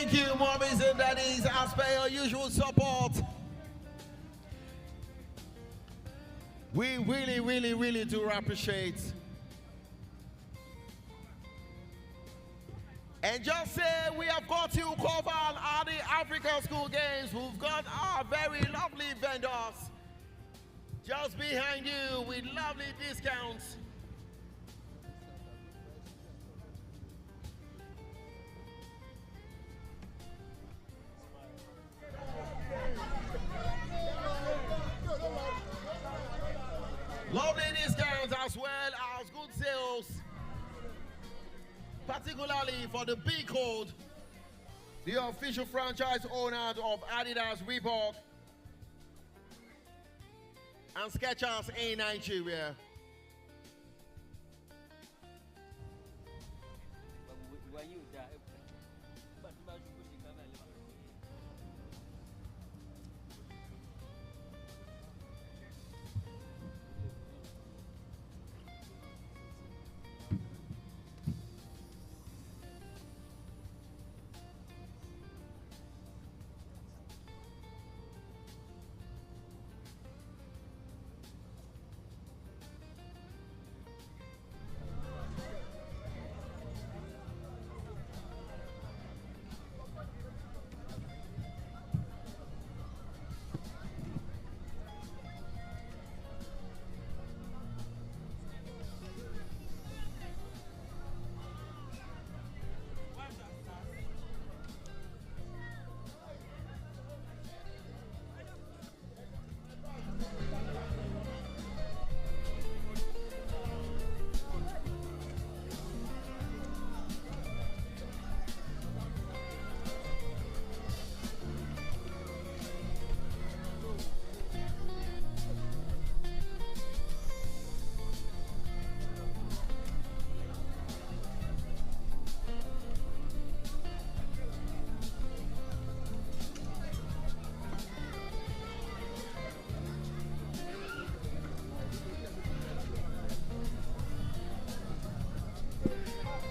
Thank you, mommies and daddies, as per your usual support. We really do appreciate. And just say we have got you covered at the African School Games. We've got our very lovely vendors just behind you with lovely discounts. Lovely discounts as well as good sales, particularly for the B Code, the official franchise owner of Adidas, Reebok, and Skechers in Nigeria.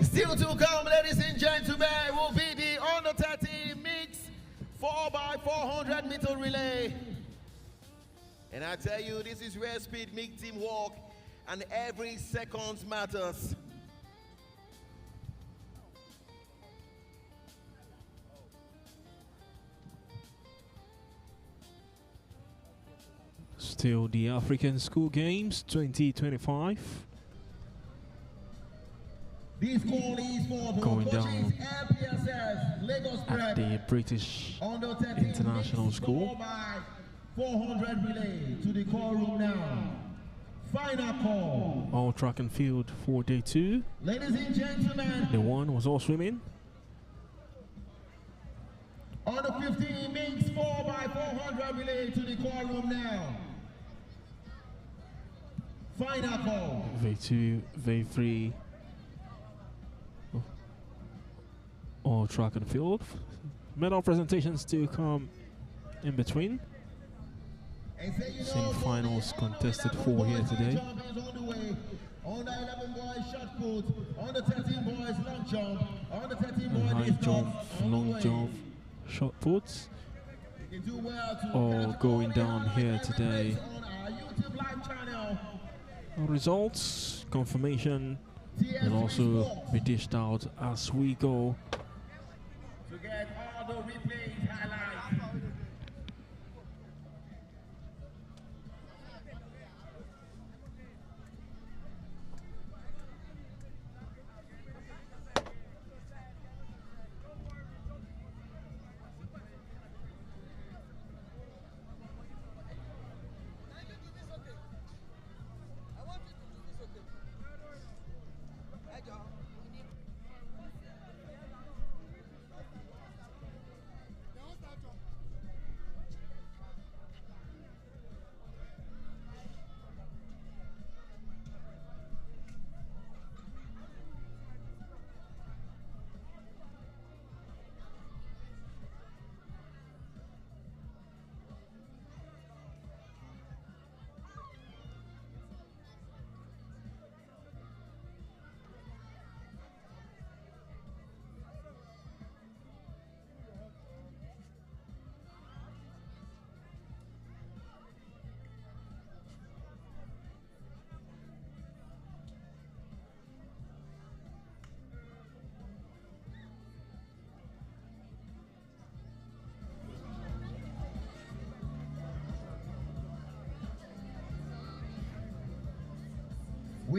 Still to come, ladies and gentlemen, will be the under 30 mix 4x400 meter relay. And I tell you, this is where speed meets teamwork, and every second matters. Still the African School Games 2025. This call is for Going down LPSS, Lagos at the British International School. 400 relay to the call room now. Final call. All track and field for day 2. Ladies and gentlemen, The one was all swimming. On the 15 mix 4x400 relay to the call room now. Final call. Day 2, day 3. All track and field. Medal presentations to come in between. Semi-finals contested for here today. On the 11 boys shot put, on the 13 boys long jump, on the 13 boys High jump, long jump, shot puts. All going down here today. Results, confirmation will also be dished out as we go. To get all the replays, highlights.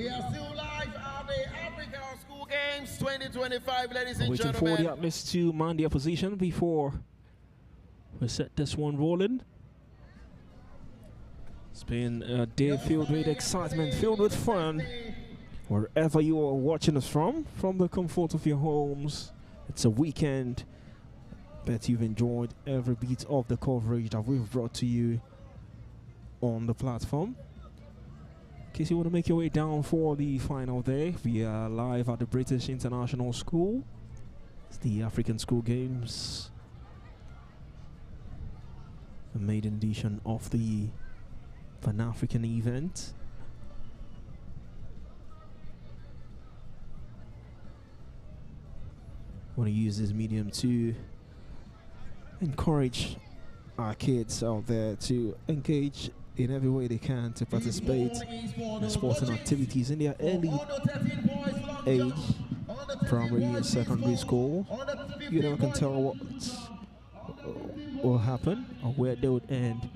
We are still live at the Africa School Games 2025, ladies and Waiting gentlemen. for the athletes to man their position before we set this one rolling. It's been a day filled with excitement, filled with fun. Wherever you are watching us from the comfort of your homes, it's a weekend. Bet you've enjoyed every bit of the coverage that we've brought to you on the platform. In case you want to make your way down for the final day, we are live at the British International School. It's the African School Games, the maiden edition of the Pan-African event. Want to use this medium to encourage our kids out there to engage in every way they can to participate in sporting activities in their early age, primary and secondary school. You never can tell what will happen or where they would end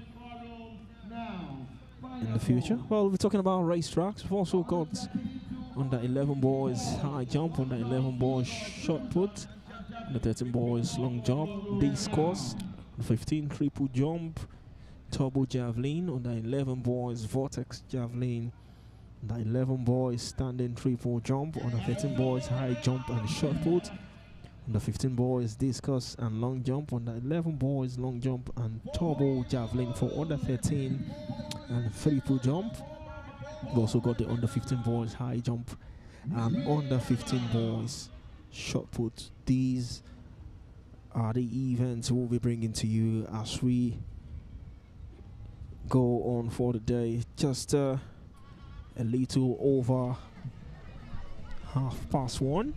in the future. Well, we're talking about racetracks. We've also got under 11 boys high jump, under 11 boys shot put, under 13 boys long jump, discus, 15 triple jump, turbo javelin, under 11 boys vortex javelin, under 11 boys standing triple jump, under 13 boys high jump and shot put, under 15 boys discus and long jump, under 11 boys long jump and turbo javelin for under 13 and triple jump. We've also got the under 15 boys high jump and under 15 boys shot put. These are the events we'll be bringing to you as we go on for the day. Just a little over 1:30.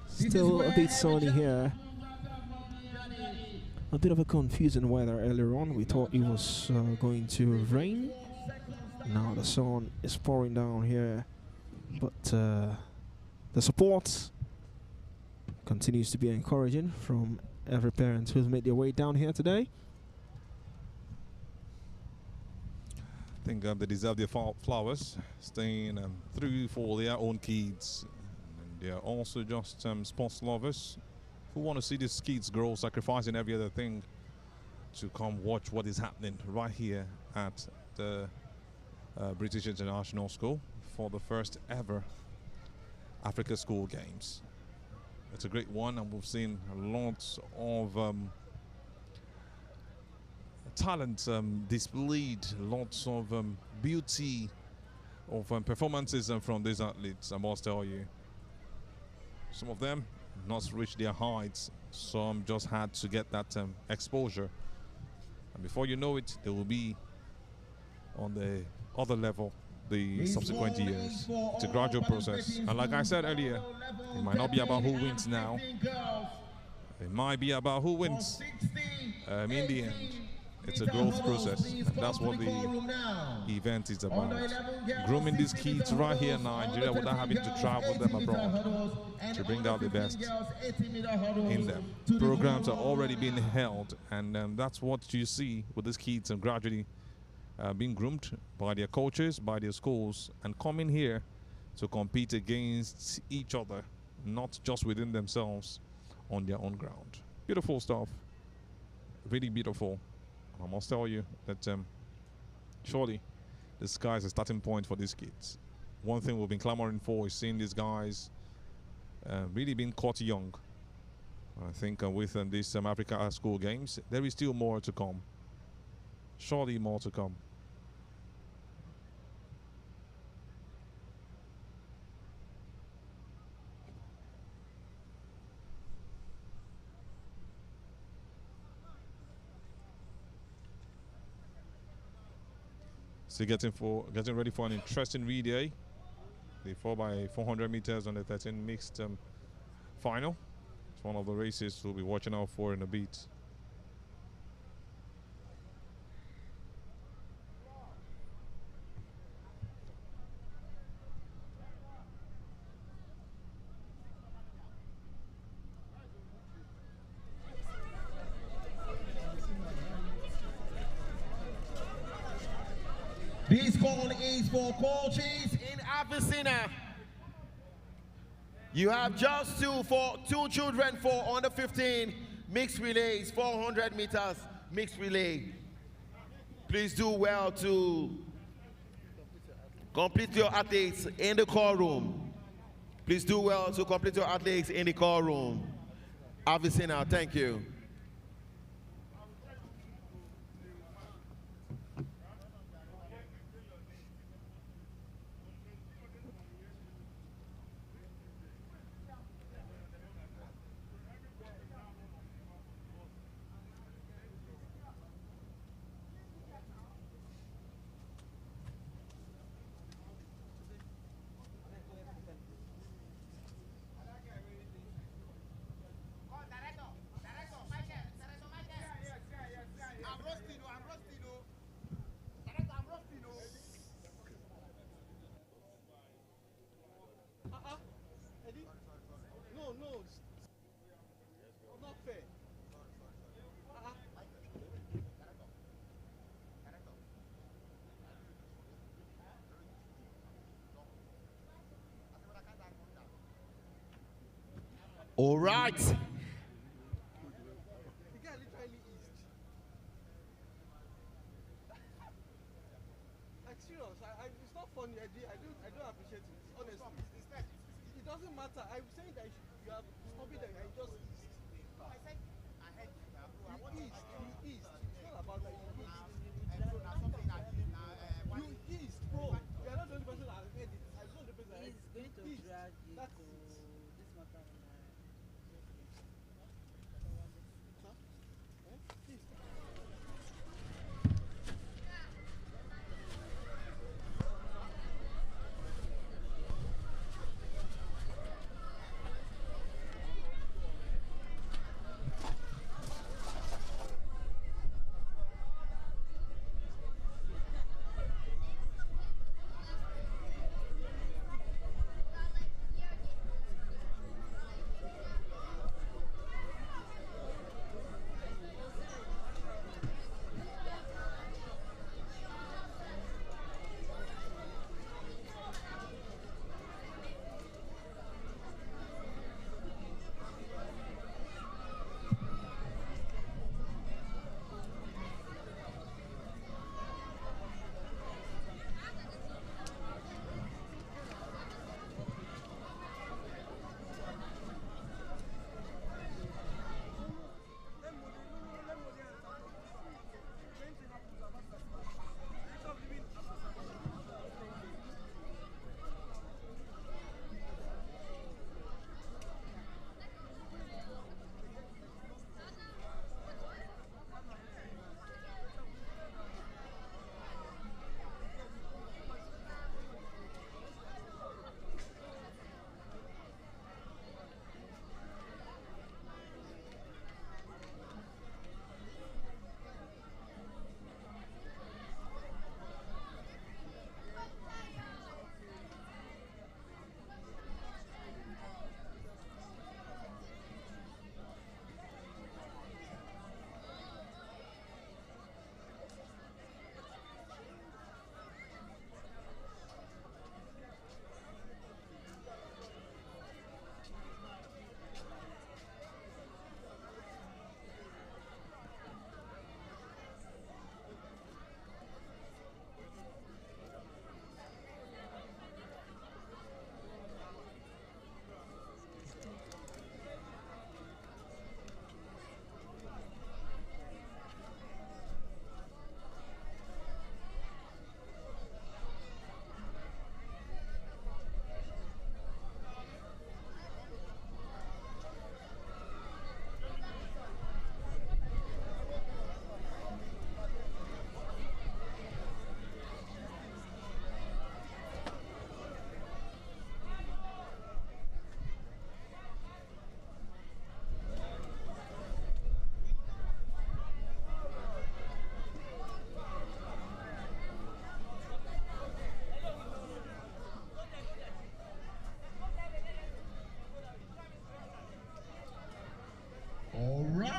Still a bit sunny here. A bit of a confusing weather earlier on. We thought it was going to rain. Now the sun is pouring down here, but the support continues to be encouraging from every parent who's made their way down here today. I think they deserve their flowers, staying through for their own kids. And they are also just sports lovers who want to see these kids grow, sacrificing every other thing to come watch what is happening right here at the British International School for the first ever Africa School Games. It's a great one, and we've seen lots of talent displayed, lots of beauty of performances from these athletes. I must tell you, some of them not reached their heights, some just had to get that exposure, and before you know it, they will be on the other level the subsequent years. It's a gradual process, and like I said earlier, it might not be about who wins now, it might be about who wins in the end. It's a growth process, and that's what the event is about. Grooming these kids right here in Nigeria without having to travel them abroad to bring out the best in them. Programs are already being held, and that's what you see with these kids and gradually being groomed by their coaches, by their schools, and coming here to compete against each other, not just within themselves, on their own ground. Beautiful stuff, really beautiful. I must tell you that surely the sky is a starting point for these kids. One thing we've been clamoring for is seeing these guys really being caught young. I think with these Africa School Games, there is still more to come. Surely more to come. So getting ready for an interesting relay, the 4x400 meters on the 13 mixed final. It's one of the races we'll be watching out for in a bit. This call is for coaches in Avicenna. You have just two children for under 15 mixed relays, 400 meters mixed relay. Please do well to complete your athletes in the call room. Please do well to complete your athletes in the call room. Avicenna, thank you. All right. The guy literally eased. Like serious, it's not funny. I don't appreciate it. Honestly, it doesn't matter. I'm saying that you are stopping them and you just eased. I said I heard you. He eased. It's not about that. You eased. You eased, bro. You are not the only person that heard it. I'm not the person that heard it. He's going to drag you to this matter.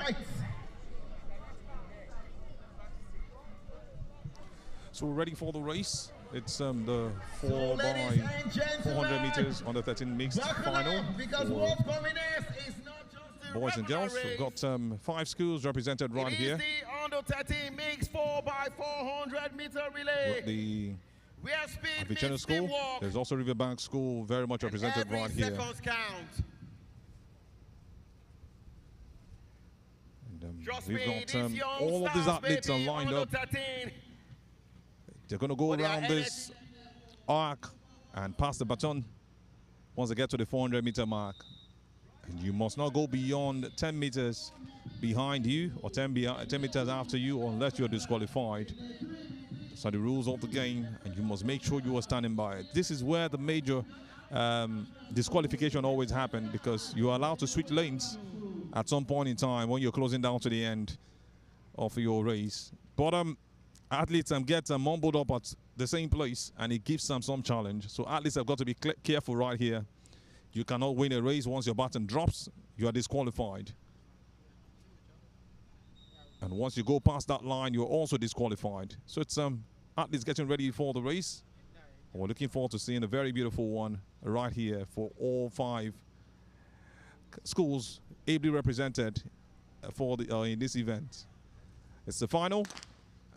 right. So we're ready for the race. It's the 4 by 400 meters under 13 mixed final. Because for what's coming next is not just the boys and girls. regular We've got 5 schools represented right It here. is the under 13 mixed 4 by 400 meter relay. The Where speed Vicena meets School. teamwork. There's also Riverbank School very much represented Every right here. seconds count. And, Trust we've me, got these young all of these stars, athletes are baby, lined under up. 13. They're going to go But they are around headed- this arc and pass the baton once they get to the 400 meter mark. And you must not go beyond 10 meters behind you or 10 meters after you unless you're disqualified. So the rules of the game, and you must make sure you are standing by it. This is where the major disqualification always happens, because you are allowed to switch lanes at some point in time when you're closing down to the end of your race. But athletes get mumbled up at the same place, and it gives them some challenge. So athletes have got to be careful right here. You cannot win a race once your baton drops. You are disqualified. And once you go past that line, you're also disqualified. So it's athletes getting ready for the race. And we're looking forward to seeing a very beautiful one right here for all 5 schools ably represented for the in this event. It's the final,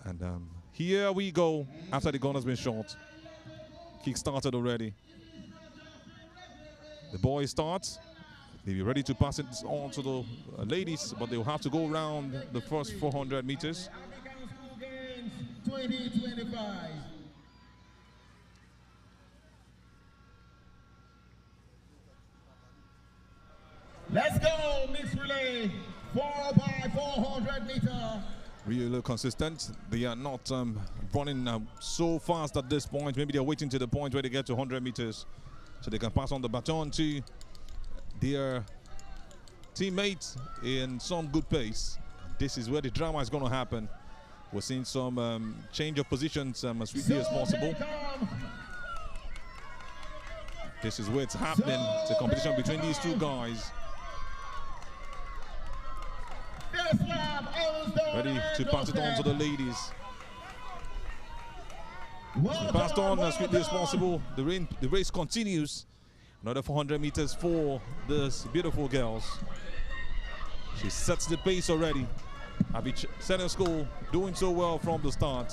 and here we go after the gun has been shot. Kick started already. The boys start. They'll be ready to pass it on to the ladies, but they'll have to go around the first 400 meters. African School Games 2025. Let's go, mixed relay, 4 by 400 meter. Really consistent. They are not running so fast at this point. Maybe they're waiting to the point where they get to 100 meters so they can pass on the baton to their teammates in some good pace. This is where the drama is going to happen. We're seeing some change of positions as swiftly as possible. This is where it's happening. It's a competition between these two guys. Ready to pass it on to the ladies. Passed on as quickly as possible. The race continues. Another 400 meters for this beautiful girls. She sets the pace already. Vicena School doing so well from the start.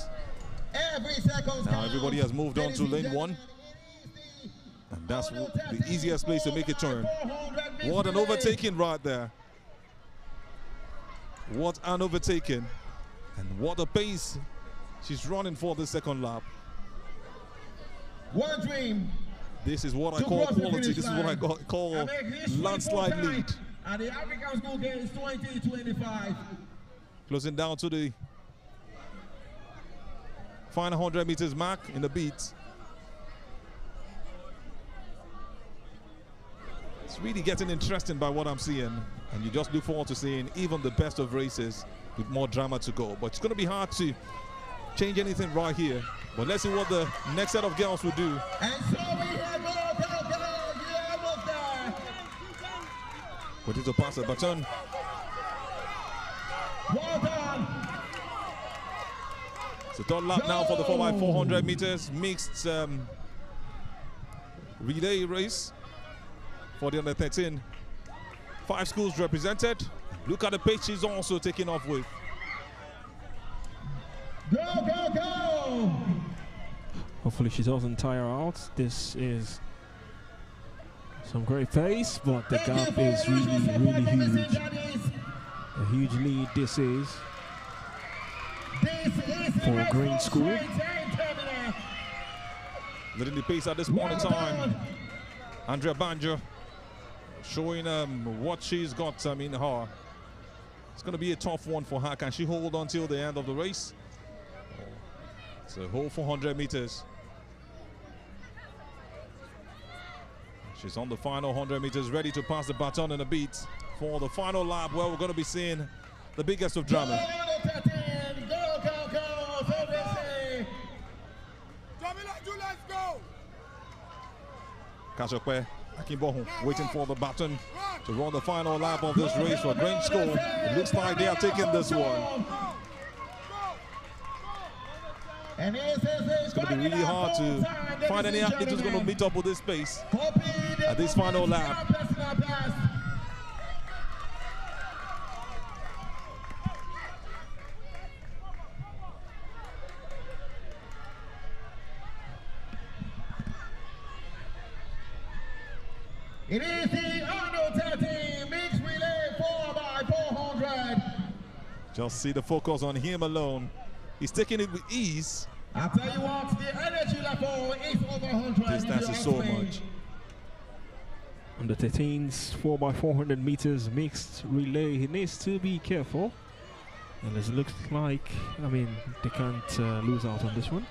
Now everybody has moved on to lane 1. And that's the easiest place to make a turn. What an overtaking right there. What an overtaking. And what a pace she's running for the second lap. One dream. This is what I call quality. This is what I call landslide lead. At the African School Games 2025. Closing down to the final 100 meters mark in the beat. It's really getting interesting by what I'm seeing. And you just look forward to seeing even the best of races with more drama to go. But it's going to be hard to change anything right here. But let's see what the next set of girls will do. And so we have you're almost there. Ready to pass the baton. Well done. It's a third lap now for the 4x400 meters mixed relay race for the under 13. 5 schools represented. Look at the pace she's also taking off with. Go, go, go. Hopefully she doesn't tire out. This is some great pace, but the gap is really, really huge. A huge lead this is for a Green School. Leading the pace at this point in time. Andrea Banjo showing what she's got in her. It's going to be a tough one for her. Can she hold on till the end of the race? It's a whole 400 meters. She's on the final 100 meters, ready to pass the baton in a beat for the final lap, where we're going to be seeing the biggest of drama. Go, go, go. So they say. Let's go. Kashokwe Akinbohun waiting for the baton to run the final lap of this race for Grange School. It looks like they are taking this one. It's going to be really hard to find any athlete who's going to meet up with this pace at this final lap. It is the under 13 mixed relay 4x400. Just see the focus on him alone. He's taking it with ease. I tell you what, the energy level is over 100. Distance is so much. Under 13's 4x400 meters mixed relay. He needs to be careful. And it looks like, I mean, they can't lose out on this one.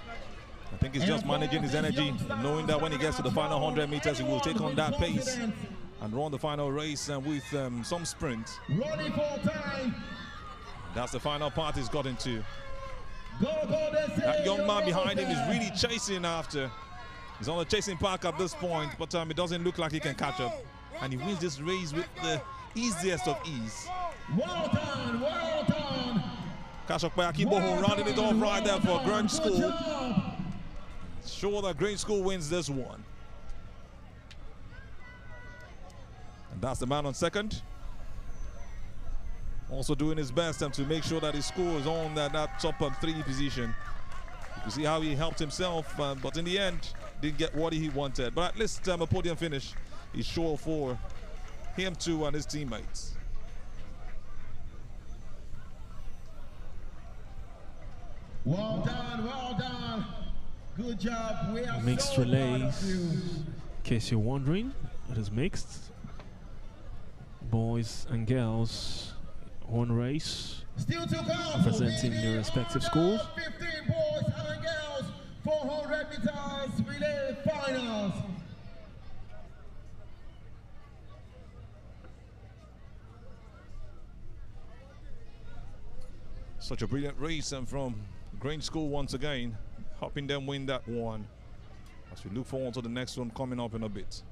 I think he's just managing his energy, knowing that when he gets to the final 100 meters, he will take on that pace and run the final race with some sprint. That's the final part he's got into. That young man behind him is really chasing after. He's on the chasing pack at this point, but it doesn't look like he can catch up. And he wins this race with the easiest of ease. Well done, well done. Kashokpe Akiboho rounding it off right there for Grange School. Sure that Grange School wins this one. And that's the man on second. Also doing his best to make sure that his school is on that top 3 position. You can see how he helped himself, but in the end, didn't get what he wanted. But at least a podium finish is sure for him too and his teammates. Well done, well done. Good job. We are Mixed so relays. In case you're wondering, it is mixed. Boys and girls, one race. Still to go. Representing their respective schools. 15 boys and girls, 400 meters relay finals. Such a brilliant race and from Grange School once again, helping them win that one. As we look forward to the next one coming up in a bit.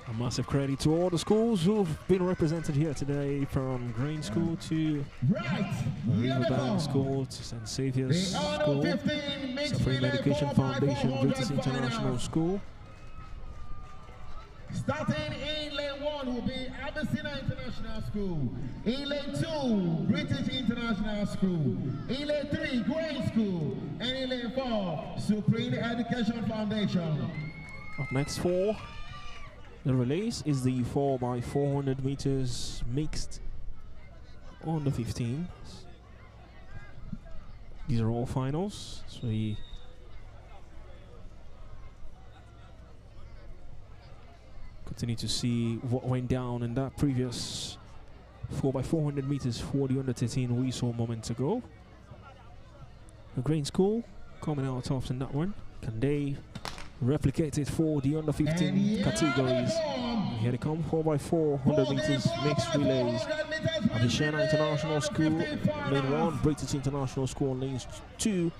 A massive credit to all the schools who've been represented here today, from Grange School to Riverbank School to St. Saviour's School, Supreme Education Foundation, British International School. Starting in lane 1 will be Abyssina International School. In lane 2, British International School. In lane 3, Grange School. And in lane 4, Supreme Education Foundation. Up next for the relays is the 4x400 meters mixed on the 15. These are all finals, so we continue to see what went down in that previous 4x400 meters for the under 13 we saw moments ago. The Grange School coming out tops in that one. Can they replicate it for the under 15 categories? And here they come, 4x400 meters mixed relays. Abyssina International School, lane 1, British International School on lane 2,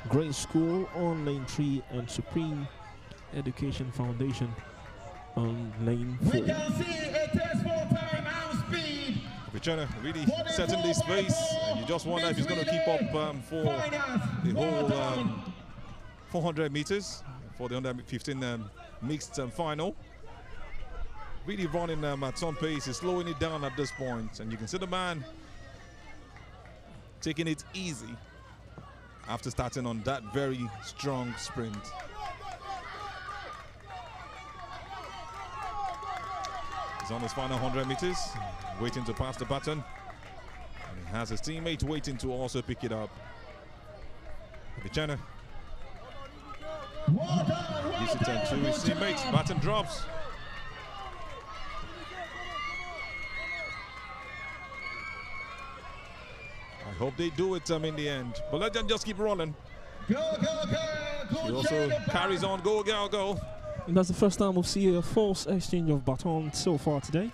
Grange School on lane 3, and Supreme Education Foundation on lane 4. We can see a test for time and speed. Vichana really setting this pace, and you just wonder if he's going to keep up for the whole 400 meters for the under 15 mixed final. Really running at some pace, he's slowing it down at this point, and you can see the man taking it easy after starting on that very strong sprint. He's on his final 100 meters, waiting to pass the baton, and he has his teammate waiting to also pick it up. Vichana. Gives it to his teammates, baton drops. I hope they do it in the end, but let them just keep rolling. Go, go, go. She also carries on, go, girl, go. And that's the first time we'll see a false exchange of baton so far today.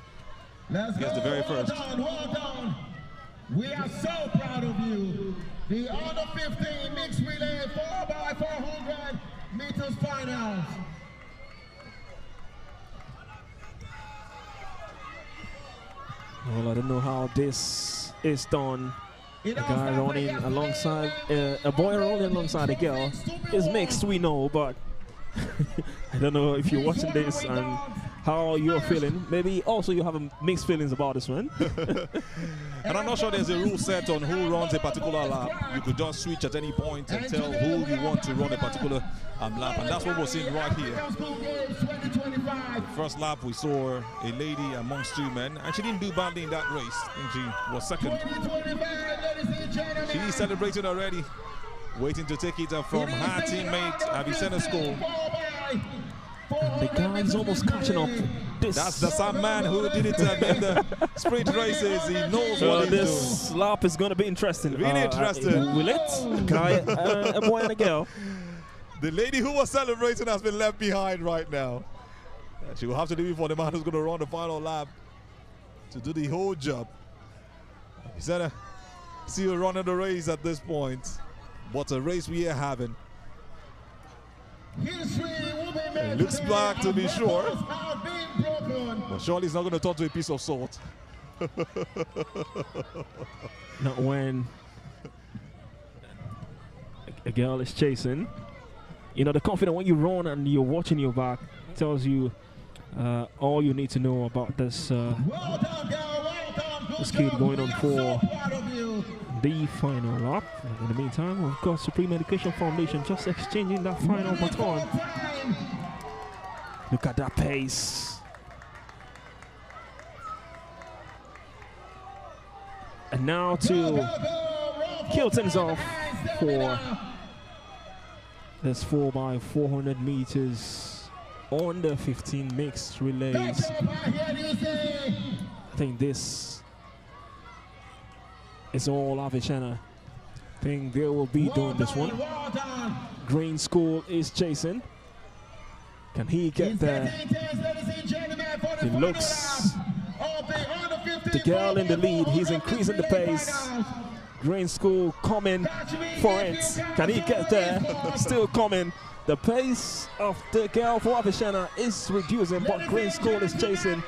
Let's Gets go. the very first. Well done, well done. We are so proud of you. The under 15 mixed relay 4x400 meters finals. Well, I don't know how this is done. A guy running alongside, a boy running alongside a girl is mixed, we know, but I don't know if you're watching this and how you're feeling. Maybe also you have mixed feelings about this one. And I'm not sure there's a rule set on who runs a particular lap. You could just switch at any point and tell who you want to run a particular lap, and that's what we're seeing right here. The first lap we saw a lady amongst two men, and she didn't do badly in that race. I think she was second. She's celebrating already, waiting to take it from her teammate Avicenna School. And the guy's almost catching up. That's the same man who did it in the sprint races. He knows what he's this doing. lap is going to be interesting. Really interesting. Will it? Guy, a boy and a girl. The lady who was celebrating has been left behind right now. She will have to leave for the man who's going to run the final lap to do the whole job. He said, see you running the race at this point. What a race we are having. It looks black to be sure, but surely it's not going to turn to a piece of salt. Not when a girl is chasing. You know, the confidence when you run and you're watching your back tells you all you need to know about this this kid going on for the final lap. In the meantime, we've got Supreme Education Foundation just exchanging that final baton. Look at that pace. And now to kill things off for this 4x400 meters on the 15 mixed relays. I think this is all Avicenna. I think they will be doing this one. Green School is chasing. Can he get there? He looks the girl in the lead. He's increasing the pace. Green School coming for it. Can he get there? Still coming. The pace of the girl for Avicenna is reducing, but Green School is chasing.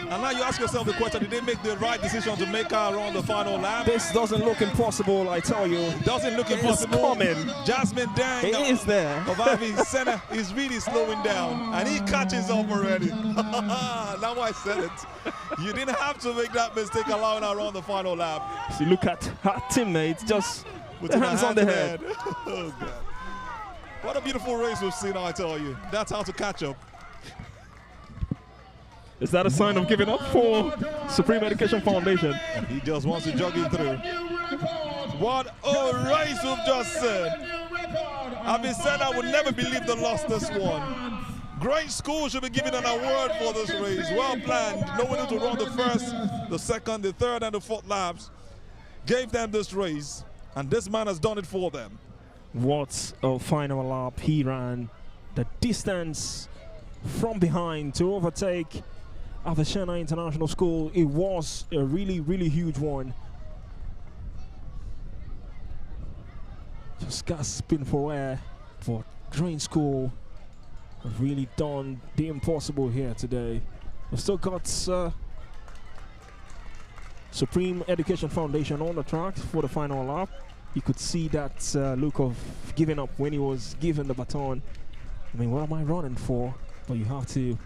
And now you ask yourself the question, did they make the right decision to make her run the final lap? This doesn't look impossible, I tell you. Doesn't look It's impossible. coming. Jasmine Dang It is there. of Avicenna is really slowing down, and he catches up already. Now I said it. You didn't have to make that mistake allowing her run the final lap. So look at her teammates, just With the her hands on the head. Oh, God. What a beautiful race we've seen, I tell you. That's how to catch up. Is that a sign of giving up for Supreme Education Foundation? He just wants to jog it through. What a race we've just seen. Avicenna would never believe they lost this one. Great School should be given an award for this race. Well planned, knowing who to run the first, the second, the third, and the fourth laps. Gave them this race, and this man has done it for them. What a final lap he ran. The distance from behind to overtake Avicenna International School, it was a really, really huge one. Just gasping for air, for Green School have really done the impossible here today. We've still got Supreme Education Foundation on the track for the final lap. You could see that look of giving up when he was given the baton. I mean, what am I running for? But you have to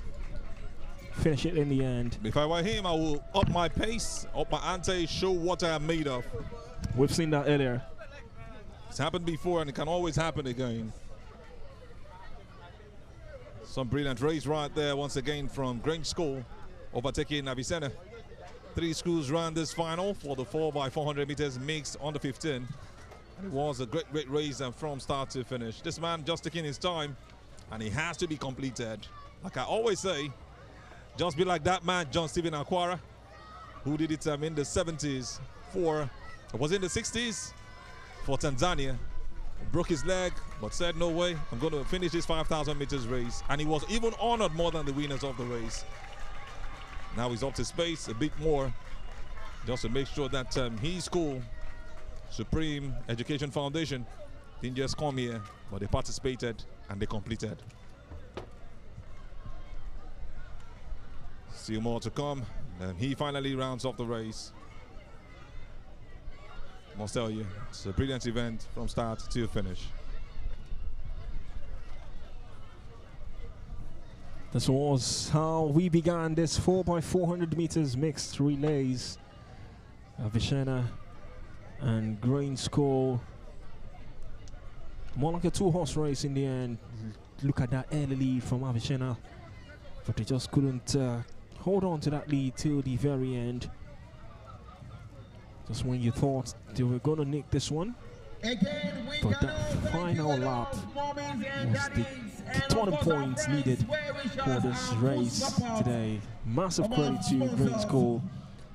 finish it in the end. If I were him, I will up my pace, up my ante, show what I am made of. We've seen that earlier. It's happened before, and it can always happen again. Some brilliant race right there once again from Green School, overtaking Avicenna. 3 schools ran this final for the 4x400 meters mixed on the 15. And it was a great race from start to finish. This man just taking his time, and he has to be completed. Like I always say, just be like that man, John Stephen Aquara, who did it in the 70s was in the 60s for Tanzania. Broke his leg, but said, no way, I'm going to finish this 5,000 meters race. And he was even honored more than the winners of the race. Now he's up to space a bit more, just to make sure that his school, Supreme Education Foundation, didn't just come here, but they participated and they completed. Still more to come, and he finally rounds off the race. Must tell you, it's a brilliant event from start to finish. This was how we began this 4x400 meters mixed relays. Avicenna and Green School. More like a two-horse race in the end. Look at that early lead from Avicenna, but they just couldn't hold on to that lead till the very end. Just when you thought they were going to nick this one. But that final lap was the turning point needed for this race today. Massive credit to Green School,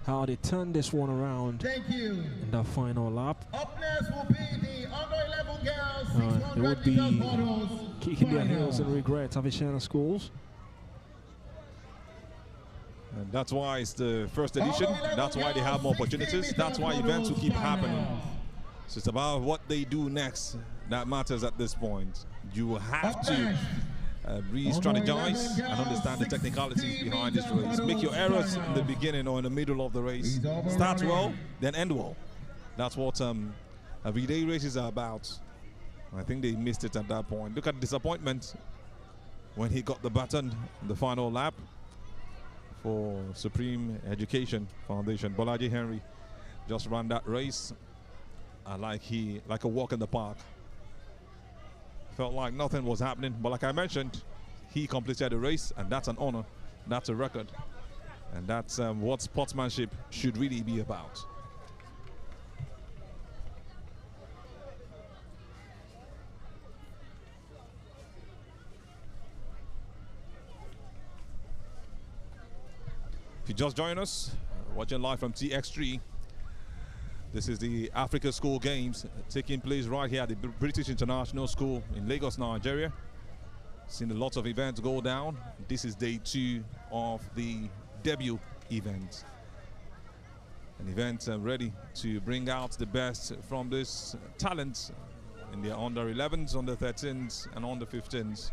how they turned this one around in that final lap. Up next will be the under 11 girls. They would be kicking their heels in regret, Avicenna schools. And that's why it's the first edition. That's why they have more opportunities. That's why events will keep happening. So it's about what they do next that matters at this point. You will have to re-strategize and understand the technicalities behind this race. Make your errors in the beginning or in the middle of the race. Start well, then end well. That's what relay races are about. I think they missed it at that point. Look at the disappointment when he got the baton in the final lap for Supreme Education Foundation. Bolaji Henry just ran that race like a walk in the park. Felt like nothing was happening, but like I mentioned, he completed the race, and that's an honor, that's a record, and that's what sportsmanship should really be about. If you just join us, watching live from TX3, this is the Africa School Games taking place right here at the British International School in Lagos, Nigeria. Seen a lot of events go down. This is day 2 of the debut event. An event ready to bring out the best from this talent in their under 11s, under 13s, and under 15s.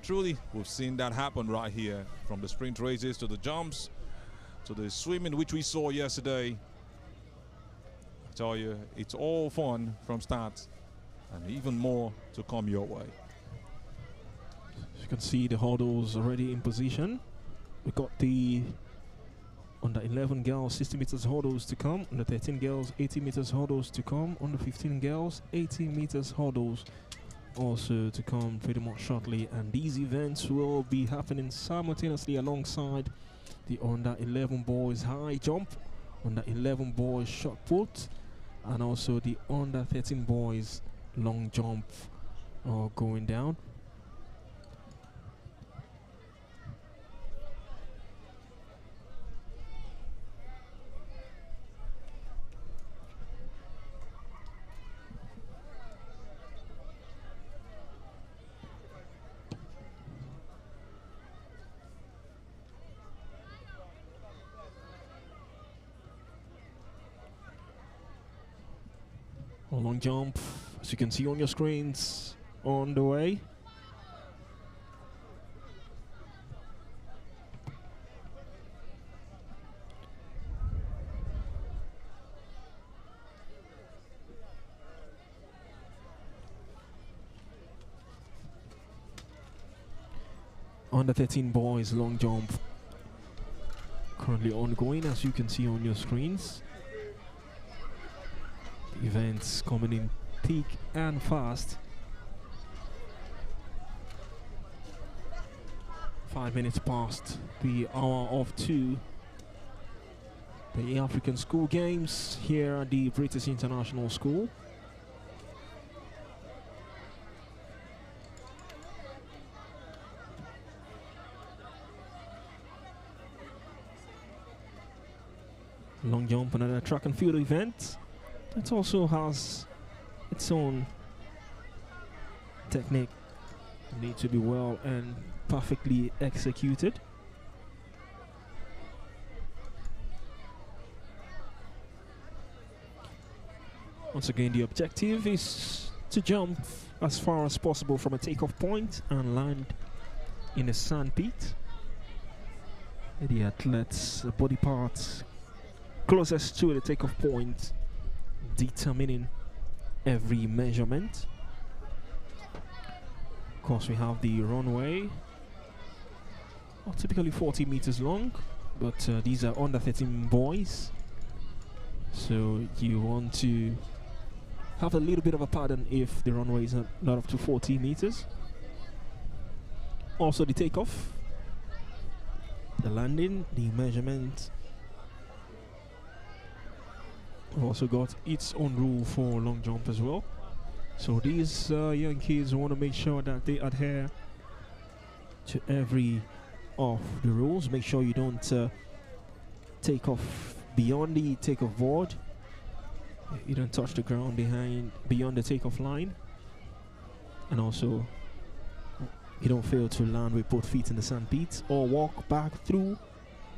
Truly, we've seen that happen right here, from the sprint races to the jumps to the swimming, which we saw yesterday. I tell you, it's all fun from start, and even more to come your way. As you can see, the hurdles already in position. We got the under 11 girls 60 meters hurdles to come, under 13 girls 80 meters hurdles to come, under 15 girls 80 meters hurdles also to come pretty much shortly. And these events will be happening simultaneously alongside the under 11 boys high jump, under 11 boys shot put, and also the under 13 boys long jump going down. Long jump, as you can see on your screens, on the way. Under 13 boys long jump currently ongoing, as you can see on your screens. Events coming in thick and fast. 5 minutes past the hour of 2. The African School Games here at the British International School. Long jump, another track and field event. It also has its own technique. It needs to be well and perfectly executed. Once again, the objective is to jump as far as possible from a takeoff point and land in a sandpit. The athlete's body parts closest to the takeoff point determining every measurement. Of course, we have the runway, typically 40 meters long, but these are under 13 boys, so you want to have a little bit of a pattern if the runway is not up to 40 meters. Also the takeoff, the landing, the measurement. We've also got its own rule for long jump as well. So these young kids want to make sure that they adhere to every of the rules. Make sure you don't take off beyond the takeoff board. You don't touch the ground beyond the takeoff line. And also, you don't fail to land with both feet in the sandpit or walk back through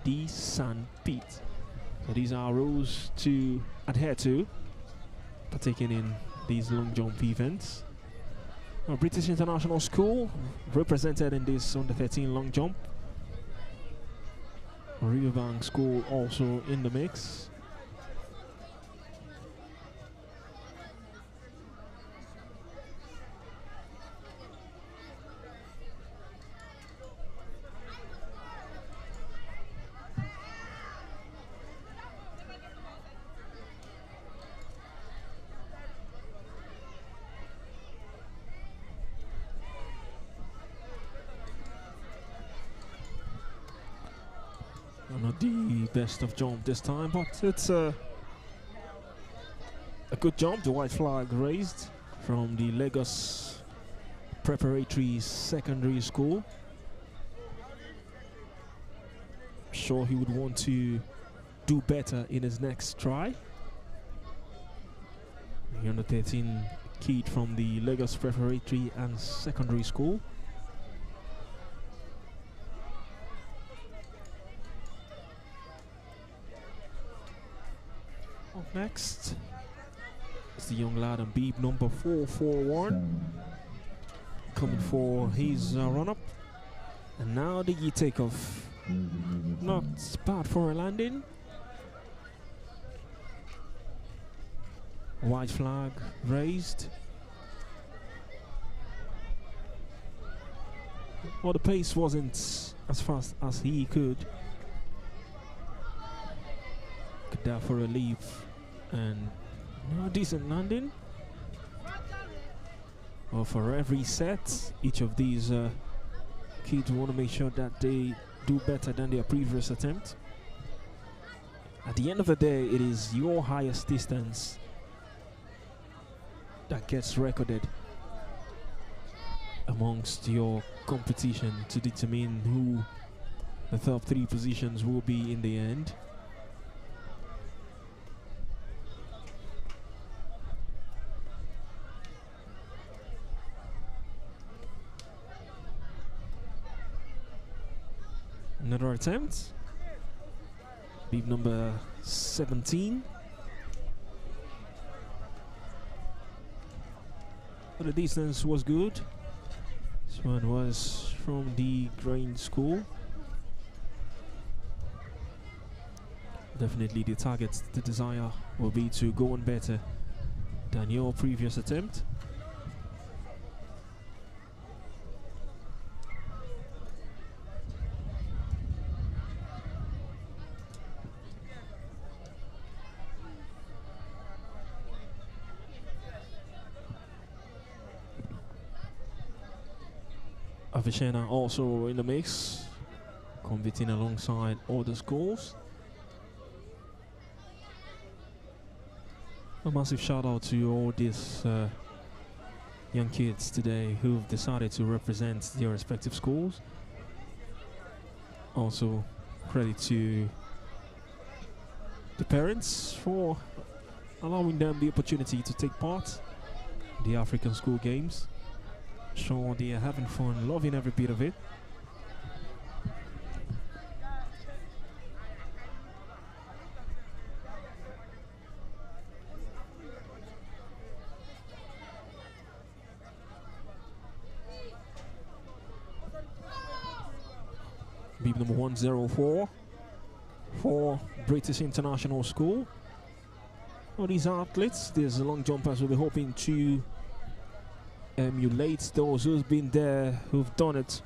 the sandpit. So these are rules to adhere to, partaking in these long jump events. British International School represented in this under 13 long jump. Riverbank School also in the mix. Not the best of jump this time, but it's a good jump. The white flag raised from the Lagos Preparatory Secondary School. Sure, he would want to do better in his next try. The under 13 kid from the Lagos Preparatory and Secondary School. Up next is the young lad on beep number 441, coming for his run-up. And now the takeoff. Not bad for a landing. White flag raised. Well, the pace wasn't as fast as he could. Could there for a leap. And no decent landing. Well, for every set, each of these kids want to make sure that they do better than their previous attempt. At the end of the day, it is your highest distance that gets recorded amongst your competition to determine who the top 3 positions will be in the end. Another attempt. Beep number 17. But the distance was good. This one was from the Grain School. Definitely the target, the desire will be to go on better than your previous attempt. Avicena also in the mix, competing alongside other schools. A massive shout out to all these young kids today who've decided to represent their respective schools. Also credit to the parents for allowing them the opportunity to take part in the African School Games. Sure, they are having fun, loving every bit of it. Habib number 104 for British International School. All these athletes, these long jumpers, will be hoping to emulate those who've been there, who've done it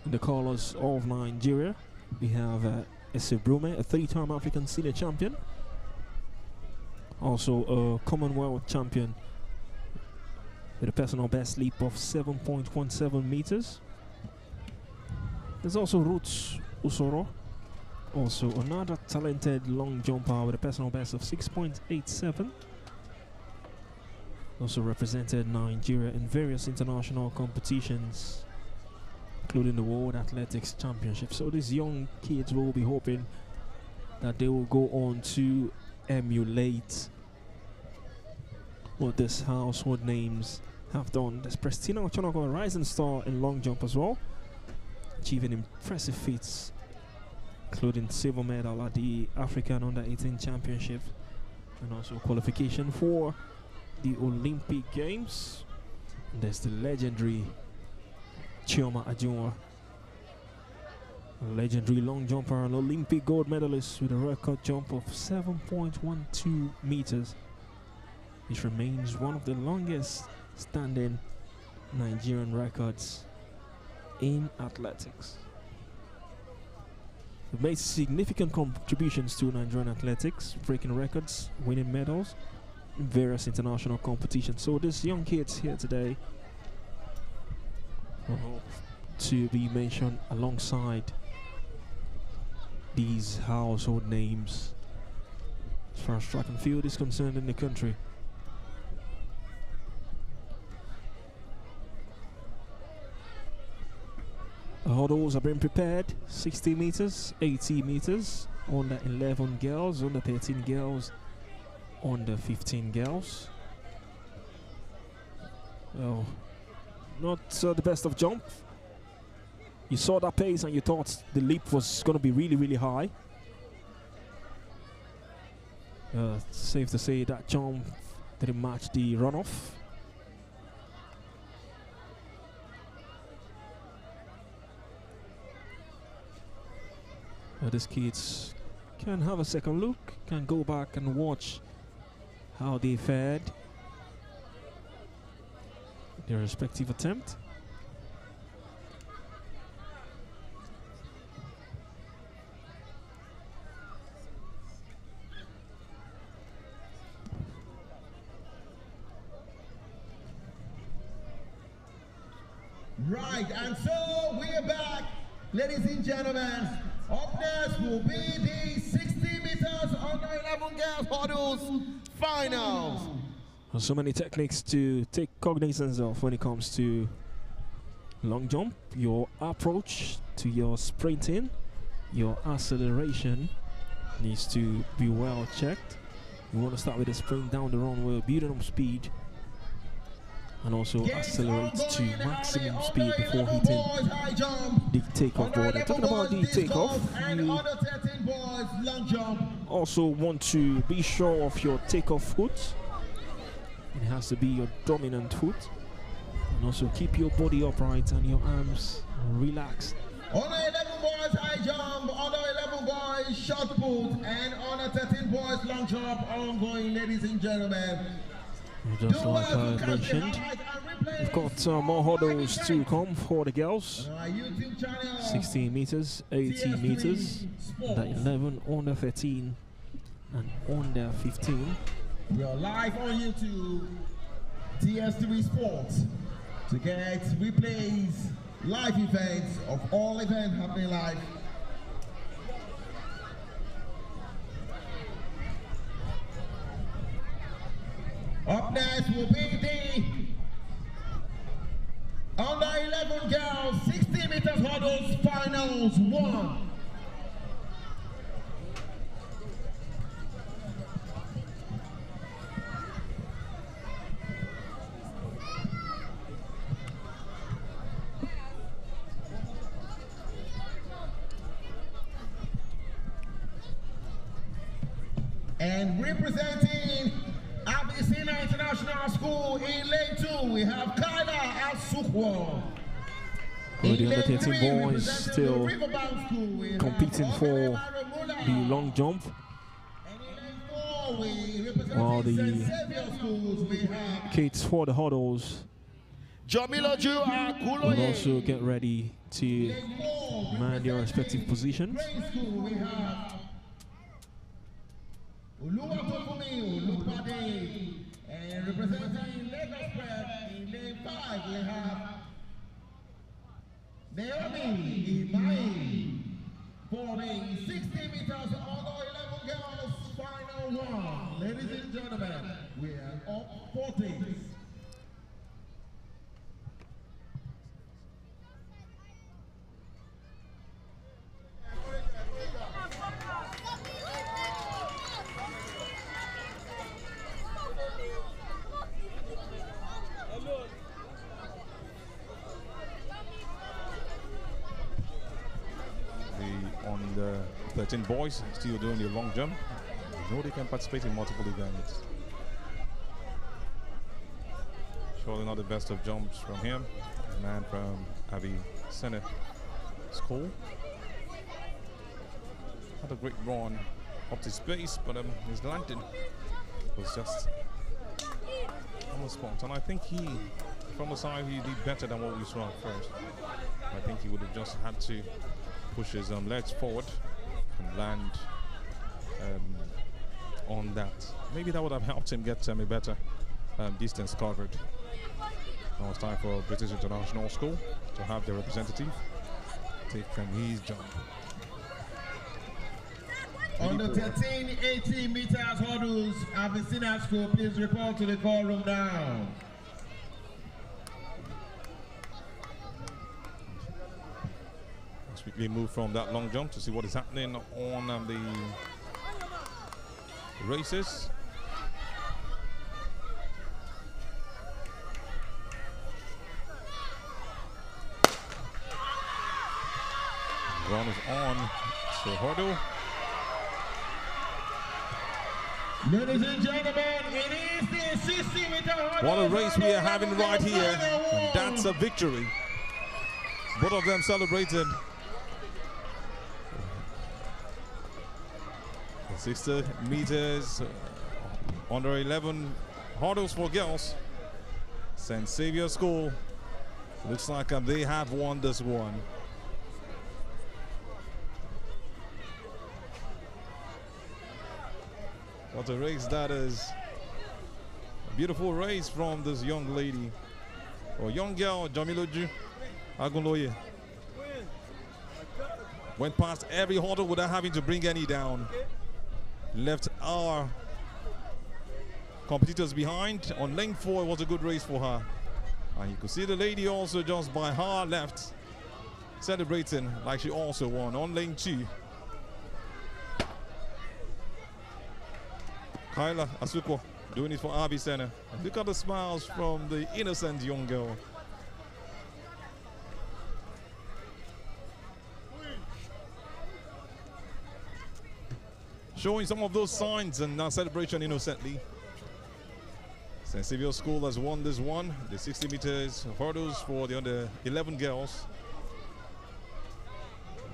in the colors of Nigeria. We have Ese Brume, a 3-time African senior champion, also a Commonwealth champion with a personal best leap of 7.17 meters. There's also Ruth Usoro, also another talented long jumper with a personal best of 6.87. Also represented Nigeria in various international competitions, including the World Athletics Championship. So these young kids will be hoping that they will go on to emulate what these household names have done. There's Prestina Ochonoko, a rising star in long jump as well, achieving impressive feats, including silver medal at the African Under-18 Championship and also qualification for the Olympic Games. And there's the legendary Chioma Ajunwa, a legendary long jumper, an Olympic gold medalist with a record jump of 7.12 meters, which remains one of the longest standing Nigerian records in athletics. We've made significant contributions to Nigerian athletics, breaking records, winning medals in various international competitions. So these young kids here today to be mentioned alongside these household names as far as track and field is concerned in the country. The hurdles are being prepared: 60 meters, 80 meters, under 11 girls, under 13 girls, under 15 girls. Well, not the best of jump. You saw that pace and you thought the leap was going to be really, really high. Safe to say that jump didn't match the runoff. These kids can have a second look, can go back and watch how they fared their respective attempt. Right, and so we are back, ladies and gentlemen. Up next will be the 60 meters under 11 girls hurdles finals. So many techniques to take cognizance of when it comes to long jump. Your approach to your sprinting, your acceleration needs to be well checked. You want to start with a sprint down the runway, building up speed, and also accelerate to maximum speed before hitting the takeoff border. Talking about the takeoff, you also want to be sure of your takeoff foot. It has to be your dominant foot, and also keep your body upright and your arms relaxed. Under 11 boys high jump, under 11 boys short put, and under 13 boys long jump ongoing, ladies and gentlemen. Just like I mentioned, we've got more hurdles to come for the girls. 16 meters, 18 meters, under 11, under 13, and under 15. We are live on YouTube, TS3 Sports, to get replays, live events of all events happening live. Up next will be the under 11 girls 60 meters hurdles finals 1. And representing Abyssinia International School in Lane 2, we have Kyla Asukwo. Well, the under 13 boys still competing for the long jump, while the kids for the hurdles will also get ready to man their respective positions. And representing Lagos Prep in lane 5, we have Naomi Imai for the 60 meters under 11 girls final one. Ladies and gentlemen, we are up 40. On the 13 boys still doing the long jump. You know they can participate in multiple events. Surely not the best of jumps from him. A man from Abbey Senate School. Had a great run up to space, but his landing was just on the spot. And I think from the side, he did better than what we saw at first. I think he would have just had to push his legs forward and land on that. Maybe that would have helped him get a better distance covered. Now it's time for British International School to have their representative take his jump. On the 13, 18 meters hurdles, Avicenna School, please report to the call room now. Let's quickly move from that long jump to see what is happening on the races. Run is on to hurdle. Ladies and gentlemen, it is the 60-meter hurdle. What a race we are having right here. And that's a victory. Both of them celebrated. 60 meters under 11 hurdles for girls. St. Xavier School looks like they have won this one. What a race that is. A beautiful race from this young lady, or young girl, Jamiloju Agunloye. Went past every hurdle without having to bring any down. Left our competitors behind. On lane 4, it was a good race for her. And you could see the lady also just by her left, celebrating like she also won on lane 2. Kyla Asuko doing it for Abbey Center. And look at the smiles from the innocent young girl. Showing some of those signs and celebration innocently. St. Xavier School has won this one, the 60 meters hurdles for the under 11 girls.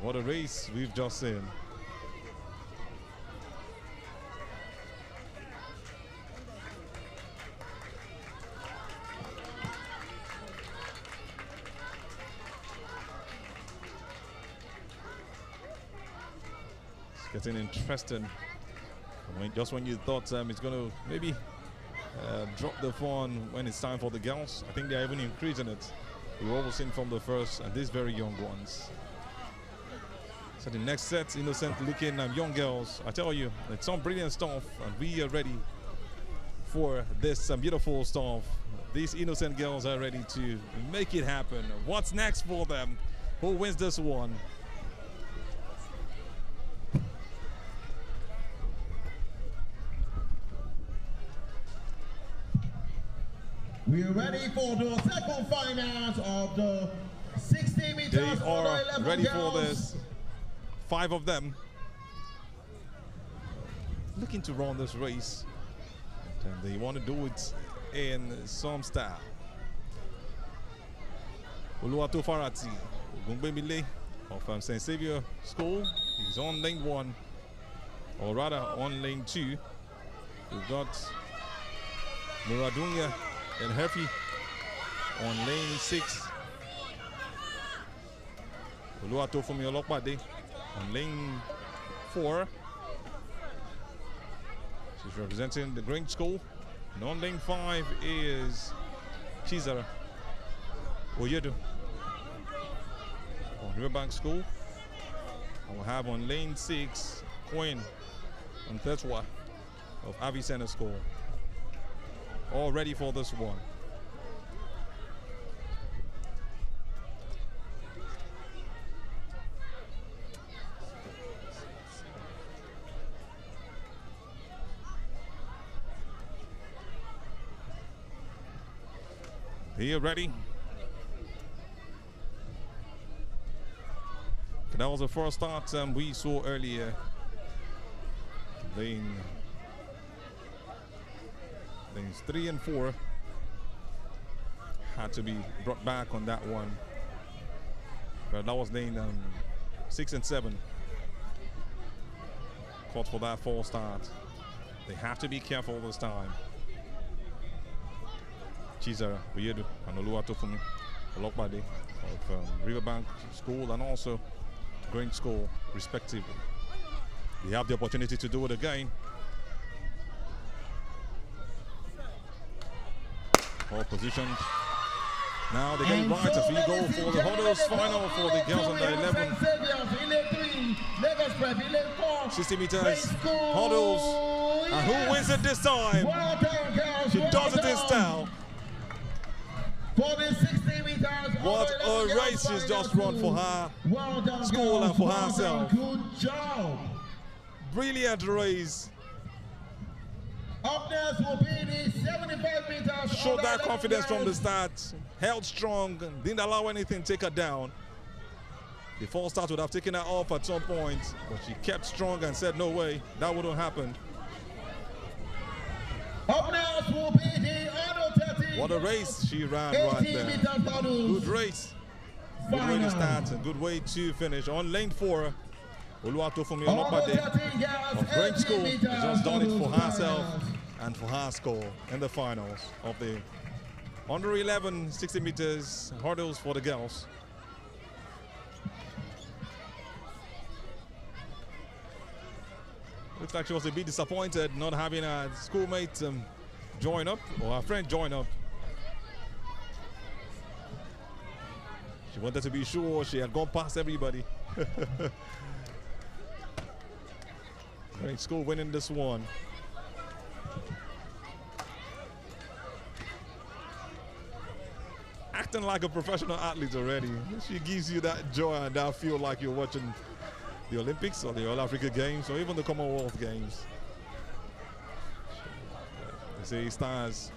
What a race we've just seen. Getting interesting. Just when you thought it's going to maybe drop the phone when it's time for the girls, I think they're even increasing it. We've always seen from the first and these very young ones. So the next set, innocent looking young girls. I tell you, it's some brilliant stuff, and we are ready for this beautiful stuff. These innocent girls are ready to make it happen. What's next for them? Who wins this one? We're ready for the second finals of the 60 meters. They are ready for this. 5 of them looking to run this race, and they want to do it in some style. Oluwatofarati Gumbemile of St. Xavier School. He's on lane 1, or rather on lane 2. We've got Muradunya El Herfi on lane 6. Oluwatofumi Olokpade on lane 4. She's representing the Grange School. And on lane 5 is Chizara Oyedo on Riverbank School. And we'll have on lane 6 Queen and Tetwa of Avi Center School. All ready for this one. Here, ready. That was the first start we saw earlier. Lanes 3 and 4 had to be brought back on that one. But that was lane 6 and 7. Caught for that false start. They have to be careful this time. Chizara Oyedo and Oluwatofumi Olokpade of Riverbank School and also Grange School, respectively. They have the opportunity to do it again. All positioned. Now they get it right as we go for the hurdles final for the girls under 11. 60 meters hurdles. And who wins it this time? She does it in style. What a race she's just run for her school and for herself. Good job. Brilliant race. Up next will be the 75 meters. Showed that confidence from the start. Held strong. Didn't allow anything to take her down. The false start would have taken her off at some point, but she kept strong and said, no way, that wouldn't happen. Up next will be the under 13. What a race she ran right there. Good race. Good way to start and good way to finish. On lane 4, Oluwatofumi Olokpade of Grange School has just done it for herself and for her school in the finals of the under 11 60 meters hurdles for the girls. Looks like she was a bit disappointed not having her schoolmate join up, or her friend join up. She wanted to be sure she had gone past everybody. Great school winning this one. Acting like a professional athlete already. She gives you that joy and that feel like you're watching the Olympics or the All-Africa Games or even the Commonwealth Games. They say stars.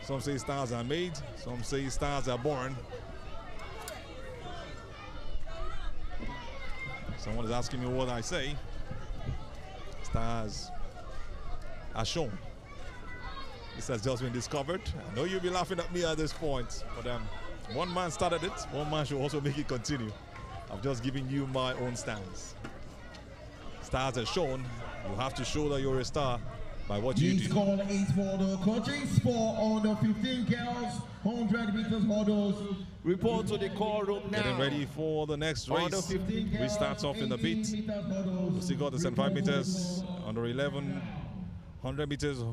Some say stars are made, some say stars are born. Someone is asking me what I say. Stars are shown. This has just been discovered. I know you'll be laughing at me at this point, but one man started it, one man should also make it continue. I've just given you my own stance. Stars are shown. You have to show that you're a star by what you do. This call is for the coaching sport under 15 girls, 100 meters hurdles. Report to the call room now. Getting ready for the next race. We start off in a bit. We still got the 75 meters, under 11, 100 meters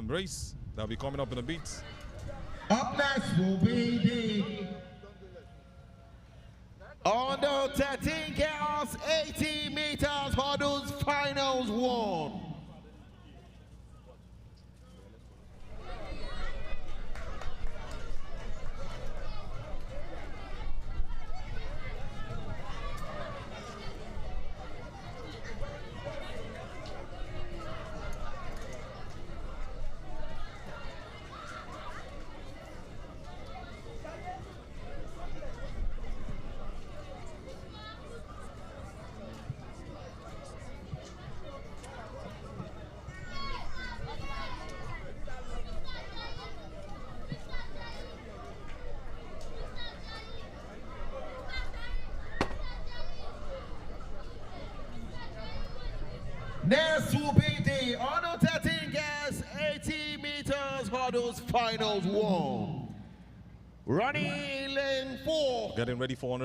race. That'll be coming up in a bit. Up next will be the under 13 girls, 80 meters hurdles finals 1. hurdles finals 1. Running lane 4. Getting ready for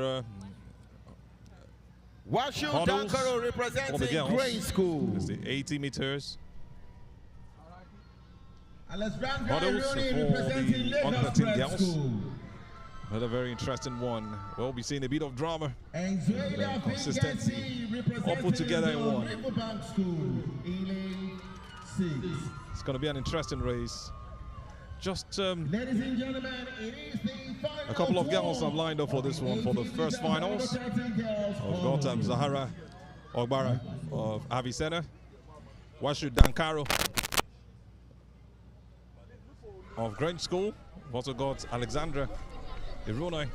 Washu hurdles Dankaro for the representing girls. Grain School. It's the 80 meters. And let's round Hurdles for representing the under Lagos 13 Grain girls. School. Another very interesting one. We'll be seeing a bit of drama. And Zuela Consistency. Fingensi All put together in one. Riverbank School in lane 6. It's going to be an interesting race. Just Ladies and gentlemen, it is the final a couple of girls tour have lined up for this one for the first finals. I've got Zahara Ogbara of Avicenna, Washu Dankaro of Grange School. We've also got Alexandra Irunai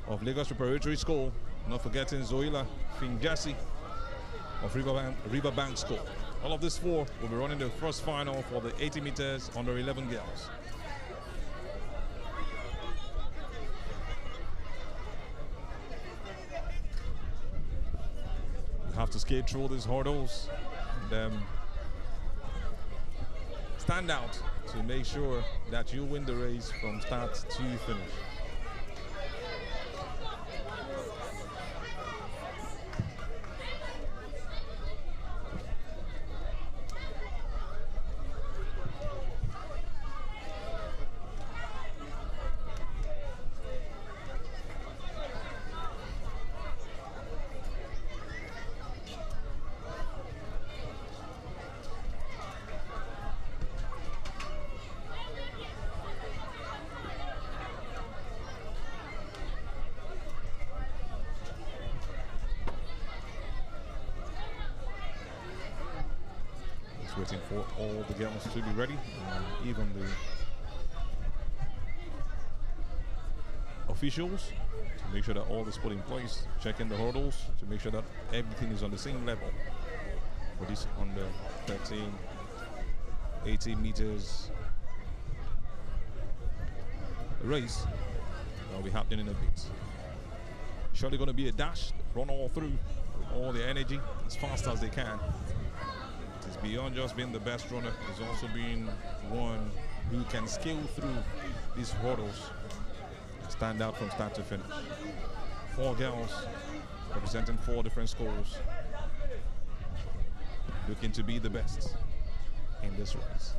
of Lagos Preparatory School. Not forgetting Zoila Finjasi of Riverbank School. All of these 4 will be running the first final for the 80 meters under 11 girls. You have to skate through these hurdles and stand out to make sure that you win the race from start to finish. Waiting for all the girls to be ready, even the officials, to make sure that all is put in place, checking the hurdles to make sure that everything is on the same level for this under 13, 80 meters race that will be happening in a bit. Surely going to be a dash, run all through with all the energy as fast as they can. It's beyond just being the best runner, it's also being one who can scale through these hurdles and stand out from start to finish. 4 girls representing 4 different schools, looking to be the best in this race.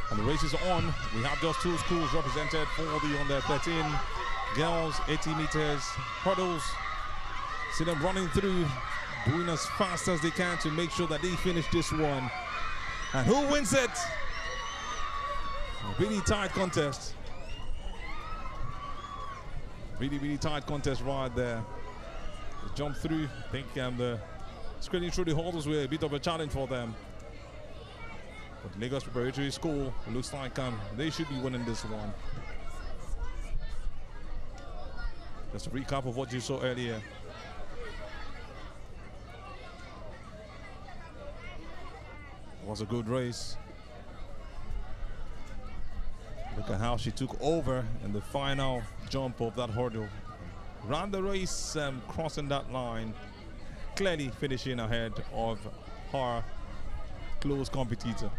And the race is on. We have just 2 schools represented for the under 13 girls, 80 meters hurdles. See them running through, doing as fast as they can to make sure that they finish this one. And who wins it? A really tight contest. Really tight contest right there. They jump through. I think the Screening through the hurdles were a bit of a challenge for them. But Lagos Preparatory School looks like they should be winning this one. Just a recap of what you saw earlier. It was a good race. Look at how she took over in the final jump of that hurdle. Ran the race, crossing that line, clearly finishing ahead of her close competitor.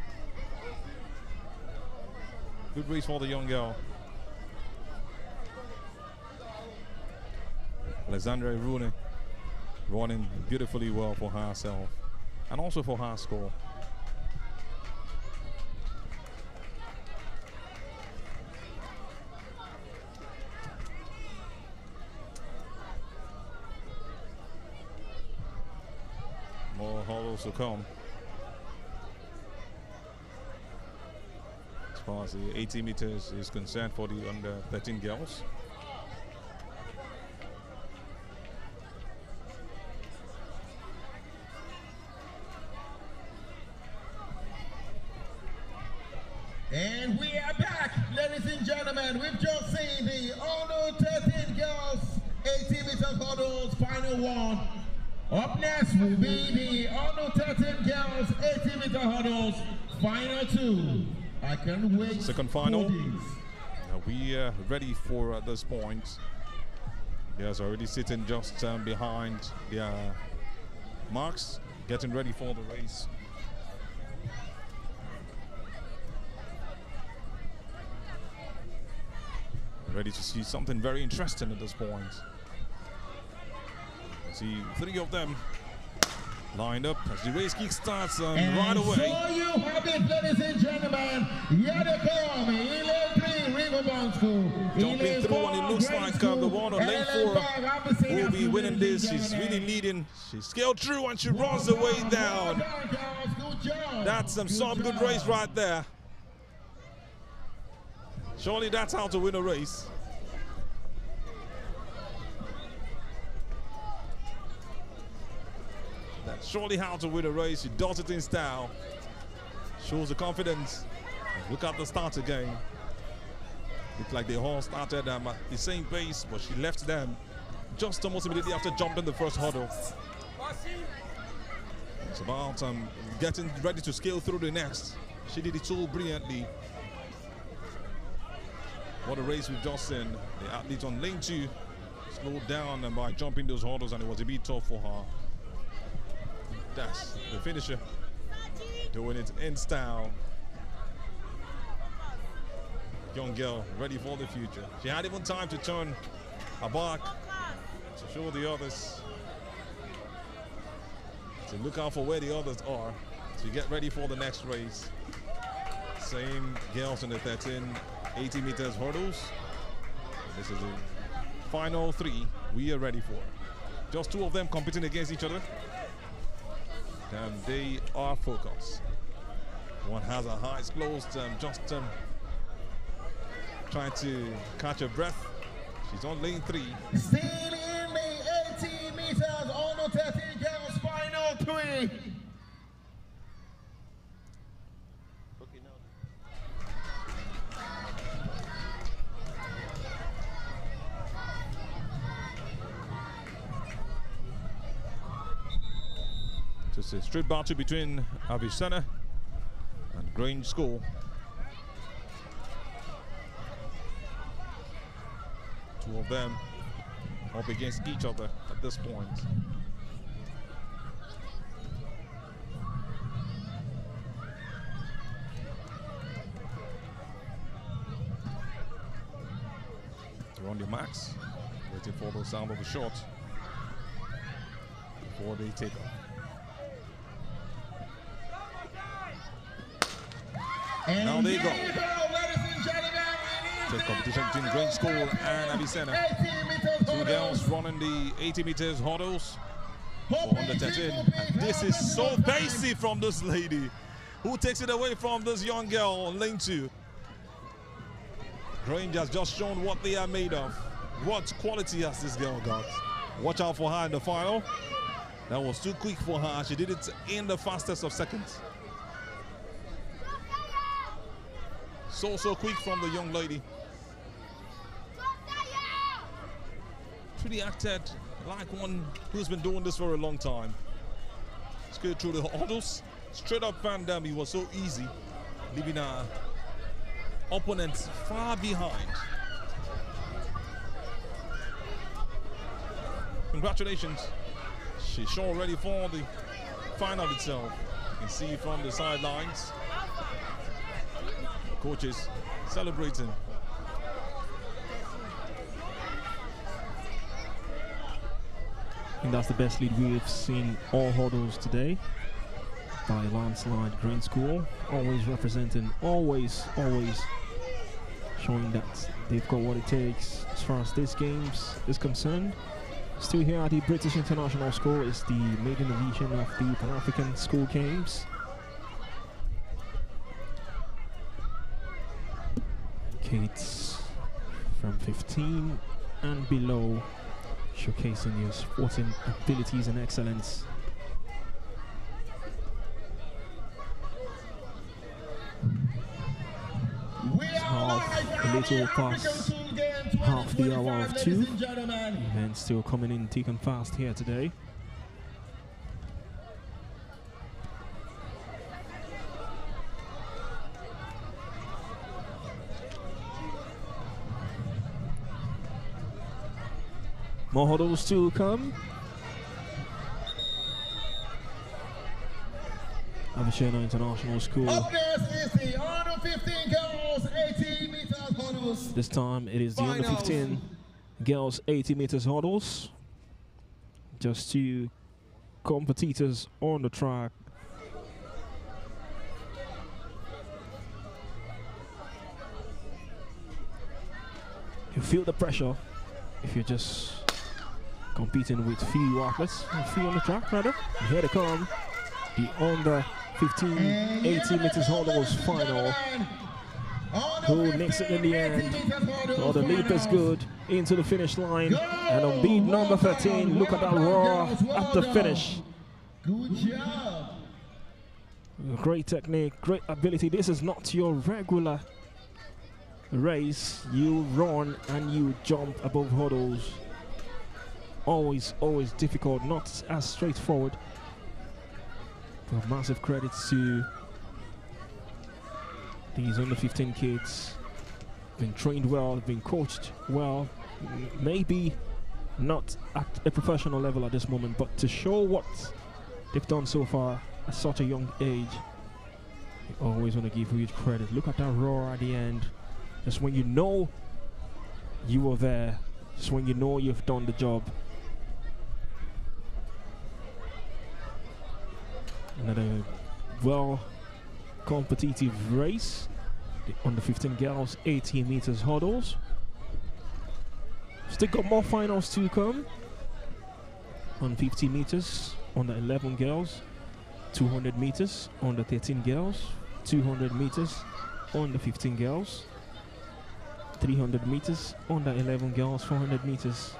Good race for the young girl. Alexandra Rooney running beautifully well for herself and also for her score. More hurdles to come. As far as the 80 meters is concerned for the under 13 girls. And we are back, ladies and gentlemen. We've just seen the under 13 girls 80 meters hurdles final one. Up next will be the under 13 girls 80 meter hurdles final two. I can't wait. Second final. Now we are ready for at this point. Yes, already sitting just behind their marks, getting ready for the race. Ready to see something very interesting at this point. See 3 of them lined up as the race kick starts right away. So you have it, ladies and gentlemen. Here they come, Ile 3 Riverbank School. Jumping through, and it looks like the one on lane 4 will be winning this. She's really leading. She scaled through and she runs the way down. That's some good race right there. Surely that's how to win a race. That's surely how to win a race. She does it in style. Shows the confidence. Look at the start again. Looks like they all started at the same pace, but she left them just almost immediately after jumping the first hurdle. It's about getting ready to scale through the next. She did it so brilliantly. What a race we've just seen. The athlete on lane 2 slowed down by jumping those hurdles, and it was a bit tough for her. That's the finisher, doing it in style. Young girl, ready for the future. She had even time to turn her back to show the others, to look out for where the others are, to get ready for the next race. Same girls in the 80 meters hurdles. This is the final 3 we are ready for. Just 2 of them competing against each other. And they are focused. One has her eyes closed, just trying to catch her breath. She's on lane 3. Still in the 80 meters, under 13 girls final 3. Just a straight battle between Avicenna and Grange School. 2 of them up against each other at this point. They're on their marks, waiting for the sound of a shot before they take off. And now they go. Ladies and gentlemen, the competition between Grange School and Avicenna. 2 girls running the 80 meters hurdles for under 13. And this is so pacey from this lady, who takes it away from this young girl on lane 2. Grange has just shown what they are made of. What quality has this girl got? Watch out for her in the final. That was too quick for her. She did it in the fastest of seconds. So quick from the young lady. Really acted like one who's been doing this for a long time. Skate through the hurdles. Straight up Van Damme. It was so easy, leaving her opponents far behind. Congratulations. She's sure ready for the final itself. You can see from the sidelines, the coaches celebrating. I think that's the best lead we've seen all hurdles today by Landslide Green School. Always representing, always showing that they've got what it takes as far as this games is concerned. Still here at the British International School is the maiden edition of the Pan-African School Games. Kids from 15 and below showcasing your sporting abilities and excellence. A little past half the hour of 2. Event still coming in thick and fast here today. More hurdles to come. Avishena International School. Up next is the under 15 girls 80 meters hurdles. This time it is the under 15 girls 80 meters hurdles. Just 2 competitors on the track. You feel the pressure if you're just competing with few athletes, few on the track rather. And here they come, the under 15 80 meters hurdles final. Who makes it in the end? Oh, the leap is good into the finish line. And on beat number 13, look at that roar at the finish. Good job. Great technique, great ability. This is not your regular race. You run and you jump above hurdles. Always difficult, not as straightforward. But massive credits to these under 15 kids. Been trained well, been coached well. Maybe not at a professional level at this moment, but to show what they've done so far at such a young age, you always want to give huge credit. Look at that roar at the end. Just when you know you were there, just when you know you've done the job. Another well competitive race. The under 15 girls 18 meters hurdles. Still got more finals to come. On 50 meters, under 11 girls, 200 meters, under 13 girls, 200 meters, under 15 girls, 300 meters, under 11 girls, 400 meters,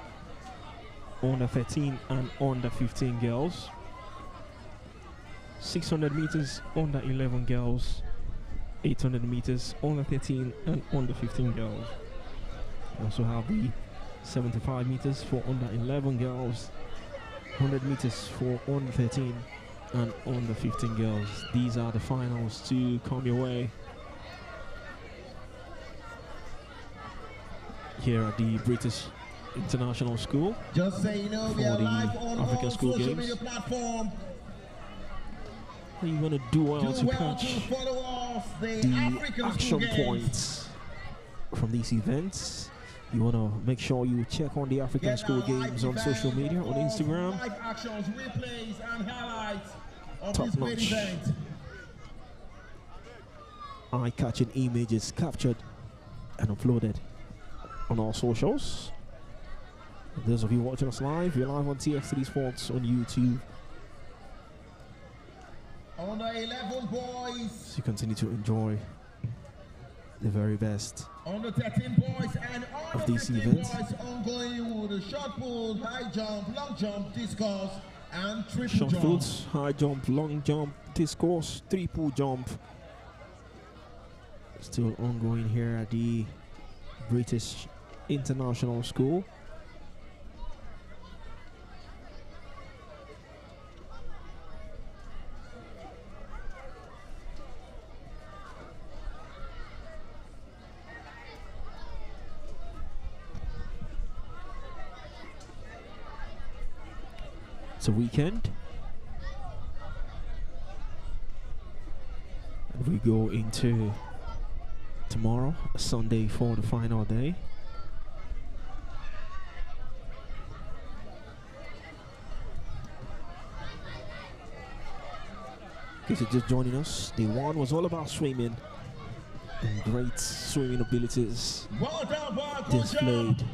under 13 and under 15 girls, 600 meters, under 11 girls, 800 meters, under 13 and under 15 girls. We also have the 75 meters for under 11 girls, 100 meters for under 13 and under 15 girls. These are the finals to come your way here at the British International School. Just so you know, for we are the live on African all School social Games. media platform. You want to do well to Do well catch to follow us, the the African action School Games. points from these events. You want to make sure you check on the African Get School our live Games on social event, media, on Instagram. Live actions, replays, and highlights of Top this great notch. event. Eye-catching images captured and uploaded on our socials. Those of you watching us live, we're live on TX3 Sports on YouTube. Under 11 boys, So you continue to enjoy the very best under 13 boys, and under of these 15 events. boys ongoing with the shot put, high jump, long jump, discus, and triple Short jump. put, high jump, long jump, discus, triple jump. Still ongoing here at the British International School. It's a weekend. And we go into tomorrow, Sunday, for the final day. If you're just joining us, day one was all about swimming and great swimming abilities Well done, boy, displayed.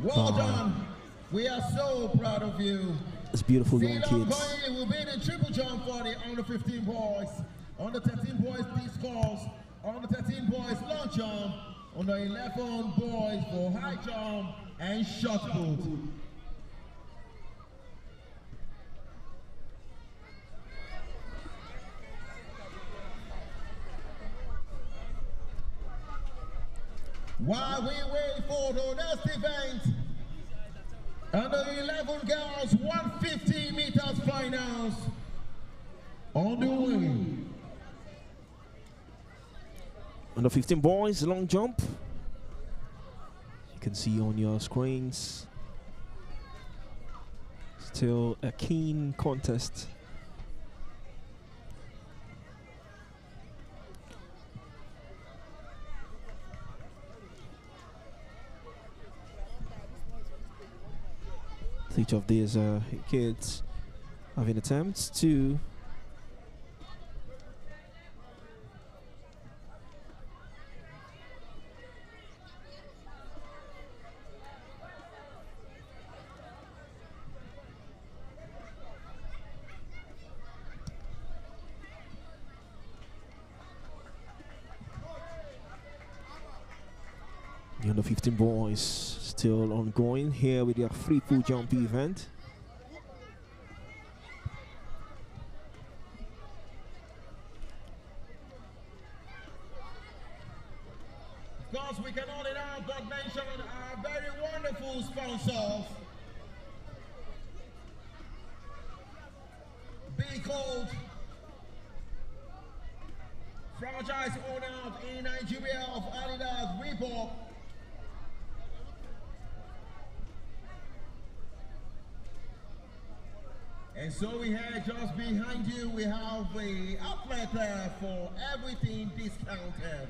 Well by done. We are so proud of you. these beautiful young Ceylon kids. Coyle will be in the triple jump for the under 15 boys, under 13 boys discus, under 13 boys long jump, under 11 boys for high jump and shot put. While we wait for the next event, under 11 girls, 150 meters finals on the way. Under 15 boys, long jump. You can see on your screens. Still a keen contest. Each of these kids having attempts to the under 15 boys still ongoing here with their free pool jump event. Of course, we cannot enough but mention our very wonderful sponsors. Be called franchise owner in Nigeria of Adidas Reebok. And so we have just behind you, we have the outlet there for everything discounted.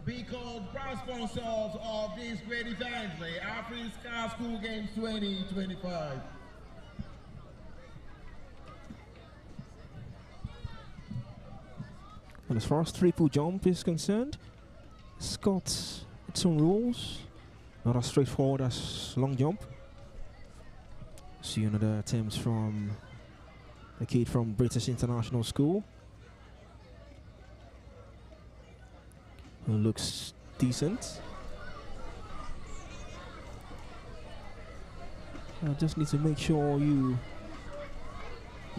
Be called proud sponsors of this great event, the Africa School Games 2025. And as far as triple jump is concerned, it's got its own rules, not as straightforward as long jump. See another attempt from a kid from British International School, who looks decent. I just need to make sure you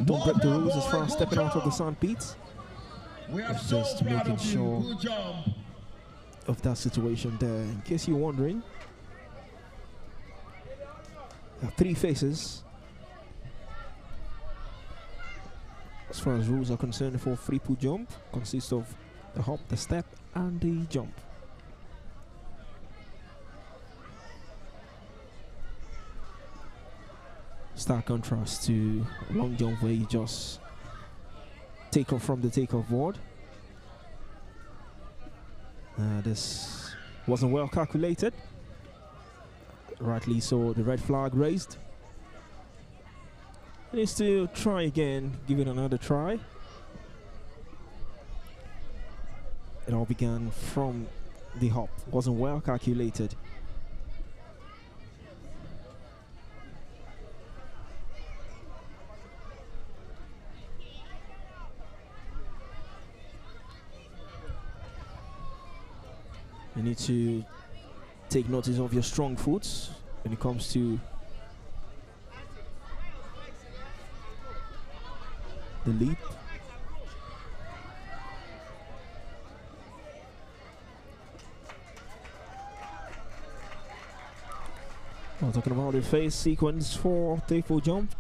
don't break the rules as far as stepping out of the sandpit. We are It's so just proud making of you. sure Good job. of that situation there. In case you're wondering, there are three phases as far as rules are concerned for free pool jump. Consists of the hop, the step, and the jump. Stark contrast to long jump where you just take off from the takeoff board. This wasn't well calculated. Rightly so, the red flag raised. He needs to try again, give it another try. It all began from the hop, wasn't well calculated. You need to take notice of your strong foot when it comes to the leap. Well, talking about the phase sequence for triple jump,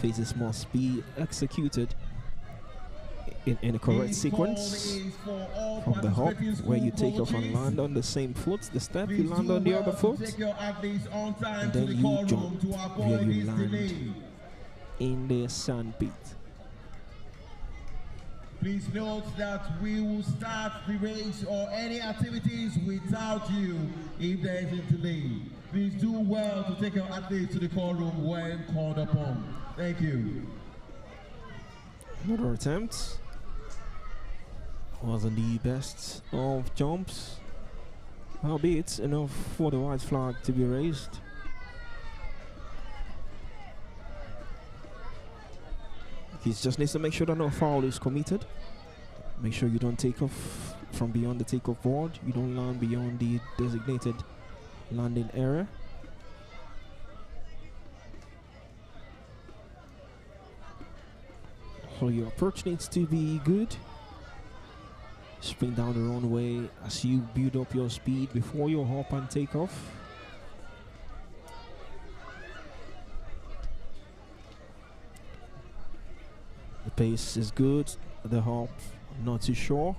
phases must be executed in a correct sequence. From the hop, where you take off and land on the same foot, the step, you land on the other foot, and then you jump where you land in the sand pit. Please note that we will start the race or any activities without you if there is a delay. Please do well to take your athletes to the call room when called upon. Thank you. Another attempt. Wasn't the best of jumps, albeit enough for the white flag to be raised. He just needs to make sure that no foul is committed. Make sure you don't take off from beyond the takeoff board. You don't land beyond the designated landing area. So your approach needs to be good. Spring down the runway as you build up your speed before you hop and take off. The pace is good, the hop not too sure.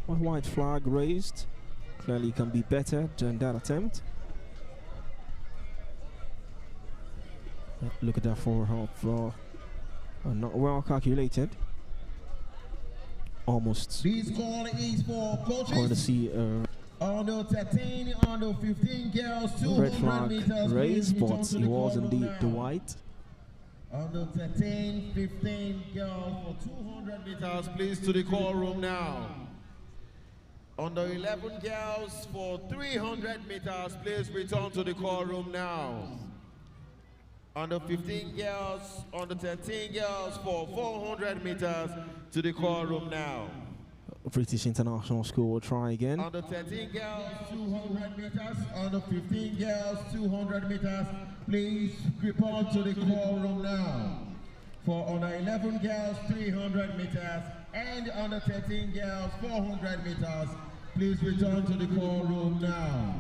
One white flag raised. Clearly can be better than that attempt. Look at that forward hop, not well calculated. Almost This call is for coaches. going to see Under 13, under 15 girls, red 200 flag meters. raised, Please return but to it the was call room indeed the now. white. Under 13, 15 girls for 200 meters, please to the call room now. Under 11 girls for 300 meters, please return to the call room now. Under 15 girls, under 13 girls for 400 meters to the call room now. British International School will try again. Under 13 girls, 200 meters. Under 15 girls, 200 meters. Please report to the call room now. For under 11 girls, 300 meters. And under 13 girls, 400 meters. Please return to the call room now.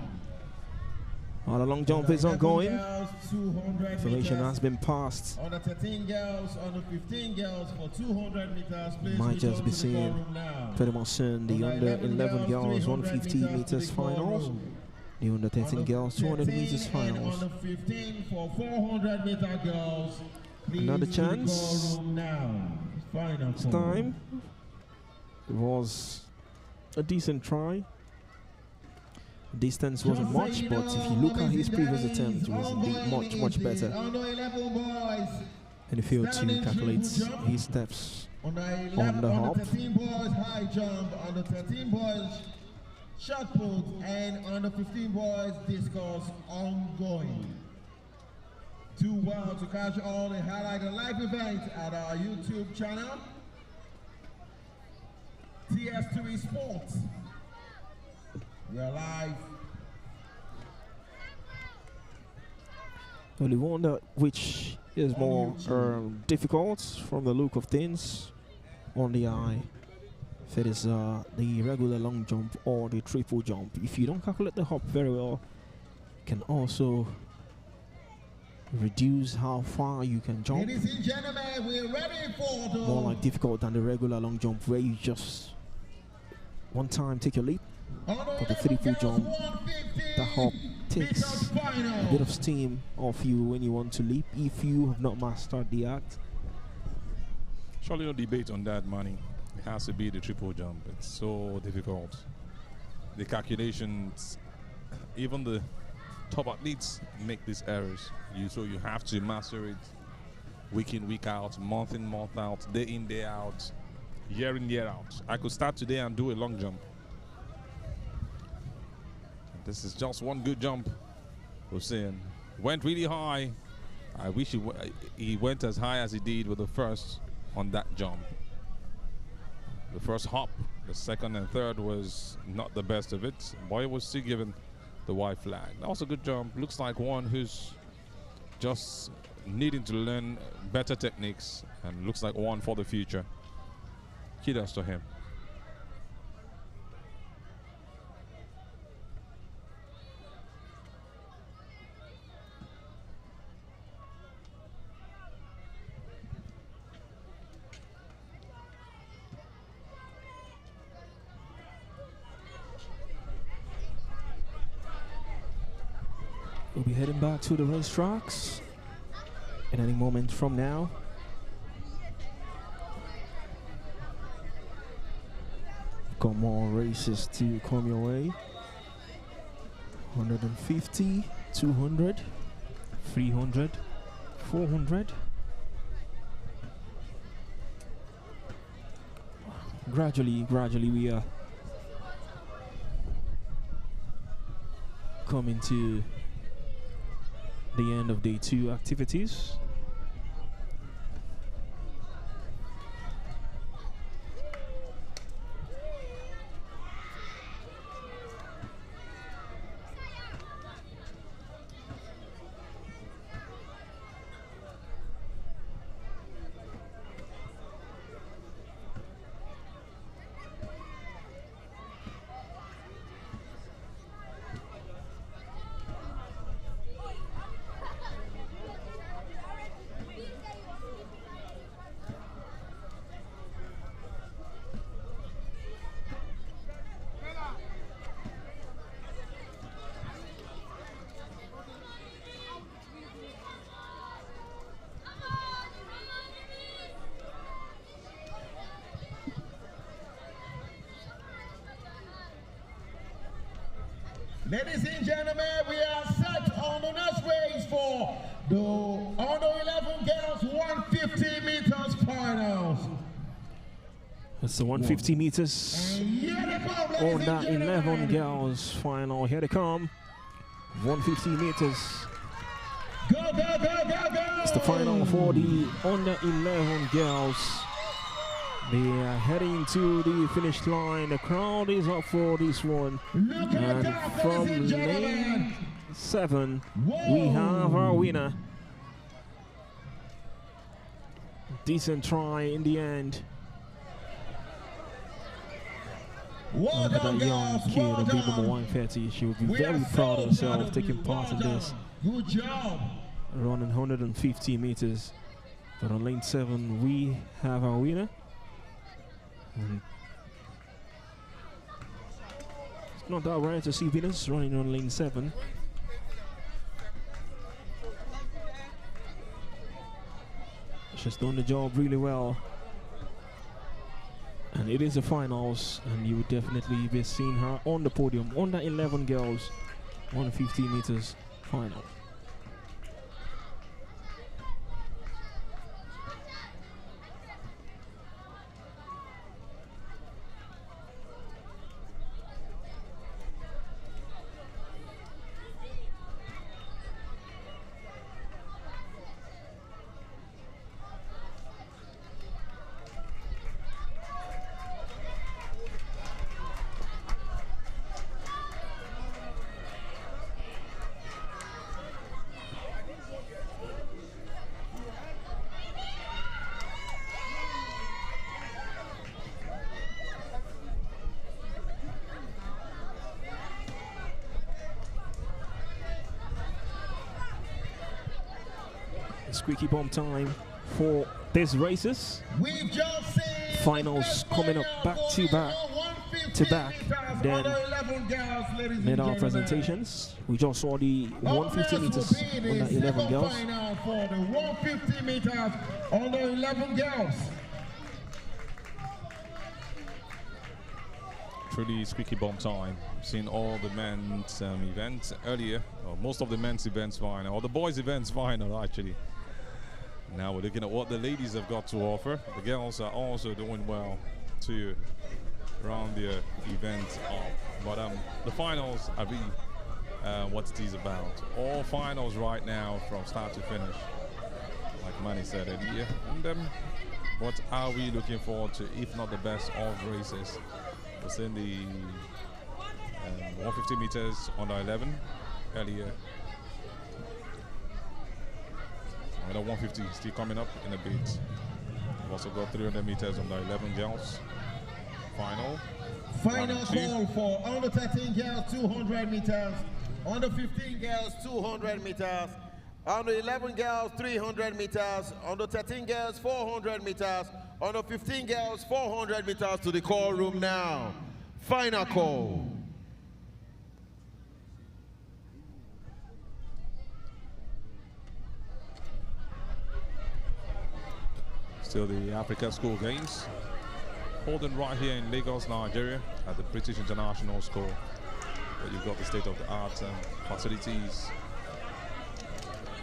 The long jump is ongoing. Girls, 200 Information meters. has been passed. Under 13 girls, under 15 girls for 200 meters. Please Might return just be to the call seeing room now. pretty much soon the under 11 girls 150 300 meters to the call finals. room. The under 13 girls 200 meters 13 finals. and under 15 for 400 meter girls. Please Another to the chance. call room now. Final This call. time it was a decent try. Distance wasn't much, but if you look at his previous attempt, it was indeed much better. Under 11 boys. And he failed to calculate his steps Under on 11, the under hop. 13 boys high jump. Under 13 boys shot put. And under 15 boys discus ongoing. Do well to catch all the highlight and live events at our YouTube channel. TS3 Sports. We are live. Well, you wonder which is more difficult from the look of things on the eye. If it is the regular long jump or the triple jump. If you don't calculate the hop very well, it can also reduce how far you can jump. Ladies and gentlemen, we're ready for the More like difficult than the regular long jump where you just one time take your leap. But the triple jump, the hop takes a bit of steam off you when you want to leap if you have not mastered the act. Surely no debate on that, Manny. It has to be the triple jump. It's so difficult. The calculations, even the top athletes make these errors. So you have to master it week in, week out, month in, month out, day in, day out, year in, year out. I could start today and do a long jump. This is just one good jump. Hussein went really high. I wish he went as high as he did with the first on that jump. The first hop The second and third was not the best of it. Boy was still given the white flag. That was a good jump. Looks like one who's just needing to learn better techniques, and looks like one for the future. Kudos to him. We'll be heading back to the racetracks in any moment from now. Got more races to come your way. 150, 200, 300, 400. Gradually we are coming to the end of day 2 activities. Ladies and gentlemen, we are set on the next race for the under 11 girls 150 meters finals. That's the 150 meters under 11 girls final. Here they come. 150 meters. Go, go, go, go, go! It's the final for the under 11 girls. They are heading to the finish line. The crowd is up for this one. And from lane 7, we have our winner. Decent try in the end. Look at that young kid, a big number 130. She will be very proud of herself taking part in this. Good job. Running 150 meters. But on lane 7, we have our winner. It's not that rare to see winners running on lane 7. She's done the job really well. And it is the finals, and you would definitely be seeing her on the podium. Under 11 girls, 150 meters final. Squeaky bomb time for these races. We've just seen finals coming up back to back. Then made our presentations. We just saw the 150 meters under 11 girls. For the 150 meters under 11 girls. Truly squeaky bomb time. Seen all the men's events earlier, or most of the men's events final, or the boys' events final actually. Now we're looking at what the ladies have got to offer. The girls are also doing well to round their event off. But the finals are really what it is about. All finals right now from start to finish, like Manny said earlier. And what are we looking forward to, if not the best of races was in the 150 meters under 11 earlier. Another 150 still coming up in a bit. We've also got 300 meters under 11 girls. Final Call for under 13 girls 200 meters, under 15 girls 200 meters, under 11 girls 300 meters, under 13 girls 400 meters, under 15 girls 400 meters to the call room now. Final call. Still the Africa School Games, holding right here in Lagos, Nigeria, at the British International School, where you've got the state-of-the-art facilities,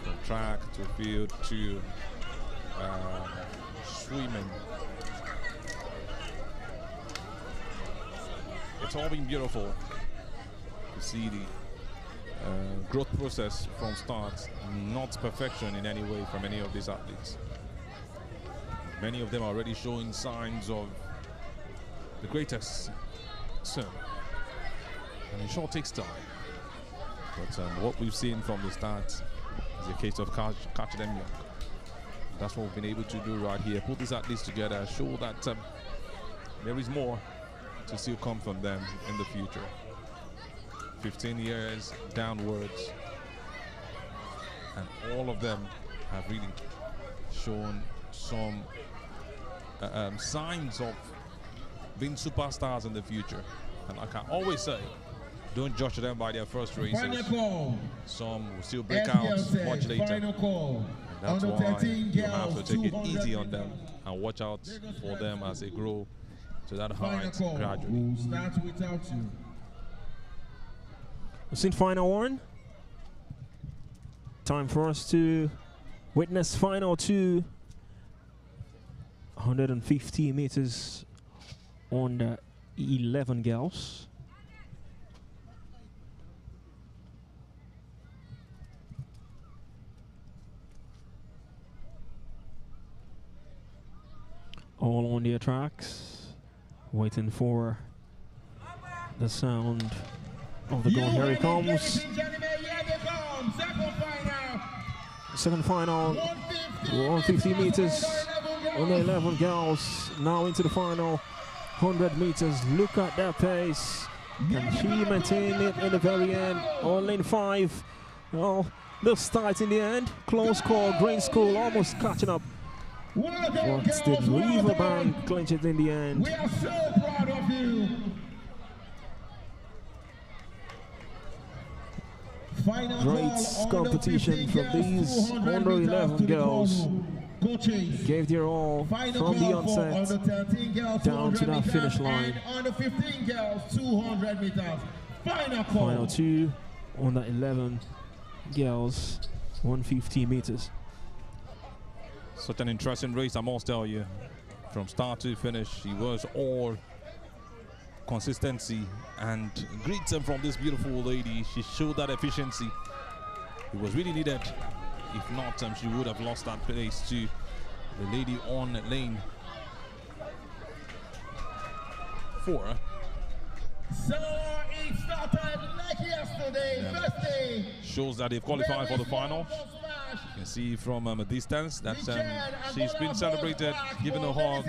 from track to field to swimming. It's all been beautiful to see the growth process from start, not perfection in any way from any of these athletes. Many of them are already showing signs of the greatest soon. And it sure takes time. But what we've seen from the start is a case of catching them young. That's what we've been able to do right here. Put these athletes together, show that there is more to still come from them in the future. 15 years downwards, and all of them have really shown some signs of being superstars in the future. And like I always say, don't judge them by their first races. Some will still break out much later. And that's why you have to take it easy on them and watch out for them as they grow to that height gradually. We've seen final one. Time for us to witness final two. 150 meters on the 11 girls. All on their tracks, waiting for the sound of the gun. Here it comes. Second final, 150 meters on the 11 girls. Now into the final 100 meters. Look at that pace. Can she maintain it in the very end? All lane 5. Oh, this tight in the end. Close call. Green School almost catching up. But did Riverbank clinch it in the end? We are so proud of you. Final Great competition from these under 11 girls. Gave their all from the onset down to that finish line. Under 15 girls, 200 meters. Final two on the 11 girls, 150 meters. Such an interesting race, I must tell you. From start to finish, it was all consistency and great from this beautiful lady. She showed that efficiency. It was really needed. If not, she would have lost that place to the lady on lane 4. So it started like yesterday, first day. Shows that they've qualified for the final. You can see from a distance that she's been celebrated, given a hug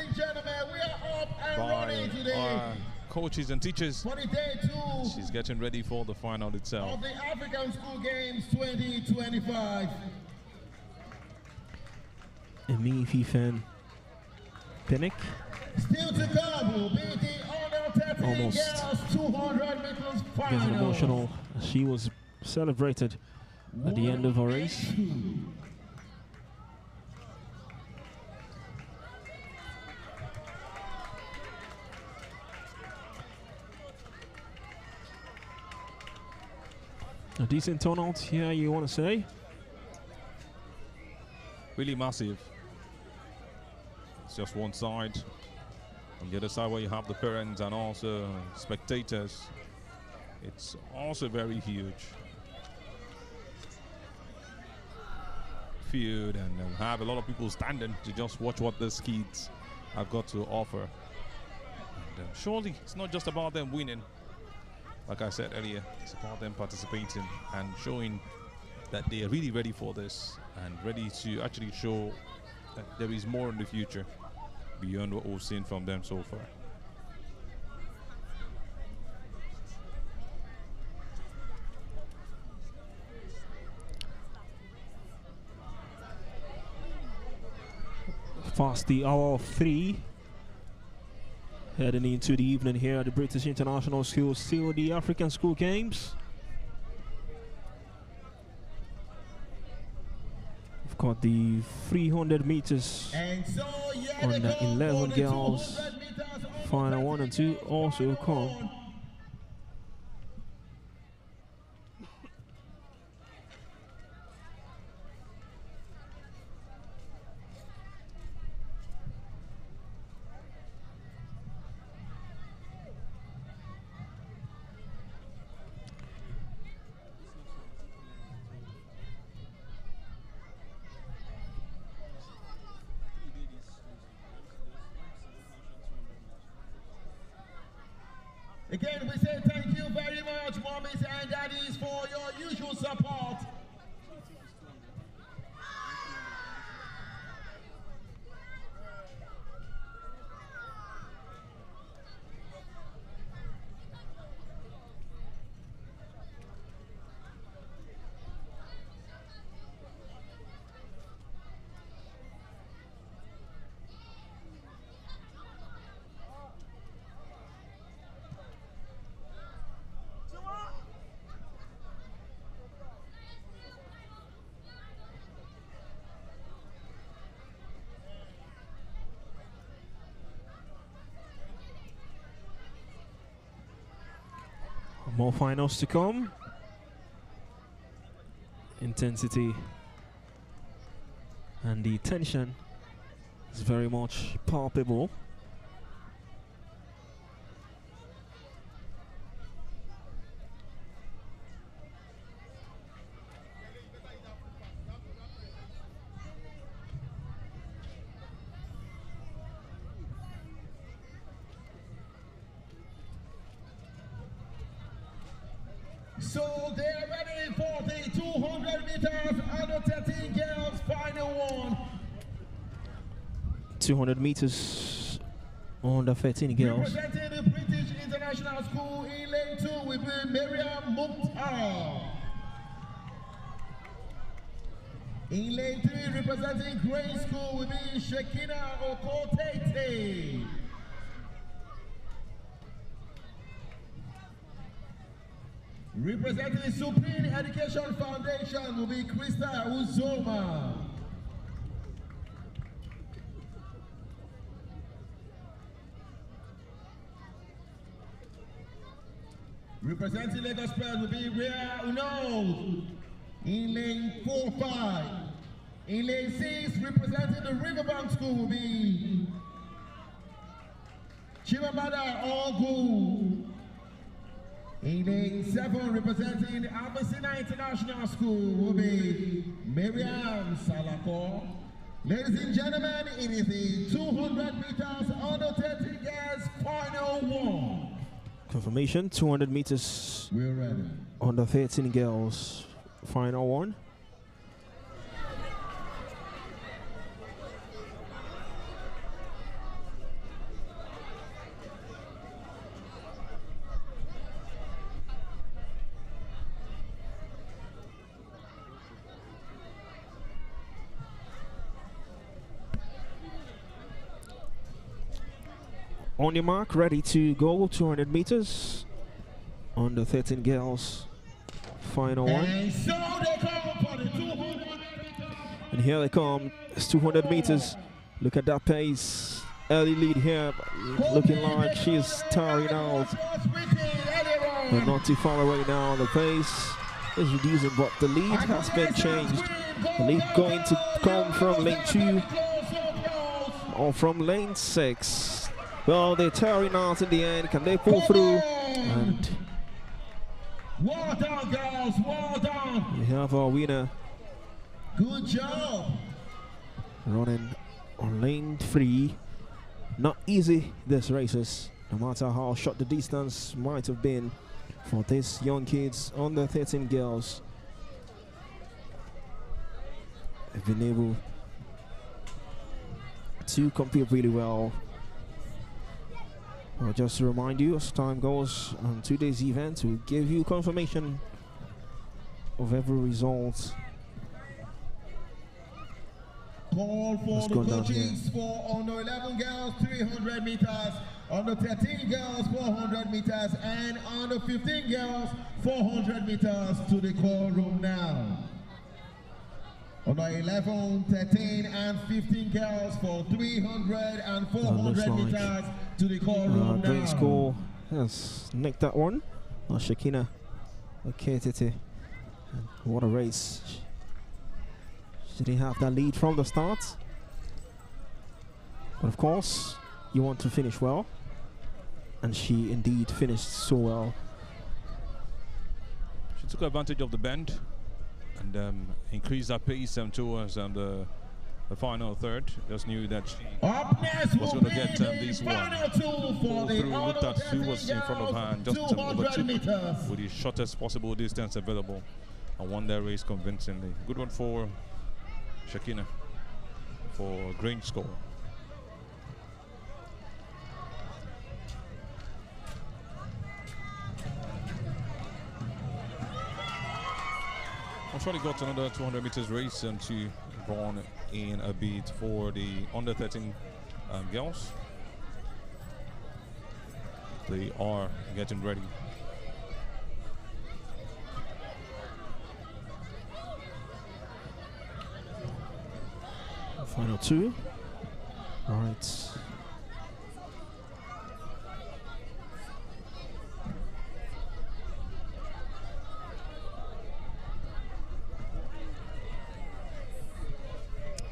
by our coaches and teachers. She's getting ready for the final itself. Of the African School Games 2025. Emi Fifen Pinnick. Still to come will be the under 13 girls 200 meters final. Getting emotional. She was celebrated at the end of her race. A decent turnout here, you want to say? Really massive. It's just one side. On the other side where you have the parents and also spectators, it's also very huge. Field, and have a lot of people standing to just watch what these kids have got to offer. surely it's not just about them winning. Like I said earlier, it's about them participating and showing that they are really ready for this and ready to actually show that there is more in the future beyond what we've seen from them so far. Past the hour of 3. Heading into the evening here at the British International School, still the African School Games. We've got the 300 meters on the 11 girls. Final 1 and 2 also come. Again, we say thank you very much, mommies and daddies, for your usual support. More finals to come. Intensity and the tension is very much palpable. So they're ready for the 200 meters under 13 girls final one. 200 meters under 13 girls. Representing the British International School in lane 2 will be Miriam Mukhtar. In lane 3, representing Grace School will be Shekina Okotete. Representing the Supreme Education Foundation will be Krista Uzoma. Representing Lagos Press will be Rhea Uno. In lane 4-5. In lane 6, representing the Riverbank School will be Chimamanda Ogu. In lane 7, representing the Abyssinia International School will be Miriam Salako. Ladies and gentlemen, it is the 200 meters under 30 girls final one. Confirmation, 200 meters We're ready. under 13 girls, final one. On your mark, ready to go, 200 meters, under 13 girls, final one. And so they come for the 200 meters. And here they come, it's 200 meters. Look at that pace, early lead here, looking like she's tiring out. But not too far away now, the pace is reducing, but the lead has been changed. The lead going to come from lane 2 or from lane 6. Well, they're tearing out in the end. Can they pull through? And well done, girls. Well done. we have our winner Good job. running on lane 3. Not easy, this races. no matter how short the distance might have been for these young kids, under 13 girls, have been able to compete really well. Well, just to remind you, as time goes on today's event, we'll give you confirmation of every result. Call for the coaches for under 11 girls 300 meters, under 13 girls 400 meters, and under 15 girls 400 meters to the call room now. Under 11, 13, and 15 girls for 300 and 400 meters to the call room now. Great score. Yes, nicked that one. Shakina Oketete. What a race. She didn't have that lead from the start. But of course, you want to finish well. And she indeed finished so well. She took advantage of the bend and increased her pace towards the final third. Just knew that she was going to get this one. Through, looked at who was in front of her and just overtook with the shortest possible distance available and won that race convincingly. Good one for Shakina for a great score. Australia got another 200 meters race and to run in a bid for the under 13 girls. They are getting ready. Final two. All right.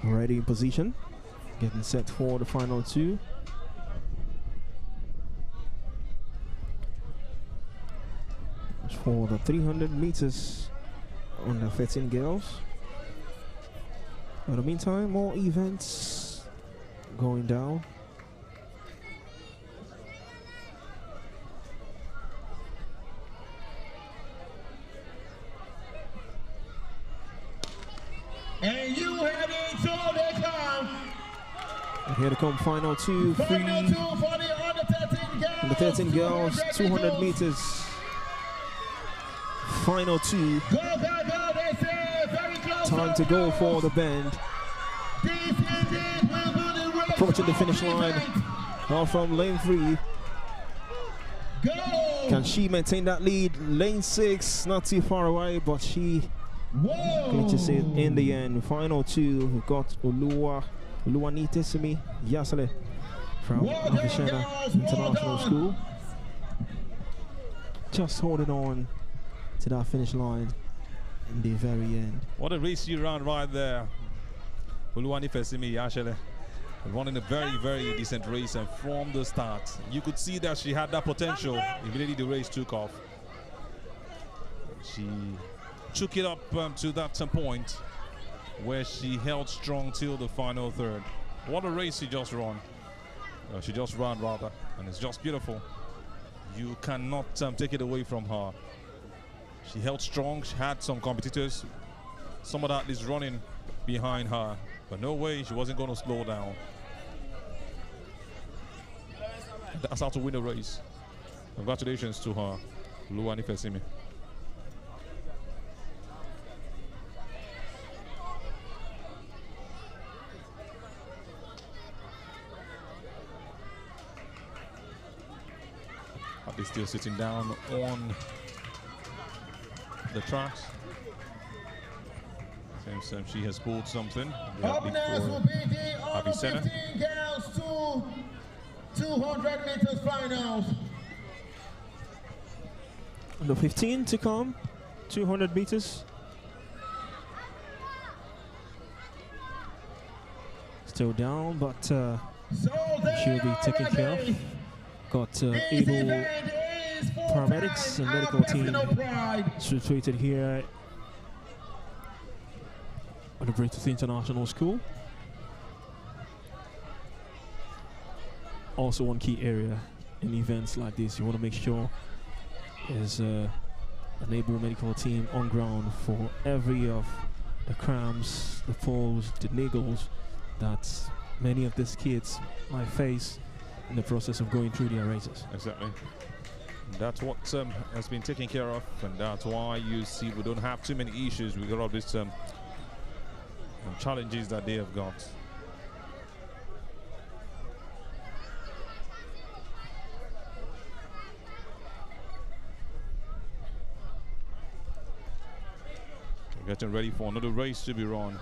Already in position, getting set for the final two. As for the 300 meters on the 13 girls. In the meantime, more events going down. And you have it, so they come. And here to come final two, Final two for the under 13 girls. The 13 girls, 200 meters. Final two. Go, go, go, they say, very close. Time to go for the bend. This indeed will be the race. Approaching the finish line. Now from lane 3. Go. Can she maintain that lead? Lane 6, not too far away, but she clinches it in the end. Final two, we've got Oluwanitesimi Yasale from Avishena International School. Just holding on to that finish line in the very end. What a race you ran right there. Oluwanitesimi Yasale running a very, very decent race, and from the start, you could see that she had that potential. Immediately the race took off. She took it up to that point where she held strong till the final third. What a race she just ran. She just ran rather, and it's just beautiful. You cannot take it away from her. She held strong. She had some competitors, some of that is running behind her, but no way, she wasn't going to slow down. That's how to win a race. Congratulations to her, Oluwanitesimi. Are they still sitting down on the tracks? Seems she has pulled something. Up next will be the under 15 girls 200 meters finals. Under 15 to come, 200 meters. Still down, but she'll be taken care of. Got able paramedics and medical team situated here at the British International School. Also one key area in events like this, you want to make sure there's an able medical team on ground for every of the cramps, the falls, the niggles that many of these kids might face in the process of going through their races. Exactly. That's what has been taken care of, and that's why you see we don't have too many issues with all of these challenges that they have got. We're getting ready for another race to be run.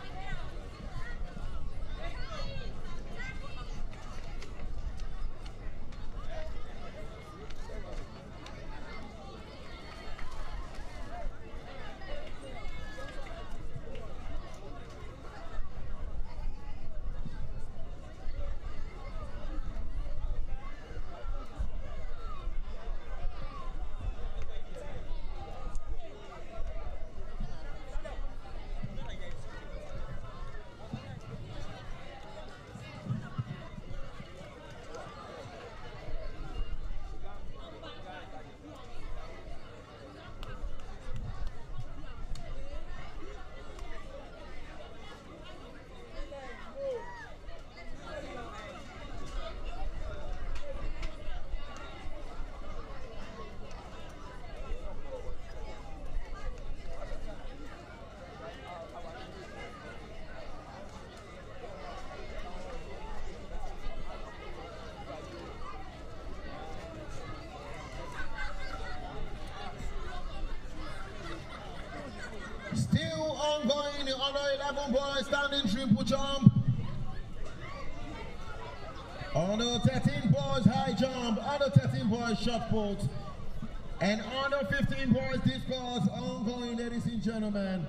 Still ongoing, the under 11 boys standing triple jump. Under 13 boys high jump, under 13 boys shot put, and under 15 boys discus ongoing, ladies and gentlemen.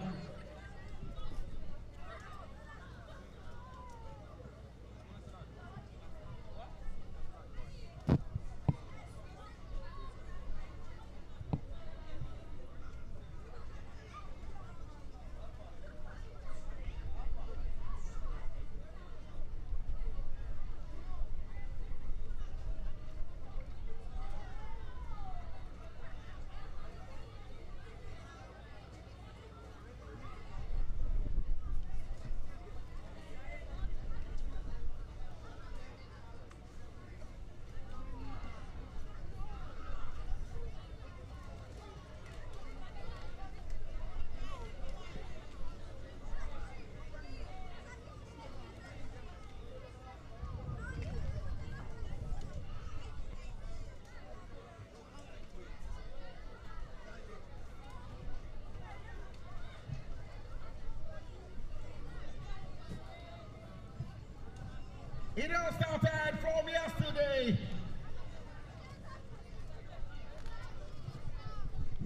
It all started from yesterday.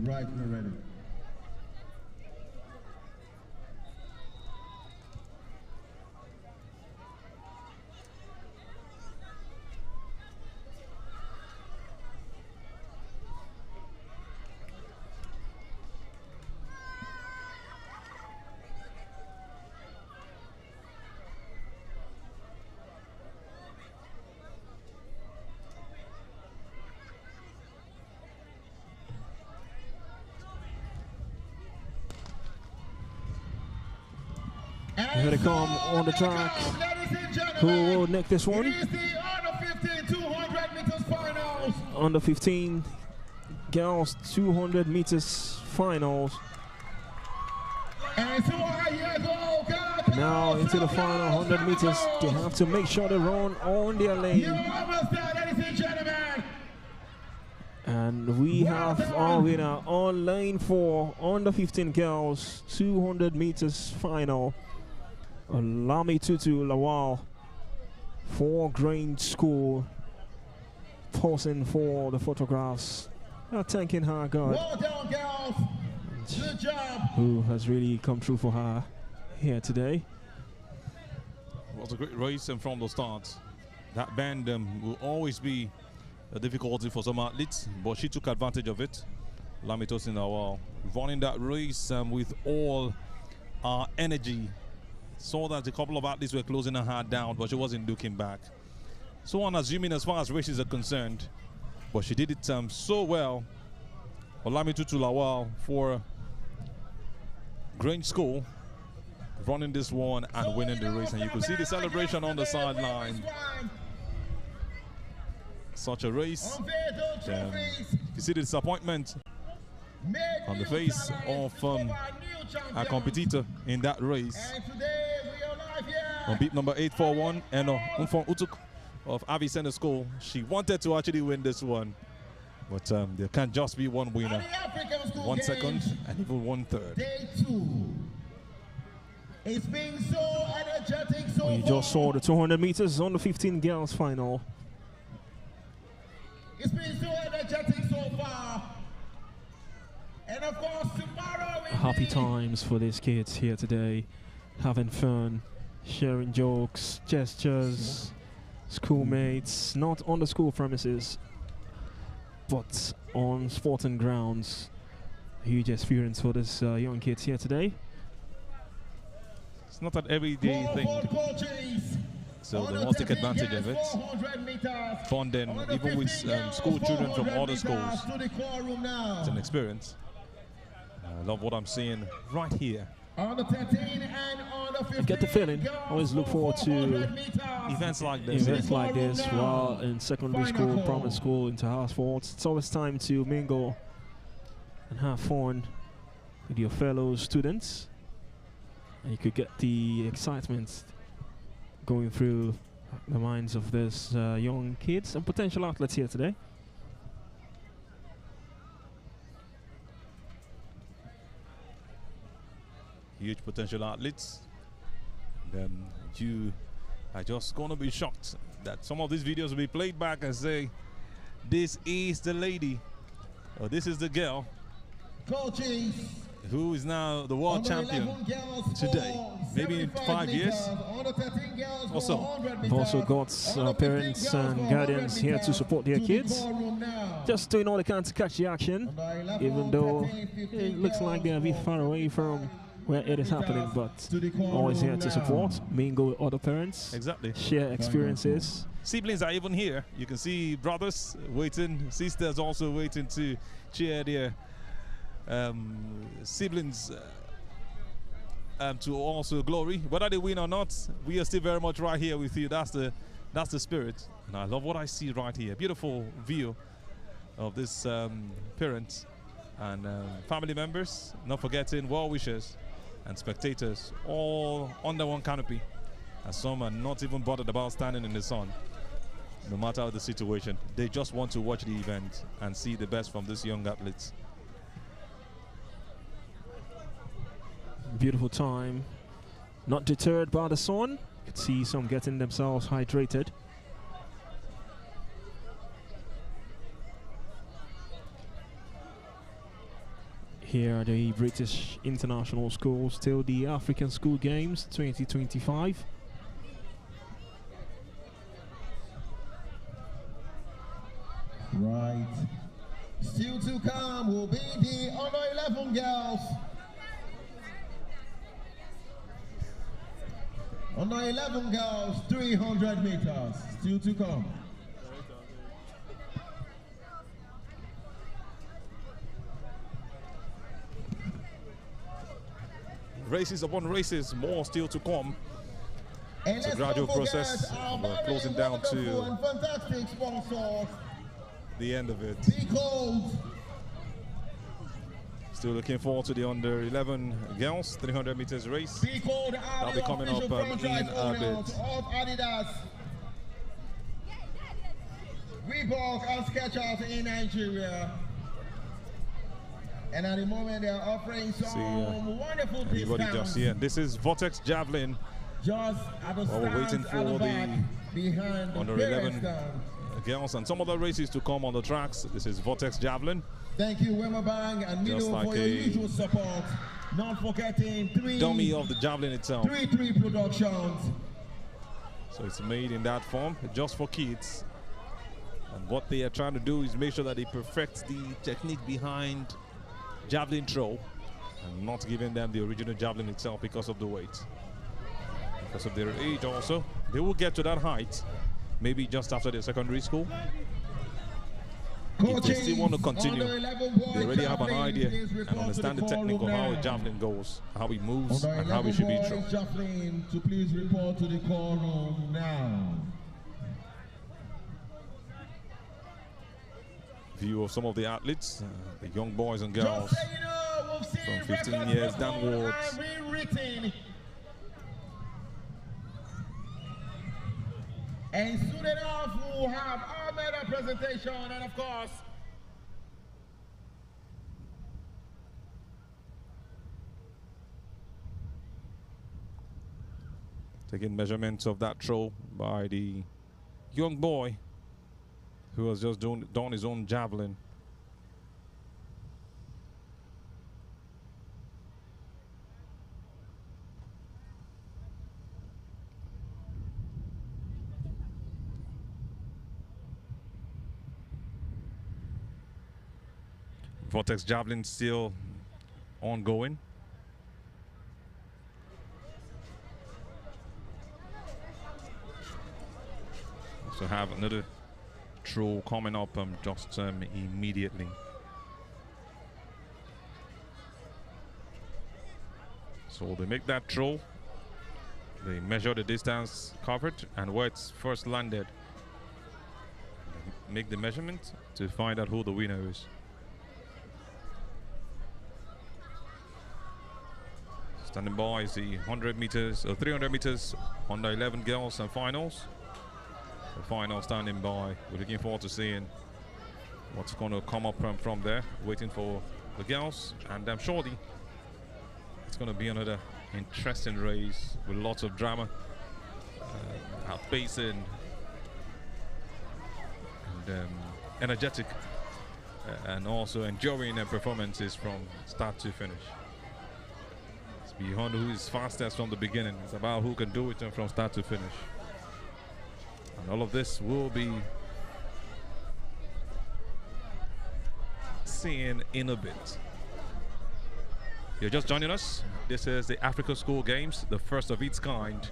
Right, we're ready. Here they come on the track. Who will nick this one? It is the under 15 200 meters finals. Under 15 girls 200 meters finals. And 2 years old, now into the final 100 meters. They have to make sure they run on their You lane. almost there, ladies and gentlemen. And we have our winner on lane 4, under 15 girls 200 meters final. Lami Tutu Lawal, 4 Grain School, posing for the photographs. Thanking her God, Well done, girls. Good job. who has really come through for her here today. It was a great race, and from the start, that bend will always be a difficulty for some athletes, but she took advantage of it. Lami Tosin Lawal running that race with all our energy. Saw that a couple of athletes were closing her down, but she wasn't looking back. So I'm assuming, as far as races are concerned, but she did it so well. Olamitu Lawal for Grange School running this one and winning the race, and you can see the celebration on the sideline. Such a race. You see the disappointment on the face of our competitor in that race. On beat number 841, Eno Unfon Utuk of Avi Center School. She wanted to actually win this one, but there can't just be one winner. 1 second and even 1/3. Day 2. It's been so energetic so We just saw the 200 meters on the 15 girls final. It's been so energetic so far. And of course, tomorrow we Happy times for these kids here today, having fun, sharing jokes, gestures, schoolmates, not on the school premises, but on sporting grounds. Huge experience for this young kids here today. It's not an everyday thing, so they must take advantage of it. Bonding, even with school children from other schools, it's an experience. I love what I'm seeing right here. On the 13 and on the 15. I get the feeling, always look forward to Events like this. events like this while in secondary school, primary school, inter-house sports. It's always time to mingle and have fun with your fellow students. And you could get the excitement going through the minds of these young kids and potential athletes here today. Huge potential athletes. Then you are just going to be shocked that some of these videos will be played back and say, this is the lady, or this is the girl Coaches. who is now the world champion today. Maybe in 5 years or so. We've also got parents and guardians here to support their kids, just doing all they can to catch the action, even though it looks like they're a bit far away from where it is happening, but always here to support, mingle with other parents, Exactly. share experiences. Siblings are even here. You can see brothers waiting, sisters also waiting to cheer their siblings to also glory. Whether they win or not, we are still very much right here with you. That's the spirit. And I love what I see right here. Beautiful view of this parents and family members. Not forgetting well wishers and spectators all under one canopy. And some are not even bothered about standing in the sun. No matter the situation, they just want to watch the event and see the best from these young athletes. Beautiful time. Not deterred by the sun. You can see some getting themselves hydrated. Here are the British International Schools till the African School Games 2025. Right. Still to come will be the under 11 girls. Under 11 girls, 300 meters. Still to come. Races upon races, more still to come. And It's a let's gradual not forget process. our We're very closing down wonderful to and fantastic sponsors. the end of it. Because Still looking forward to the under 11 girls 300 meters race. Because That'll be coming up in a bit. of Adidas, Reebok and Skechers in Nigeria. And at the moment they are offering some wonderful Everybody discounts. just here. This is Vortex Javelin. Just at the While we're waiting stands at for the the back behind the under parent 11 stand. girls and some other races to come on the tracks. This is Vortex Javelin. Thank you, Wema Bang and Just Milo, like for your a usual support. Not forgetting Dummy of the javelin itself. 3 Productions. So it's made in that form just for kids. And what they are trying to do is make sure that they perfect the technique behind javelin throw and not giving them the original javelin itself because of the weight. Because of their age also. They will get to that height maybe just after their secondary school. if they still want to continue, they already have an idea and understand the technique of how a javelin goes, how it moves, and how it should be thrown. Javelin to please report to the call room now. View of some of the athletes, the young boys and girls from 15 years downwards. And soon enough, we'll have our medal presentation, and of course, taking measurements of that throw by the young boy who has just done his own javelin. Vortex javelin still ongoing. Also have another throw coming up just immediately. So they make that throw, they measure the distance covered and where it's first landed. They make the measurement to find out who the winner is. Standing by is the 100 meters, 300 meters under 11 girls and finals. The final standing by. We're looking forward to seeing what's going to come up from there. Waiting for the girls, and I'm surely it's going to be another interesting race with lots of drama, outpacing and energetic, and also enjoying their performances from start to finish. It's beyond who is fastest from the beginning. It's about who can do it from start to finish. And all of this will be seen in a bit. You're just joining us. This is the Africa School Games, the first of its kind,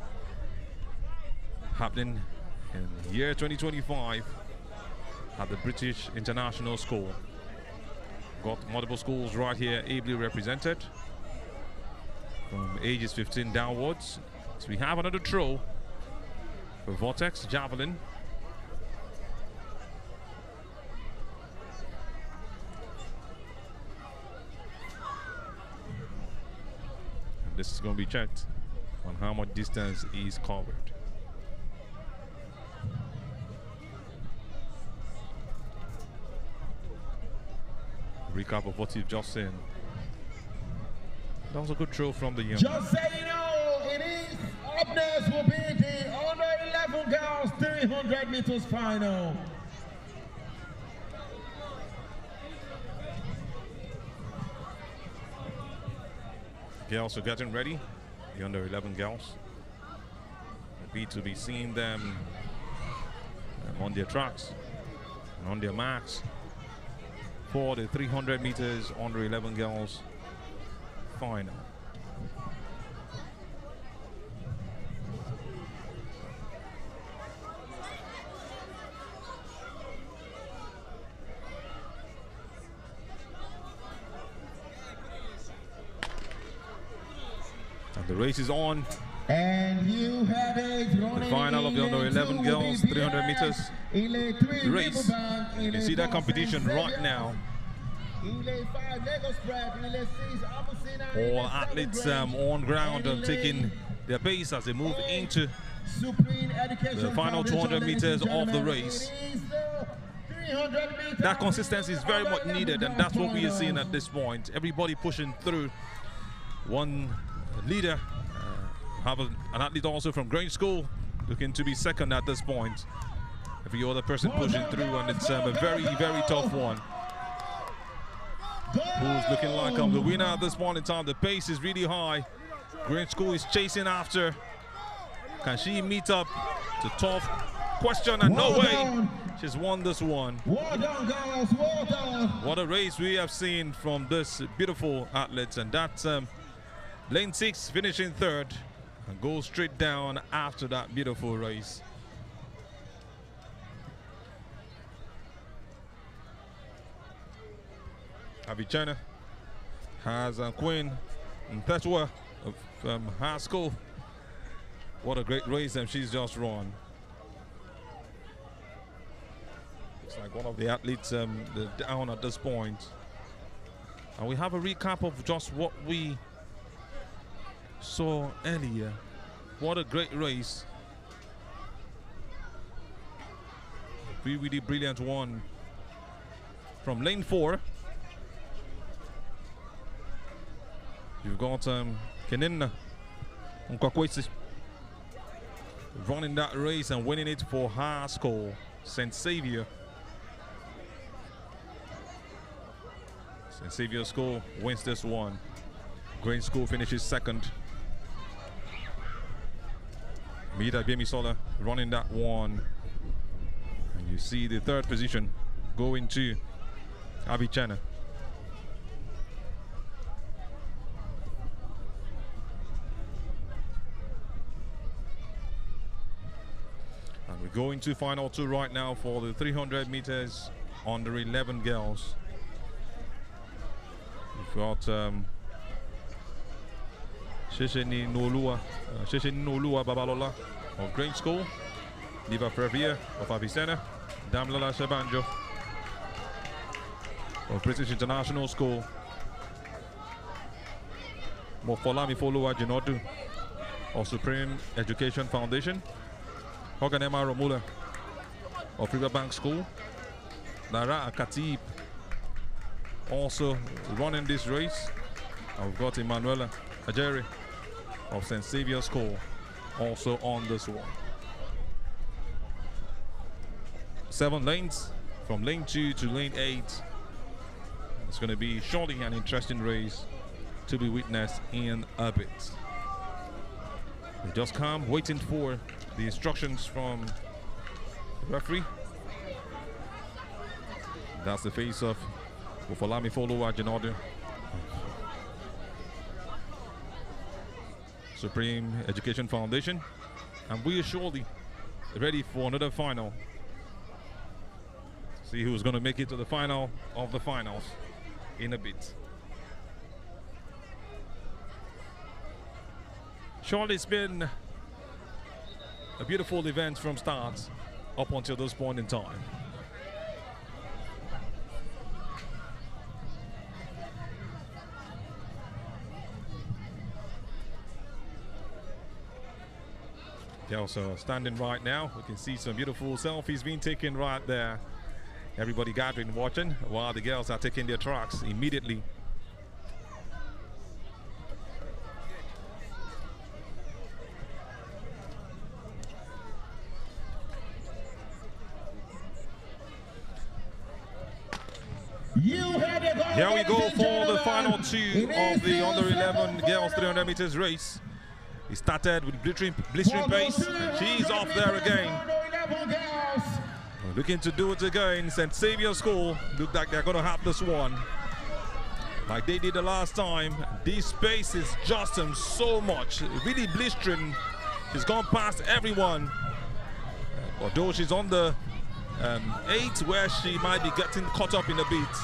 happening in the year 2025 at the British International School. Got multiple schools right here ably represented from ages 15 downwards. So we have another throw for Vortex javelin. And this is going to be checked on how much distance is covered. Recap of what you've just seen. That was a good throw from the young. Just so you know, it is up next will be the under 11 girls 300 meters final. Girls are getting ready, the under 11 girls. Happy to be seeing them on their tracks and on their marks for the 300 meters under 11 girls final. And the race is on. And you have it. The final of the under 11 girls 300 meters race. You can see that competition right now. All athletes on ground are taking their pace as they move into the final 200 meters of the race. That consistency is very much needed, and that's what we are seeing at this point. Everybody pushing through. One leader, have an athlete also from Grange School looking to be second at this point. Every other person pushing through, and it's a very, very tough one. Who's looking like the winner at this point in time? The pace is really high. Grange School is chasing after. Can she meet up to tough question? And no way. She's won this one. Well done, girls. Well done. What a race we have seen from this beautiful athlete. And that's lane 6 finishing third and goes straight down after that beautiful race. Avicenna has Queen Mpetwa of high school. What a great race and she's just run. It's like one of the athletes down at this point. And we have a recap of just what we saw earlier. What a great race. Really brilliant one from lane 4. You've got Kenina Nkwakwesi running that race and winning it for high school. St. Xavier. St. Xavier School wins this one. Grain School finishes second. Mida Bemisola running that one. And you see the third position going to Avicenna. And we're going to final 2 right now for the 300 meters under 11 girls. We've got Shesheni Nolua Babalola of Grain School, Liva Ferrier of Avicenna, Damlala Shabanjo of British International School, Mofolami Folua Jinodu of Supreme Education Foundation, Hoganema Romula of Riverbank School, Lara Akatib also running this race. And we've got Emanuela Ajeri of St. Xavier School also on this one. 7 lanes from lane 2 to lane 8. It's going to be surely an interesting race to be witnessed in a bit. We just come waiting for the instructions from the referee. That's the face of Ufalami Folua Jinodu, Supreme Education Foundation, and we are surely ready for another final. See who's going to make it to the final of the finals in a bit. Surely it's been a beautiful event from start up until this point in time. Girls are standing right now. We can see some beautiful selfies being taken right there. Everybody gathering, watching, while the girls are taking their tracks immediately. Here we go for the final 2 of the under 11 girls 300 meters race. He started with blistering pace, and she's off there again. Looking to do it again. St. Xavier School look like they're going to have this one like they did the last time. This pace is just so much, really blistering. She's gone past everyone, although she's on the 8 where she might be getting caught up in a bit.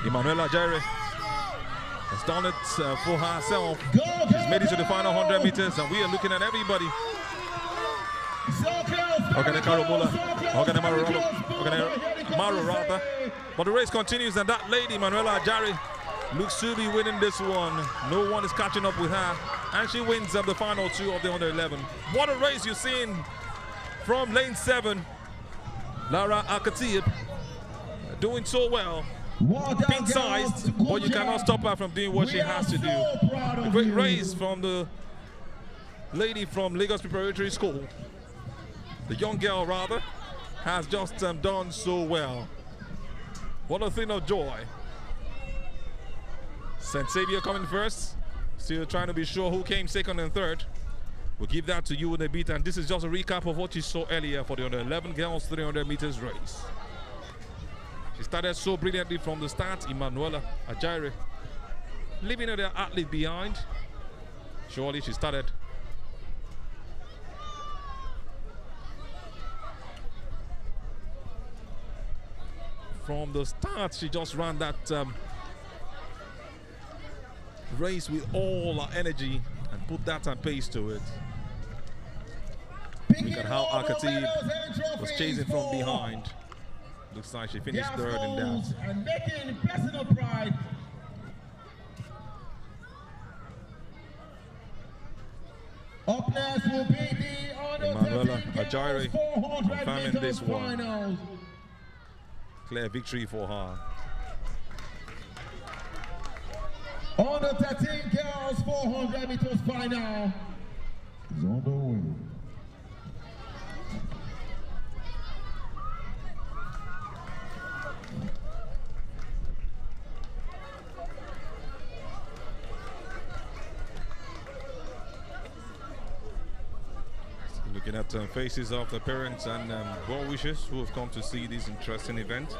Emanuela Jerry has done it for herself. She's made it to the final 100 meters, and we are looking at everybody. But the race continues, and that lady, Manuela Ajari, looks to be winning this one. No one is catching up with her, and she wins the final 2 of the under 11. What a race you're seeing from lane 7. Lara Akatib doing so well. Pin-sized, but you cannot stop her from doing what she has to do. A great race from the lady from Lagos Preparatory School. The young girl, rather, has just done so well. What a thing of joy. St. Xavier coming first. Still trying to be sure who came second and third. We'll give that to you in a bit, and this is just a recap of what you saw earlier for the under 11 girls 300 meters race. She started so brilliantly from the start. Emanuela Ajire leaving her athlete behind. Surely she started. from the start, she just ran that race with all her energy and put that pace to it. Look at how Al-Khatib was chasing from behind. Looks like she finished third in that. And making personal pride. Up next will be the Emanuela Ajaire confirming this one. Finals. Clear victory for her. On the 13 girls 400 meters final is on the way. Looking at faces of the parents and well-wishers who have come to see this interesting event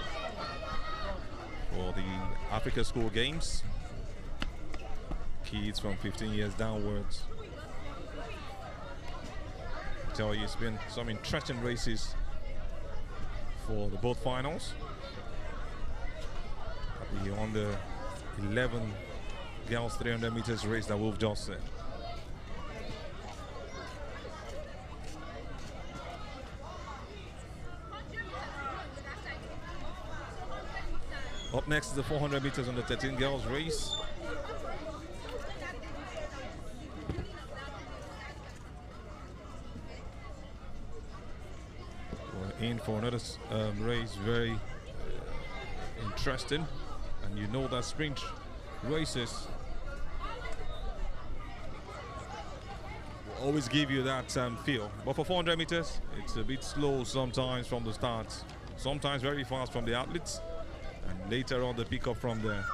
for the Africa School Games. Kids from 15 years downwards. I tell you, it's been some interesting races for the both finals. At the under 11 girls 300 meters race that we've just said. Up next is the 400 meters on the 13 girls race. We're in for another race, very interesting. And you know that sprint races will always give you that feel. But for 400 meters, it's a bit slow sometimes from the start. Sometimes very fast from the athletes. And later on the pickup from there.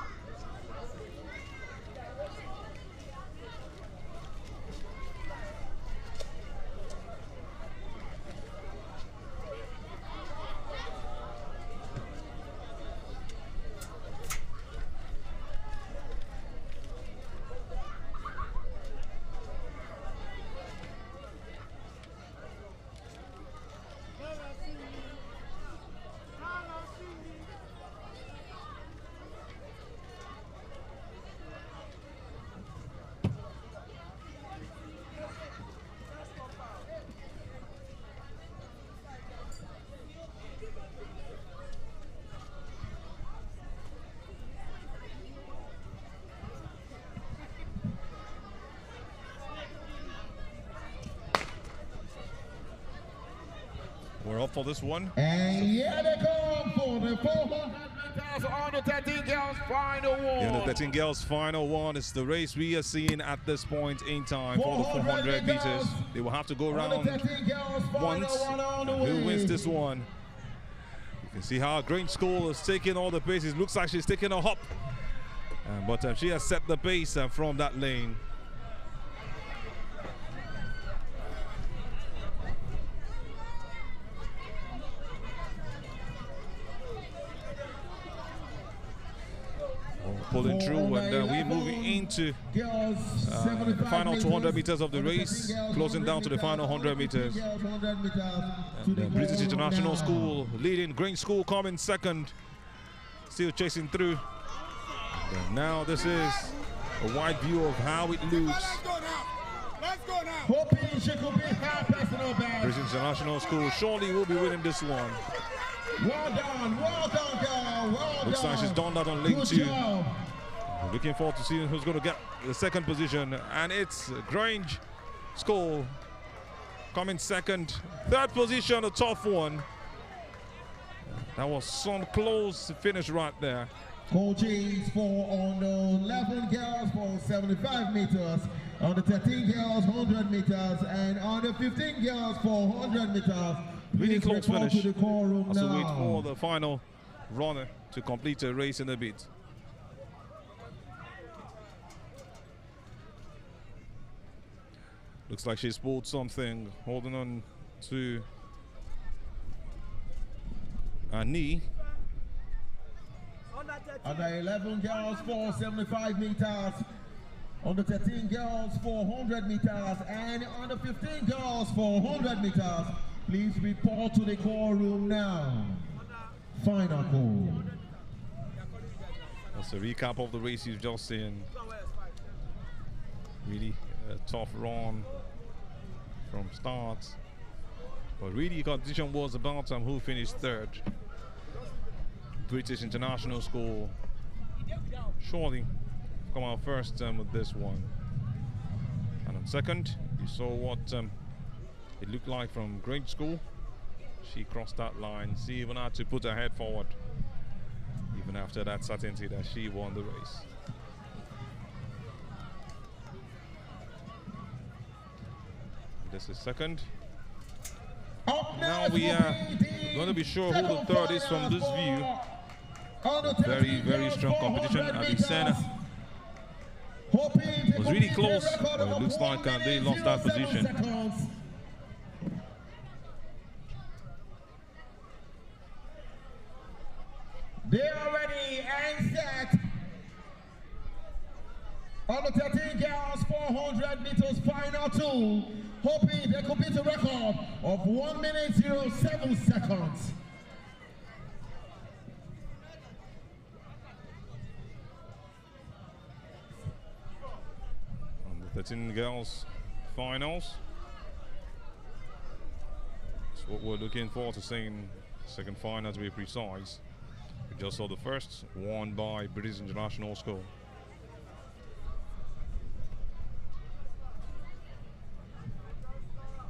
We're up for this one. And here they come for the 400 meters on the 13 girls final one. Yeah, the 13 girls final one is the race we are seeing at this point in time for the 400 meters. They will have to go around once. Who wins this one? You can see how Grange School is taking all the paces. Looks like she's taking a hop. But she has set the pace from that lane. Pulling through, and we're moving into the final 200 meters of the race, closing down to the final 100 meters. And British International School leading, Grange School coming second, still chasing through. And now this is a wide view of how it looks. British International School surely will be winning this one. Well done, girl. Well Looks like she's done that on lane 2. We're looking forward to seeing who's going to get the second position, and it's Grange School coming second. Third position, a tough one. That was some close finish right there. Coaches for on the 11 girls for 75 meters, on the 13 girls 100 meters, and on the 15 girls for 100 meters. Really close finish. To the call room As we now. wait for the final runner to complete a race in a bit. Looks like she's pulled something, holding on to a knee. On the 11 girls for 75 meters, on the 13 girls for 100 meters, and on the 15 girls for 100 meters. Please report to the call room now. final call. That's a recap of the race you've just seen. Really a tough run from start. But really, competition was about who finished third. British International School surely come out first with this one. And on second, you saw what it looked like from Grange School. She crossed that line. She even had to put her head forward, even after that certainty that she won the race. This is second. Now we are going to be sure who the third is from this view. Very, very strong competition. Avicenna was really close, but it looks like they lost that position. They are ready and set. On the 13 girls 400 meters final two, hoping they could beat a record of 1 minute 07 seconds. On the 13 girls finals, that's what we're looking for to see in second final, to be precise. We just saw the first, won by British International School.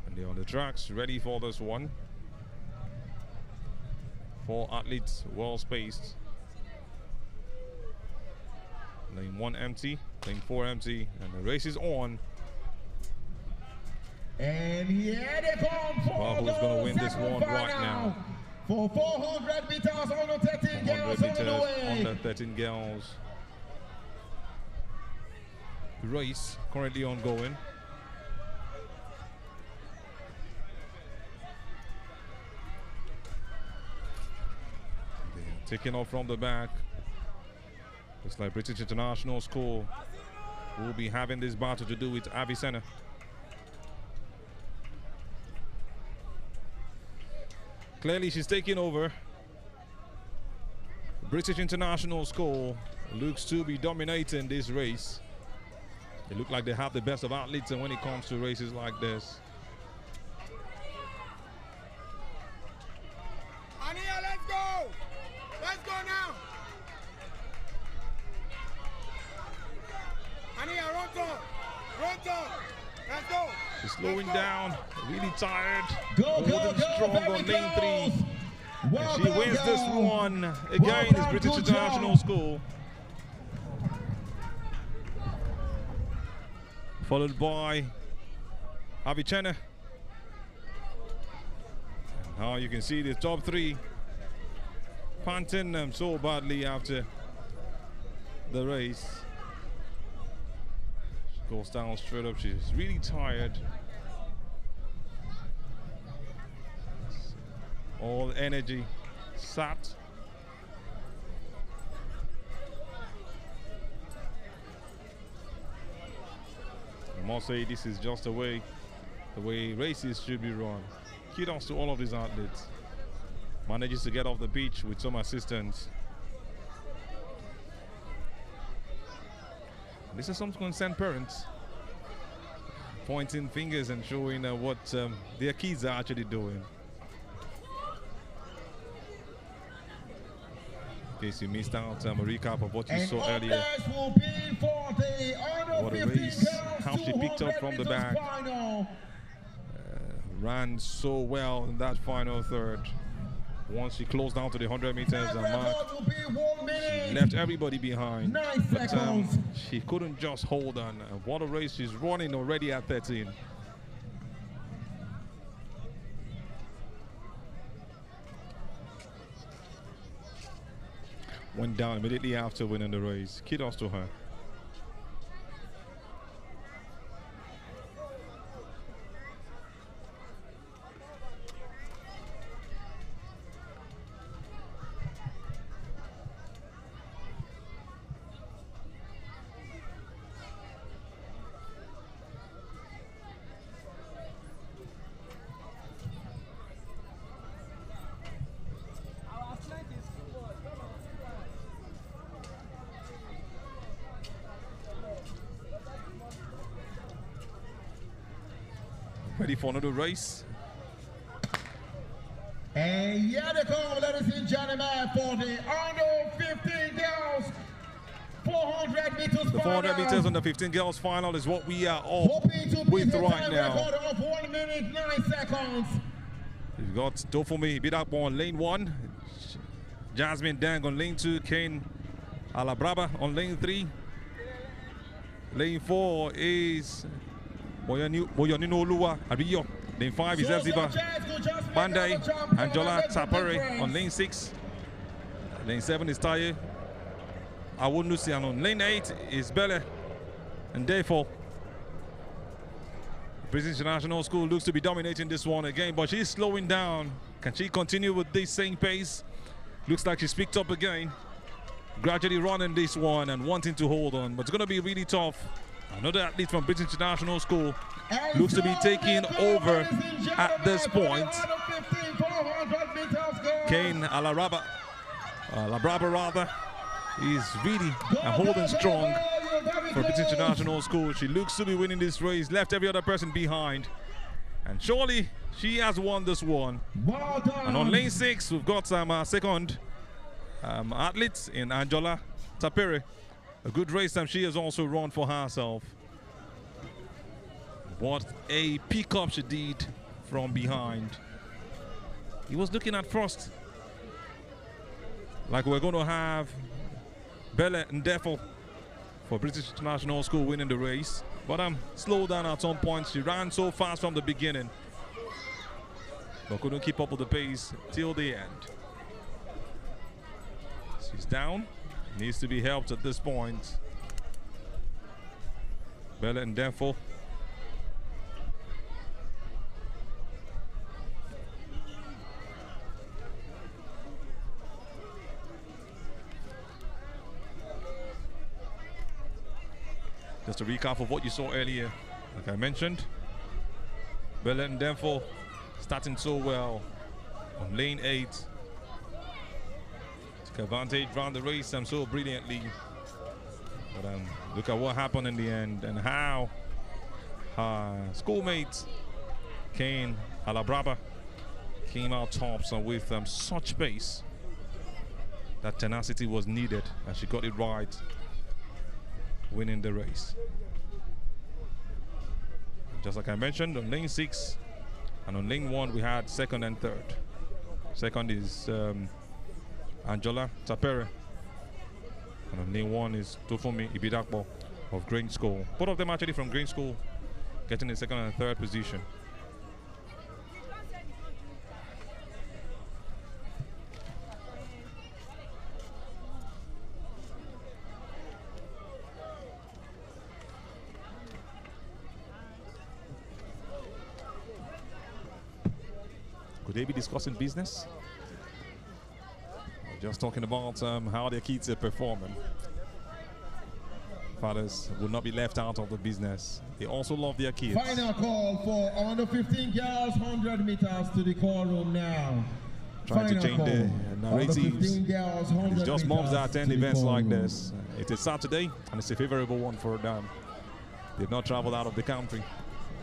And they're on the tracks, ready for this one. 4 athletes, well spaced. Lane 1 empty, lane 4 empty, and the race is on. And here they come for who's going to win this one right now? For 400 meters on the 13 girls 100 on the meters way. on the 13 girls. Race currently ongoing. They're taking off from the back. Looks like British International School will be having this battle to do with Avicenna. Clearly she's taking over. British International School looks to be dominating this race. It looks like they have the best of athletes, and when it comes to races like this. Ania, let's go! Let's go now! Ania, run top! Run top! Let's go! She's slowing down, really tired. Go, strong on lane 3. And she wins this one. Again, it's British International School. Followed by Avicenna. And now you can see the top 3 panting so badly after the race. She goes down straight up. She's really tired. All energy sapped. I must say this is just the way races should be run. Kudos to all of these athletes. Manages to get off the beach with some assistance. This is some concerned parents pointing fingers and showing what their kids are actually doing. In case you missed out a recap of what you saw earlier. What a race, how she picked up from the back. Ran so well in that final third. Once she closed down to the 100 meters mark, she left everybody behind. But she couldn't just hold on. What a race, she's running already at 13. Went down immediately after winning the race. Kudos to her. Our strength is Ready for another race. And here they come, ladies and gentlemen, for the under 15 girls 400 meters The 400 meters on the 15 girls final is what we are all with right now. Of 1 minute 9 seconds. We've got Dofumi Bidakbo on lane 1, Jasmine Dang on lane 2, Kane Alabraba on lane 3. Lane 4 is Boyanino Oluwa Abiyo. Lane 5 is Efziba Bandai Anjola Tapare on lane 6. Lane 7 is Taye Awunusi, and on lane 8 is Bele and Defo. British International School looks to be dominating this one again, but she's slowing down. Can she continue with this same pace? Looks like she's picked up again. Gradually running this one and wanting to hold on, but it's going to be really tough. Another athlete from British International School looks to be taking over at this point. Kane Alabraba rather, is really holding strong for British International School. She looks to be winning this race, left every other person behind. And surely she has won this one. And on lane 6, we've got some second athletes in Anjola Tapere. A good race time she has also run for herself. What a pickup she did from behind. He was looking at first like we're going to have Bele and Defo for British International School winning the race, but slowed down at some point. She ran so fast from the beginning, but couldn't keep up with the pace till the end. She's down, needs to be helped at this point. Bele and Defo. Just a recap of what you saw earlier. Like I mentioned, Bele and Defo starting so well on lane 8. Took advantage, ran the race so brilliantly. But look at what happened in the end and how her schoolmate Kane Alabraba came out tops and with such pace. That tenacity was needed and she got it right, winning the race. Just like I mentioned, on lane 6 and on lane 1 we had second and third. Second is Anjola Tapere, and on lane 1 is Dofumi Ibidakbo of Green School. Both of them actually from Green School, getting the second and third position. Could they be discussing business? We're just talking about how their kids are performing. Fathers will not be left out of the business. They also love their kids. Final call for under 15 girls, 100 meters to the call room now. Trying to change the narratives. It's just moms that attend events like this. It is Saturday and it's a favorable one for them. They've not traveled out of the country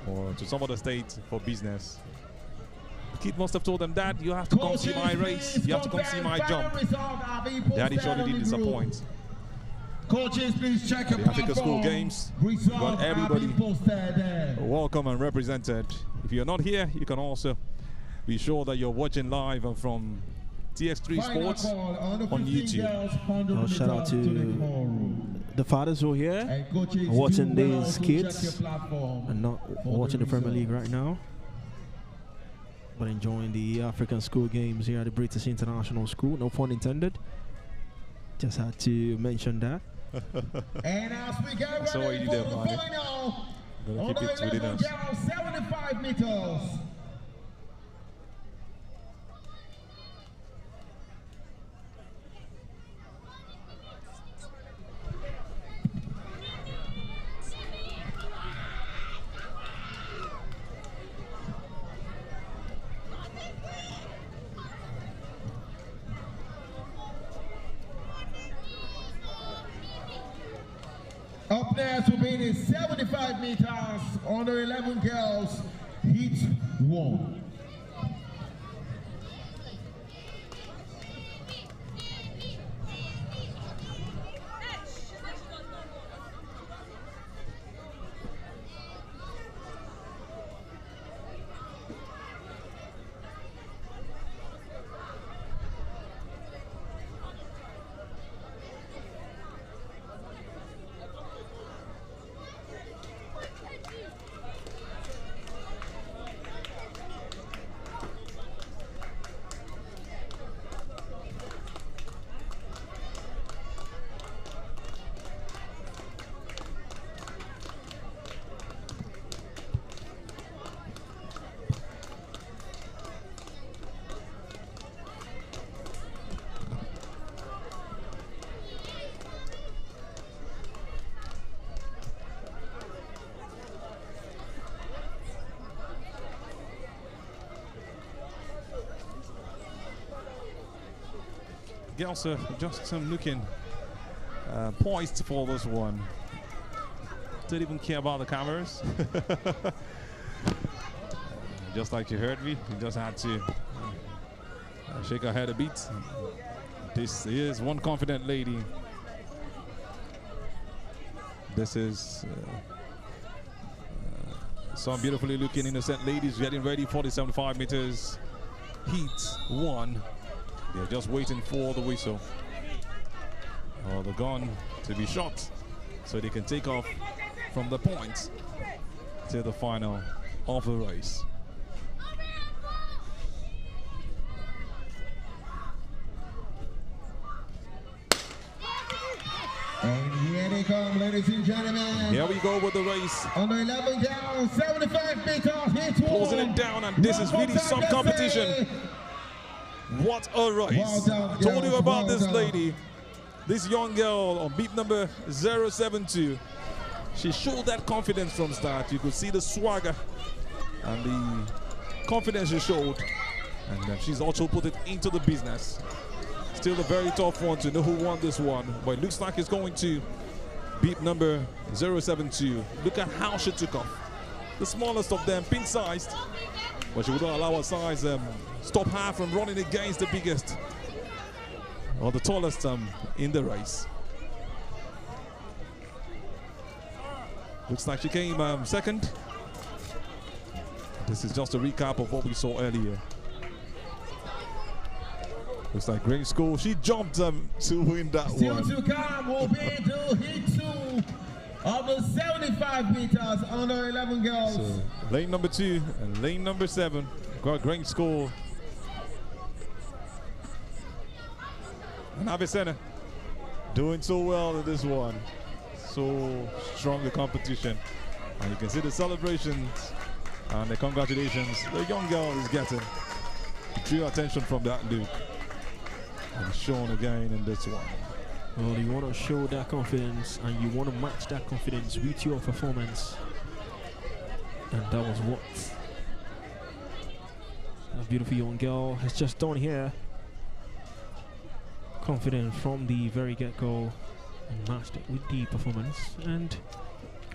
or to some other state for business. The kid must have told them, Dad, you have to come see my race. You have to come see my jump. Daddy surely didn't disappoint. Coaches, please check the Africa School Games. We've got everybody welcome and represented. If you're not here, you can also be sure that you're watching live from TX3 Sports on YouTube. Shout out to the fathers who are here watching these kids and not watching the Premier League right now, but enjoying the African School Games here at the British International School. No pun intended. Just had to mention that. And as we get ready for the final, on the 11 girls, 75 meters. Up next will be the 75 meters on the 11 girls. Heat 1. Girls are just looking poised for this one. Don't even care about the cameras. Just like you heard me, you just had to shake her head a bit. This is one confident lady. This is some beautifully looking innocent ladies getting ready for the 75 meters heat 1. They're just waiting for the whistle or the gun to be shot so they can take off from the point to the final of the race. And here they come, ladies and gentlemen. Here we go with the race. On the 11 down, 75 meters, hit 1. Closing it down, and this is really some competition. What a race. Well done, I told you girls, about well this done. lady, this young girl on beat number 072. She showed that confidence from start. You could see the swagger and the confidence she showed. And she's also put it into the business. Still a very tough one to know who won this one. But it looks like it's going to beat number 072. Look at how she took off. The smallest of them, pink-sized. But she would not allow her size stop her from running against the biggest or the tallest in the race. Looks like she came second. This is just a recap of what we saw earlier. Looks like Great School. She jumped to win that Still one. to come will be the heat 2 of the 75 meters under 11 girls. So lane number 2 and lane number 7 got Great School. And Avicenna doing so well in this one. So strong the competition. And you can see the celebrations and the congratulations the young girl is getting. Drew attention from that Luke. And shown again in this one. Well, you want to show that confidence and you want to match that confidence with your performance. And that was what a beautiful young girl has just done here. Confident from the very get-go and matched it with the performance. And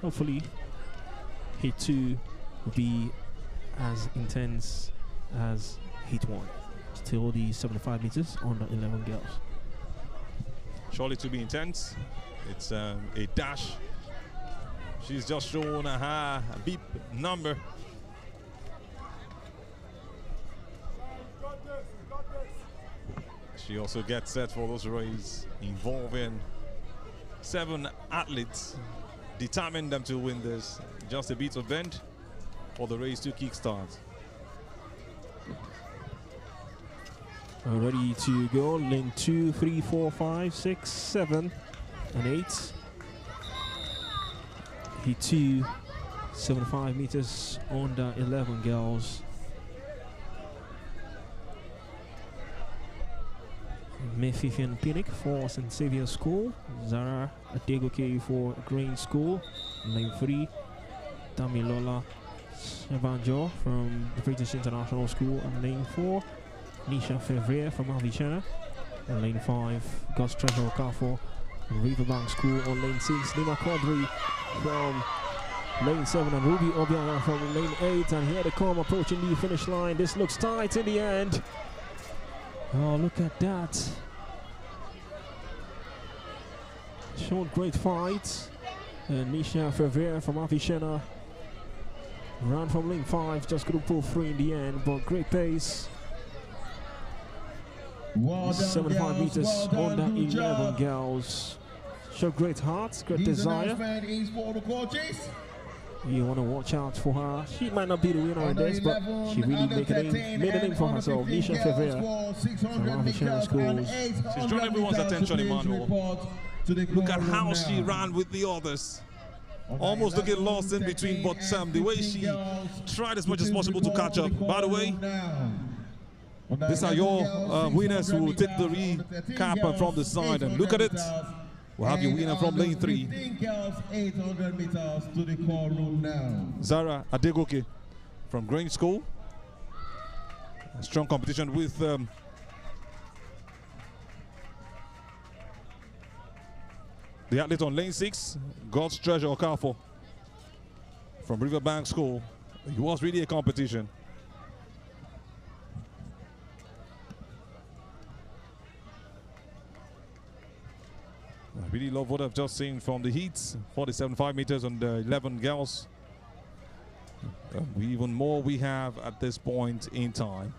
hopefully Heat 2 will be as intense as Heat 1. Still the 75 meters under 11 girls. Surely to be intense. It's a dash. She's just shown a beep number. She also gets set for those races involving 7 athletes, determined them to win this. Just a bit of bend for the race to kickstart. Ready to go. Lane 2, 3, 4, 5, 6, 7, and 8. Heat 2, 75 meters under 11 girls. Mefifian Pinnick for St. Xavier's School. Zara Adegoke for Green School. Lane 3, Damilola Evanjo from the British International School. And lane 4, Nisha Fevrier from Avicenna. And lane 5, Gus Treasure Okafor from Riverbank School. On lane 6, Lima Quadri from lane 7 and Ruby Obiara from lane 8, and here they come approaching the finish line. This looks tight in the end. Oh, look at that. Showed great fight. And Nisha Ferver from Avicenna ran from lane 5, just couldn't pull through in the end, but great pace. Well done, 75 girls. meters Well done, under good 11 job. girls. Showed great heart, great This desire. announcement is for the coaches. You want to watch out for her. She might not be the winner in Under this, but 11, she really under made a 13, name for and herself. under 15 Nisha girls Ferrer for 600 from Avicenna meters and Schools. 800 She's drawn everyone's meters. attention, Please Emmanuel. report to the Look at courtroom how now. she ran with the others. Under Almost looking 11, lost in between, but 13, the way 15 she girls, tried as much as please possible to report catch up. the By the way, courtroom now. Under these are 11 your girls, winners who will take the 600 meters, recap under 13 from the side. And look at it. meters, We'll have your and winner from under lane 3. 15 girls, 800 meters to the courtroom now. Zara Adegoke from Grange School. A strong competition with the athlete on lane 6, God's Treasure Okafo from Riverbank School. It was really a competition. I really love what I've just seen from the heats. 47.5 meters on the 11 girls. Even more we have at this point in time.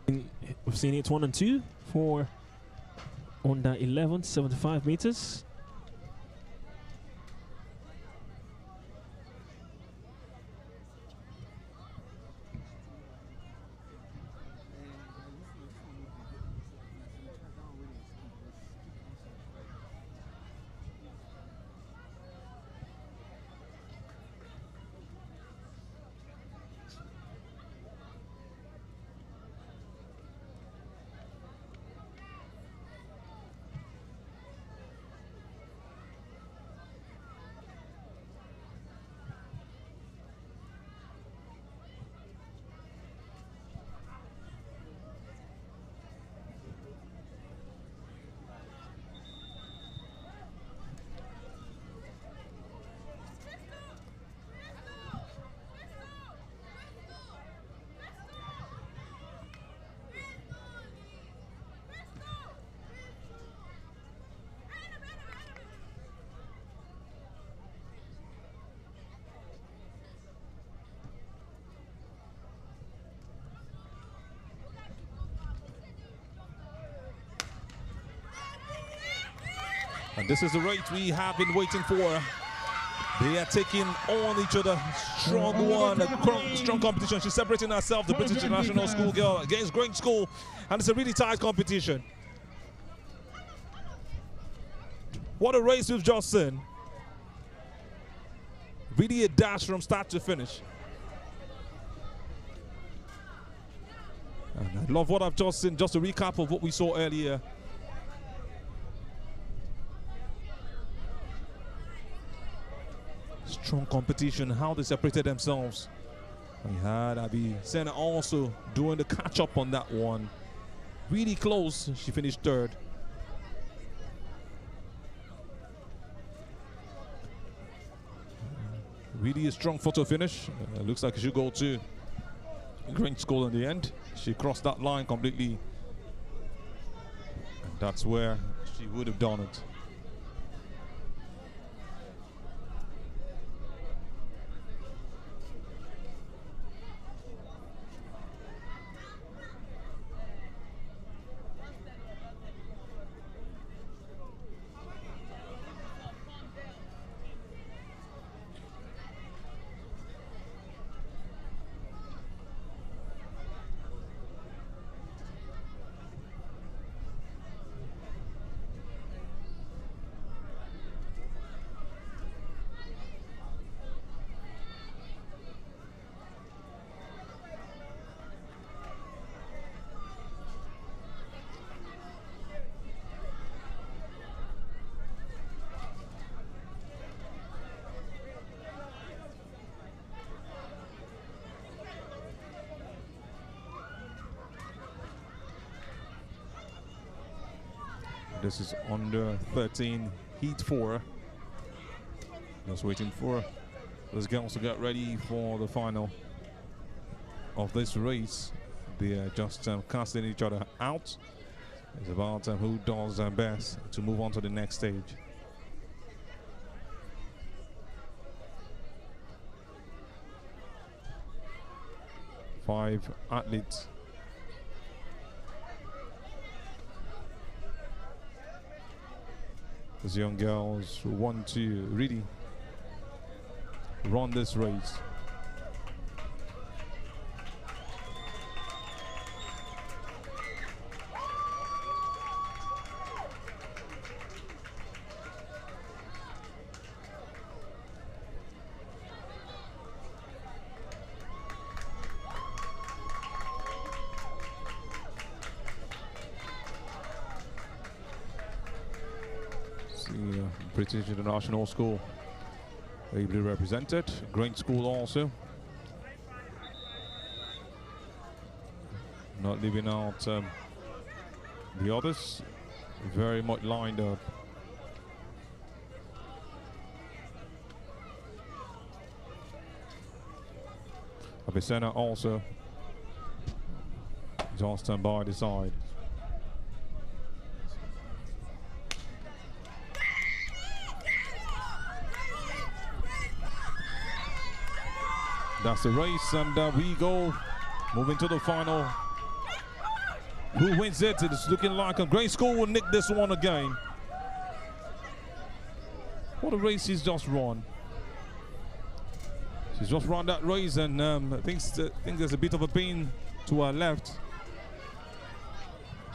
We've seen it 1 and 2 for under 11, 75 meters. And this is the race we have been waiting for. They are taking on each other. Strong one, strong competition. She's separating herself, the British International School girl against Grange School. And it's a really tight competition. What a race we've just seen. Really a dash from start to finish. And I love what I've just seen. Just a recap of what we saw earlier. Strong competition, how they separated themselves. We had Abby Senna also doing the catch up on that one. Really close, she finished 3rd. Really a strong photo finish. Looks like she should go to Grange School in the end. She crossed that line completely. And that's where she would have done it. This is under 13, heat 4. Just waiting for those girls to get ready for the final of this race. They are just casting each other out. It's about who does their best to move on to the next stage. Five athletes. These young girls who want to really run this race. British International School ably represented. Great school also. Not leaving out the others. Very much lined up. Avicenna also is on standby by the side. That's the race, and we go moving to the final. Who wins it? It's looking like a Great School will nick this one again. What a race she's just run. She's just run that race, and I think there's a bit of a pain to her left.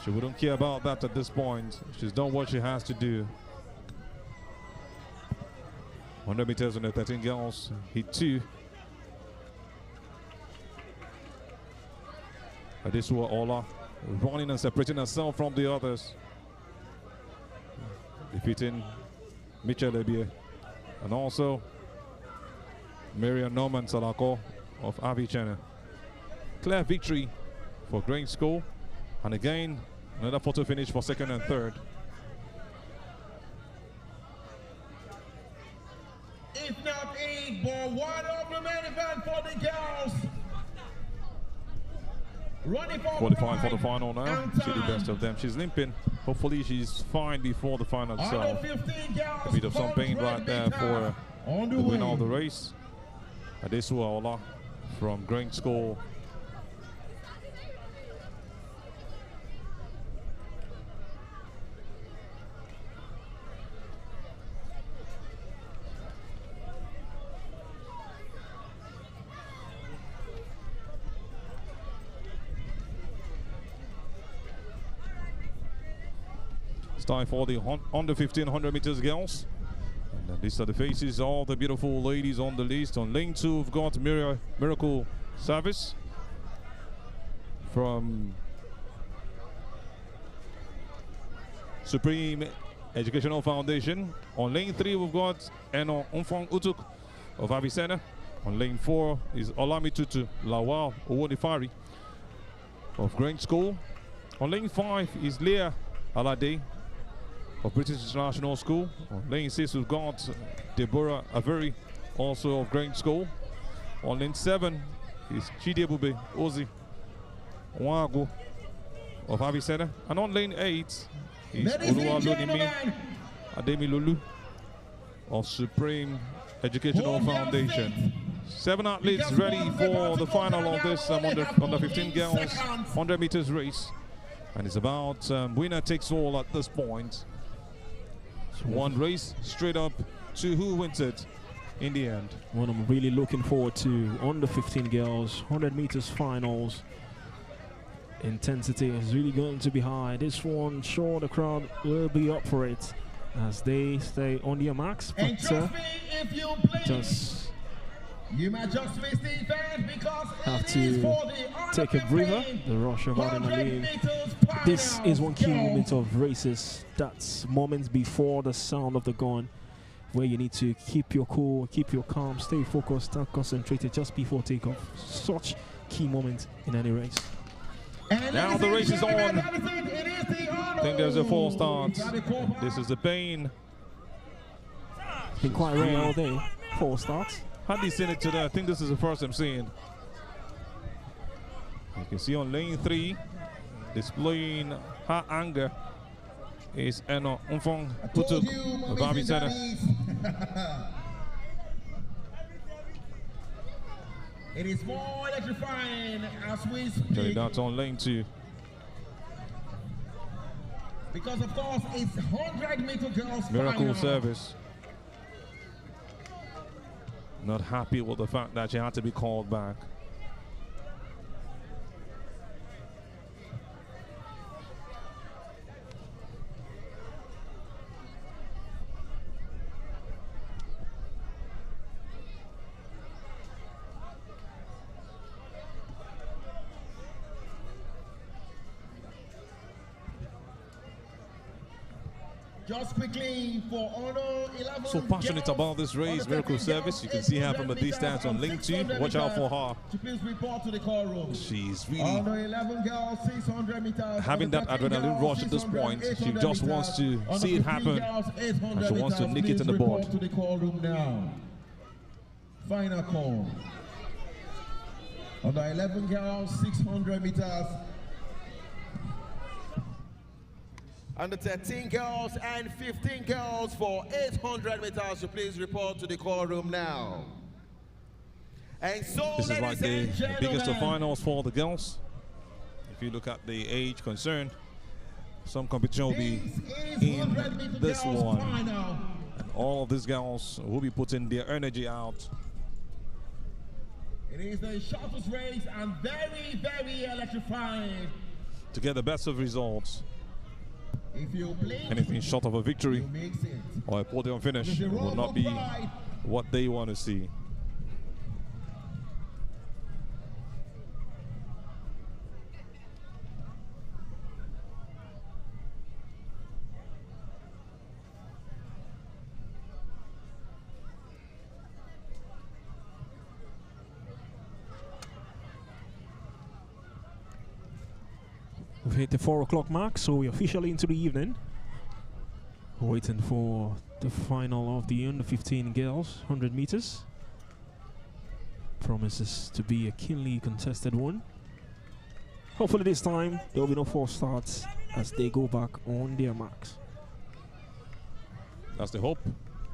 She wouldn't care about that at this point. She's done what she has to do. 100 meters on the 13 girls, heat 2. Adesua Ola running and separating herself from the others, defeating Michelle Ebie and also Miriam Norman Salako of Avicenna. Clear victory for Great School, and again another photo finish for second and third. If not 8, but one of the main event for the girls. Qualifying for the final now. See the best of them. She's limping. Hopefully she's fine before the final itself. A bit of some pain right there for the winner of the race. Adesua Ola from Great School. Time for the under 1500 meters girls. And these are the faces of the beautiful ladies on the list. On lane 2, we've got Miracle Service from Supreme Educational Foundation. On lane 3, we've got Eno Umfang Utuk of Avicenna. On lane 4 is Olami Tutu Lawal Owodifari of Great School. On lane 5 is Leah Alade of British International School. On lane 6, we've got Deborah Avery, also of Great School. On lane 7 is Chidebube Ozi Wago of Avicenna. And on lane 8 is Oluwalonimi Ademi Lulu of Supreme Educational Foundation. 7 athletes ready for the final of this under 15 girls 100 meters race. And it's about winner takes all at this point. One race straight up to who wins it in the end. What I'm really looking forward to on the 15 girls 100 meters finals. Intensity is really going to be high. This one, sure, the crowd will be up for it as they stay on their marks. But if you just you might just miss the event because have to take a breather. The rush of adrenaline. This is one key moment of races. That's moments before the sound of the gun, where you need to keep your cool, keep your calm, stay focused, stay concentrated just before takeoff. Such key moments in any race. And now the race is on. It is the I think there's a false start. This is the pain. It's been quite rare all day. 4 starts. Hardly seen it today. I think this is the first I'm seeing. You can see on lane 3, displaying her anger is Eno Umfong Putuk of Avicenna. It is more electrifying as we Actually, speak. that's on lane 2. Because of course it's 100-meter girls Miracle final. service. Not happy with the fact that she had to be called back. Just quickly for Honor 11. So passionate girls, about this race, Honor Miracle 13 service. girls, You can see her 800 from a meters distance on and lane 2. 600 Watch out meters. for her. So please report to the call room. She's really Honor 11 girls, 600 meters. having that Honor 13 adrenaline girls, rush at this 600, point. She 800 just meters. wants to Honor see it 15 happen. girls, 800 And she wants to meters. nick it Please in the report board. to the call room now. Final call. Honor 11 girls, 600 meters. Under 13 girls and 15 girls for 800 meters. So please report to the call room now. And so, This is like the biggest of gentlemen, finals for the girls. If you look at the age concerned, some competition will be this is in 100-meter this girls one. final. And all of these girls will be putting their energy out. It is the shortest race and very, very electrifying. To get the best of results. If you blink, Anything short of a victory you mix it. or a podium finish There's a will roll not of be pride. what they want to see. We've hit the 4 o'clock mark, so we're officially into the evening. Waiting for the final of the under 15 girls, 100 meters. Promises to be a keenly contested one. Hopefully this time there will be no false starts as they go back on their marks. That's the hope.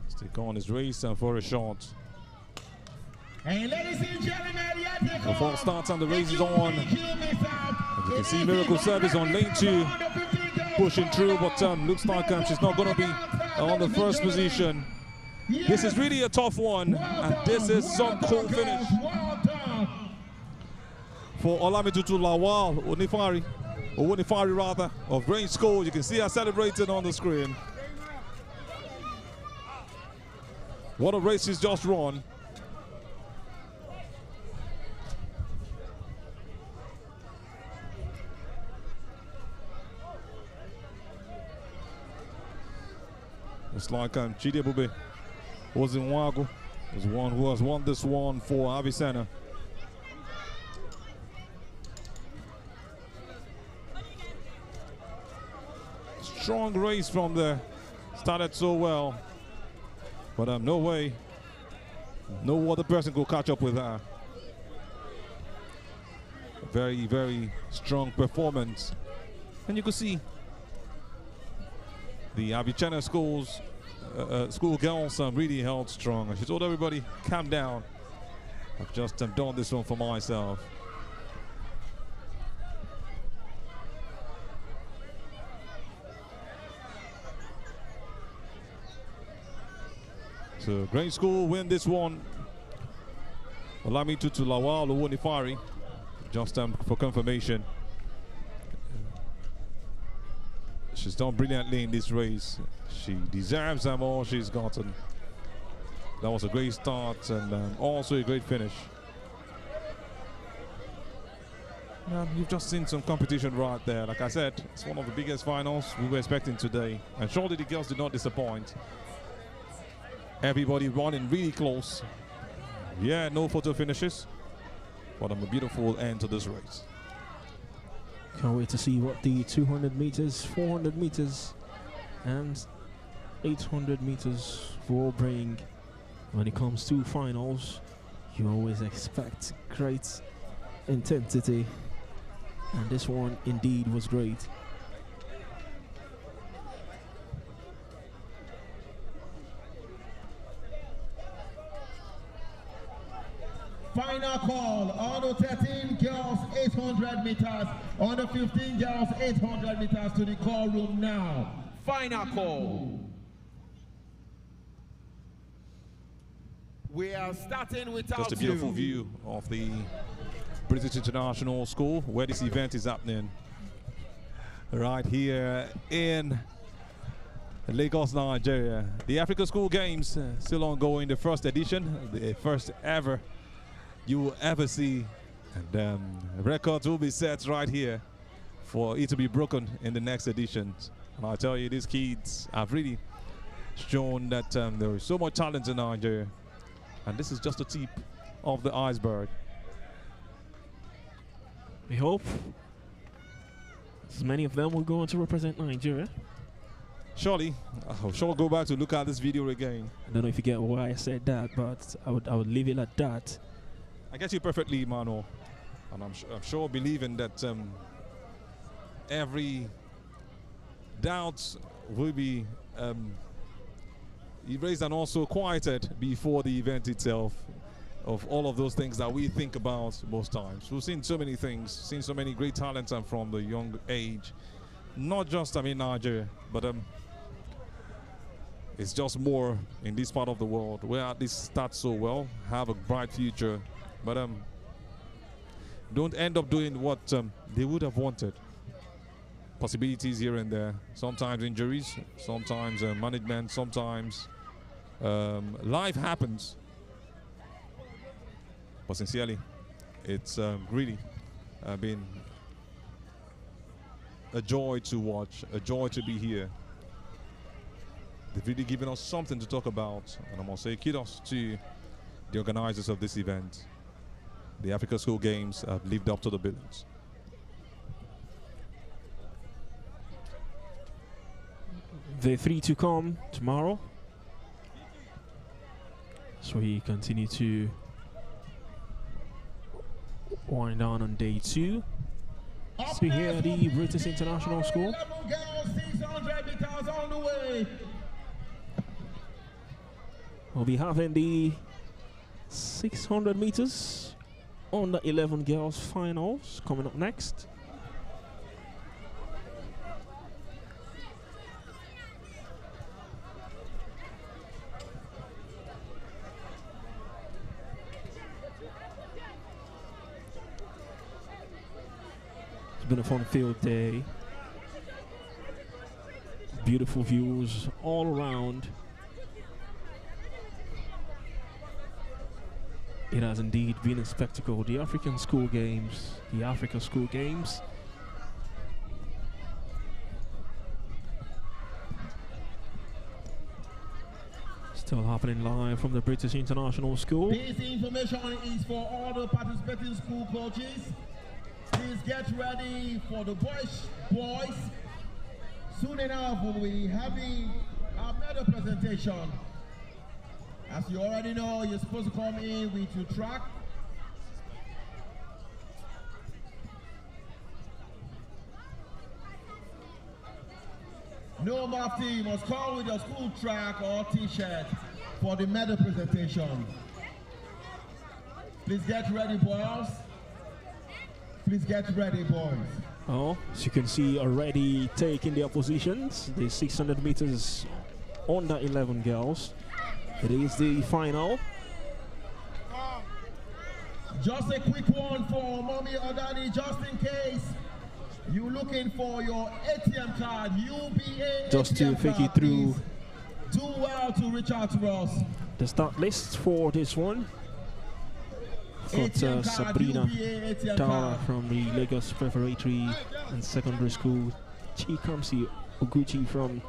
Stick on his race and for a shot. And ladies and gentlemen, here they The come. false starts and the race is on. As You can see Miracle Service on lane 2, pushing through, but looks like she's not going to be on the first position. This is really a tough one, and this is some cool finish for Olamitutu Lawal Onifari rather, of Grange School. You can see her celebrating on the screen. What a race she's just run. It's like Chidi Bube was in Wago, is one who has won this one for Avicenna. Strong race from there, started so well, but no way, no other person could catch up with her. Very, very strong performance, and you could see the Avicenna school girls really held strong. And she told everybody, calm down. I've just done this one for myself. So Grange School win this one. Olamitu to Lawal Onifari. Just for confirmation. She's done brilliantly in this race. She deserves them all she's gotten. That was a great start and also a great finish. You've just seen some competition right there. Like I said, it's one of the biggest finals we were expecting today. And surely the girls did not disappoint. Everybody running really close. Yeah, no photo finishes, but a beautiful end to this race. Can't wait to see what the 200 meters, 400 meters, and 800 meters will bring. When it comes to finals, you always expect great intensity, and this one indeed was great. Final call, under 13 girls 800 meters, under 15 girls 800 meters to the call room now. Final call. We are starting without Just a beautiful view of the British International School where this event is happening. Right here in Lagos, Nigeria. The Africa School Games still ongoing, the first edition, the first ever you will ever see. And records will be set right here for it to be broken in the next edition. And I tell you, these kids have really shown that there is so much talent in Nigeria. And this is just the tip of the iceberg. We hope as many of them will go on to represent Nigeria. Surely, I'll sure go back to look at this video again. I don't know if you get why I said that, but I would leave it at that. I get you perfectly, Mano. And I'm sure believing that every doubt will be erased and also quieted before the event itself, of all of those things that we think about most times. We've seen so many things, seen so many great talents and from the young age, not just Nigeria, but it's just more in this part of the world where at least start so well, have a bright future, but don't end up doing what they would have wanted. Possibilities here and there, sometimes injuries, sometimes management, sometimes life happens. But sincerely, it's really been a joy to watch, a joy to be here. They've really given us something to talk about, and I must say kudos to the organizers of this event. The Africa School Games have lived up to the billings. The 3 to come tomorrow. So we continue to wind down on day 2. So here at the British International School. 11 girls, 600 meters on the way. We'll be having the 600 meters on the 11 girls finals coming up next. It's been a fun field day. Beautiful views all around. It has indeed been a spectacle. The African School Games, the Africa School Games. Still happening live from the British International School. This information is for all the participating school coaches. Please get ready for the boys. Soon enough, we'll be having our medal presentation. As you already know, you're supposed to come in with your track. No mufti, must come with your school track or t-shirt for the medal presentation. Please get ready, boys. Please get ready, boys. Oh, as you can see, already taking their positions. The 600 meters under 11 girls. It is the final. Just a quick one for Mommy Odani, just in case you're looking for your ATM card, UBA Just to ATM take you card, through please do well to reach out to us. the start list for this one. Got ATM card, Sabrina UBA ATM Dara card. from the Lagos Preparatory and Secondary School, Chikamsi Oguchi from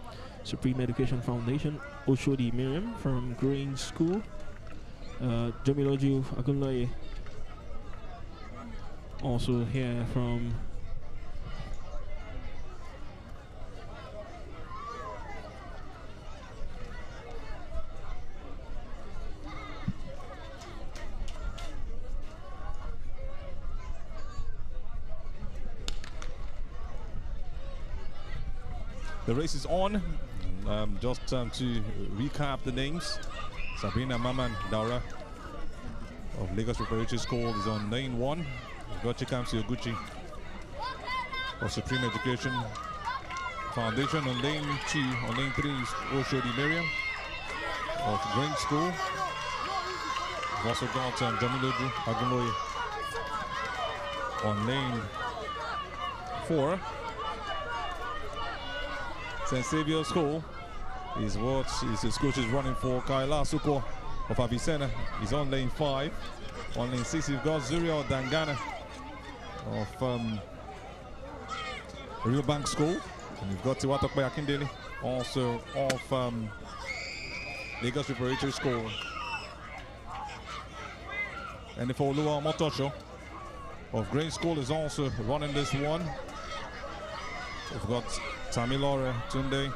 Supreme Education Foundation, Oshodi Miriam from Green School, Jamiloju Agunlaye also here from The race is on. Just to recap the names. Sabrina Maman Daura of Lagos Preparatory School is on lane 1. Gochi Kamsi Oguchi of Supreme Education Foundation on lane 2. On lane 3 is Oshodi Miriam of Grain School. We've also got Jamiloju Agunloye on lane 4. St. Saviour's School is what his coach is running for. Kaila Suko of Avicenna is on lane 5. On lane 6 you've got Zuria Dangana of Riverbank School. And you've got Tiwatokpe Akindele also of Lagos Preparatory School. And for Lua Motosho of Grain School is also running this one. We've got Tamilore Tunde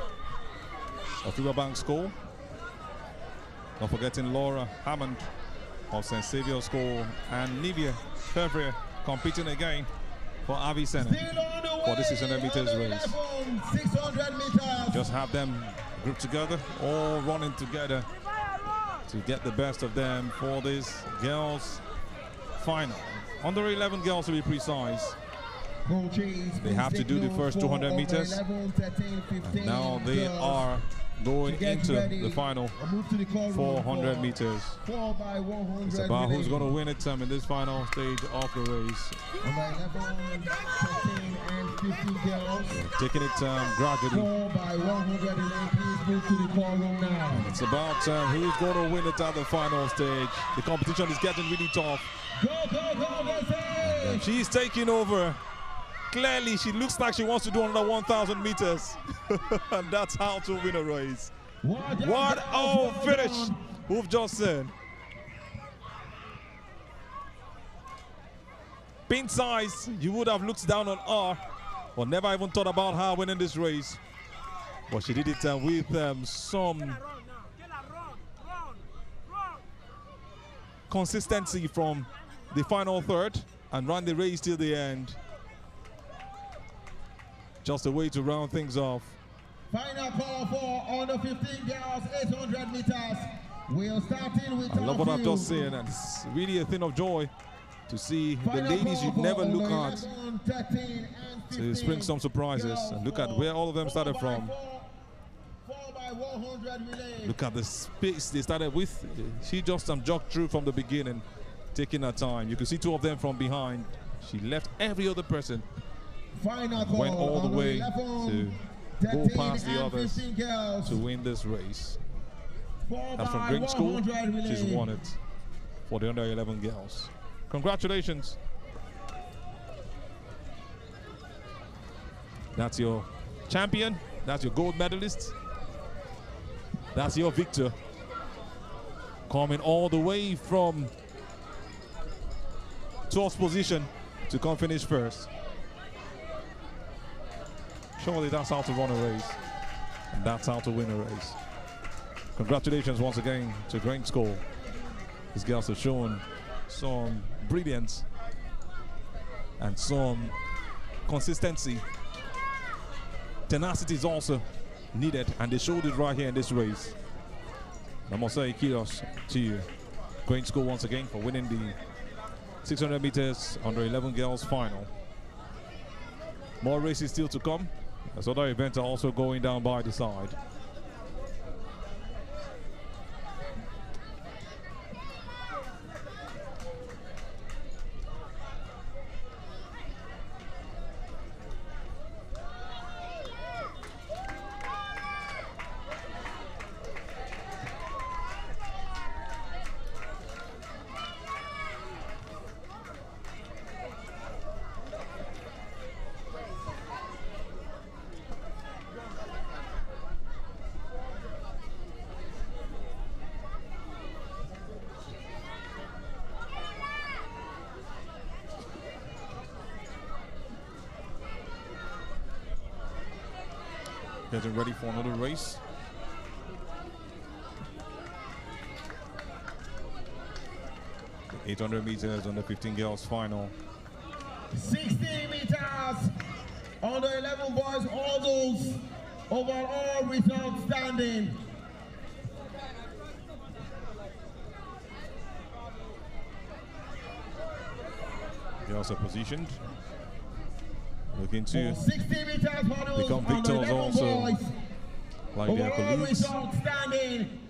of Riverbank School. Not forgetting Laura Hammond of St. Saviour's School and Nivea Fevrier competing again for Avicenna for the 600 meters race. 600 meters. Just have them grouped together, all running together to get the best of them for this girls' final. Under 11 girls to be precise. They have to do the first 200 meters. And now they are going into the final 400 meters. It's about who's going to win it in this final stage of the race. Taking it gradually. It's about who's going to win it at the final stage. The competition is getting really tough. She's taking over. Clearly, she looks like she wants to do another 1,000 meters. And that's how to win a race. What a finish we've just seen. Pin size, you would have looked down on her, or never even thought about her winning this race. But she did it with some consistency from the final third and ran the race till the end. Just a way to round things off. Final call for under 15 girls, 800 meters. We'll start in with I love what I've just seen, and it's really a thing of joy to see the ladies you'd never look at to spring some surprises. And look at where all of them started from. Look at the space they started with. She just jogged through from the beginning, taking her time. You can see two of them from behind. She left every other person. Went all the way to go past the others to win this race. That's from Grain School. She's won it for the under 11 girls. Congratulations. That's your champion. That's your gold medalist. That's your victor. Coming all the way from 12th position to come finish first. Surely that's how to run a race. And that's how to win a race. Congratulations once again to Grain School. These girls have shown some brilliance and some consistency. Tenacity is also needed, and they showed it right here in this race. I must say kudos to Grain School once again for winning the 600 meters under 11 girls final. More races still to come, as other events are also going down by the side. Getting ready for another race. The 800 meters on the 15 girls final. 16 meters under 11 boys, all those overall result standing. They also positioned. Looking to 60 meters hurdles become on the victors 11 also, boys. like their Overall colleagues, result standing.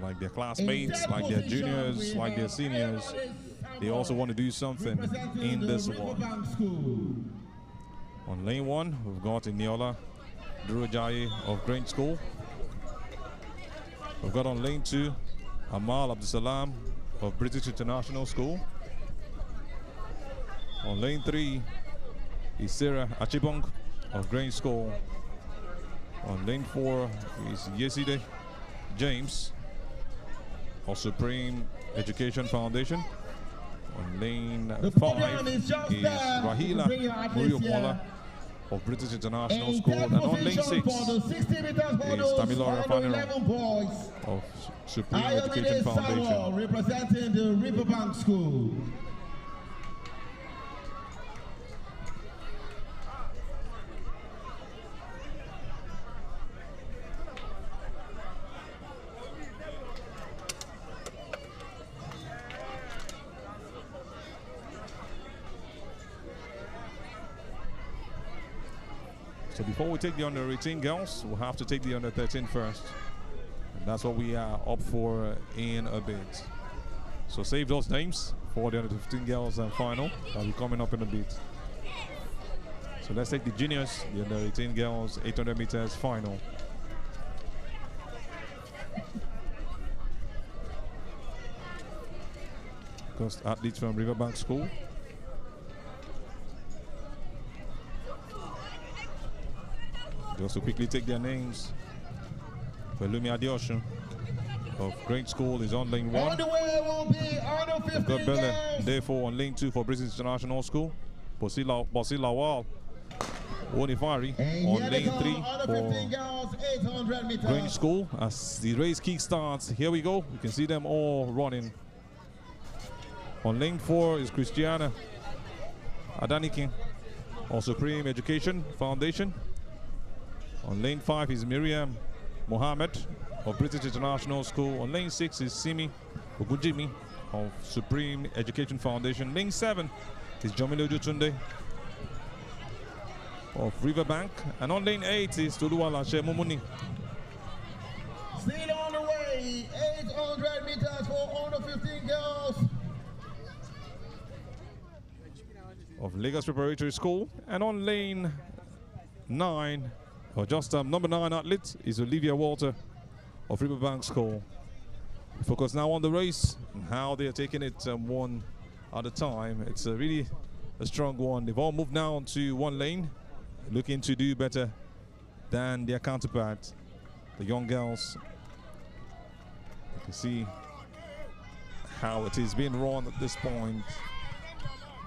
like their classmates, like their juniors, like their seniors. They also want to do something in this one. On lane 1, we've got Iniola Durojaye of Grange School. We've got on lane 2, Amal Abdusalam of British International School. On lane 3 is Sarah Achibong of Grange School. On lane 4 is Yeside James of Supreme Education Foundation. On lane 5 is Rahila Muriomola of British International School. And on lane 6 is Tamilora Fanero of Supreme Education Foundation. Representing the Riverbank School. So before we take the under 18 girls, we'll have to take the under 13 first. And that's what we are up for in a bit. So save those names for the under 15 girls and final. That'll be coming up in a bit. So let's take the juniors, the under 18 girls, 800 meters final. Coast athletes from Riverbank School. Just to quickly take their names. Pelumi Adeosun of Grange School is on lane 1. On the way will be under 15 We've got Bella girls. therefore on lane 2 for British International School. Bosi Lawal Onifari on lane 3 for 15 girls, 800 meters. Grange School. As the race kick starts, here we go. You can see them all running. On lane 4 is Christiana Adanikin of Supreme Education Foundation. On lane 5 is Miriam Mohammed of British International School. On lane 6 is Simi Ogujimi of Supreme Education Foundation. Lane 7 is Jomile Ojutunde of Riverbank. And on lane 8 is Toluwala Shemumuni. Still on the way, 800 meters for under 15 girls. Of Lagos Preparatory School. And on lane 9, or just number 9 athlete is Olivia Walter of Riverbank School. We focus now on the race and how they are taking it one at a time. It's really a strong one. They've all moved now to one lane, looking to do better than their counterpart, the young girls. You can see how it is being run at this point.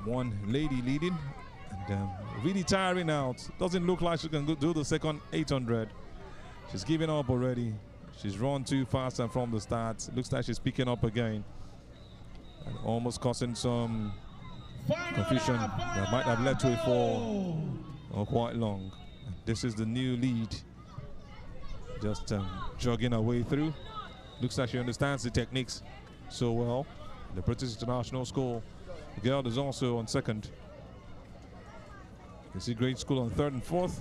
One lady leading. And really tiring out. Doesn't look like she can do the second 800. She's giving up already. She's run too fast and from the start. Looks like she's picking up again. And almost causing some confusion that might have led to a fall or quite long. This is the new lead. Just jogging her way through. Looks like she understands the techniques so well. The British International School. The girl is also on second. You see Grange School on 3rd and 4th.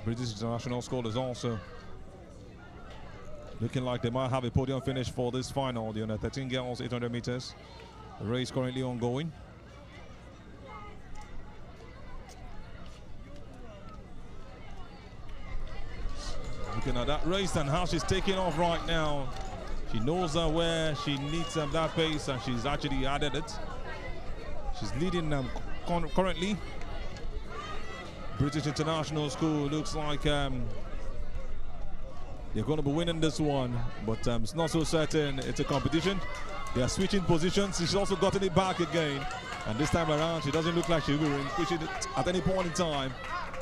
British International School is also looking like they might have a podium finish for this final. The under 13 girls, 800 meters. The race currently ongoing. Looking at that race and how she's taking off right now. She knows where she needs that pace, and she's actually added it. She's leading currently. British International School looks like they're going to be winning this one, but it's not so certain. It's a competition. They are switching positions. She's also gotten it back again, and this time around she doesn't look like she'll be switching it at any point in time.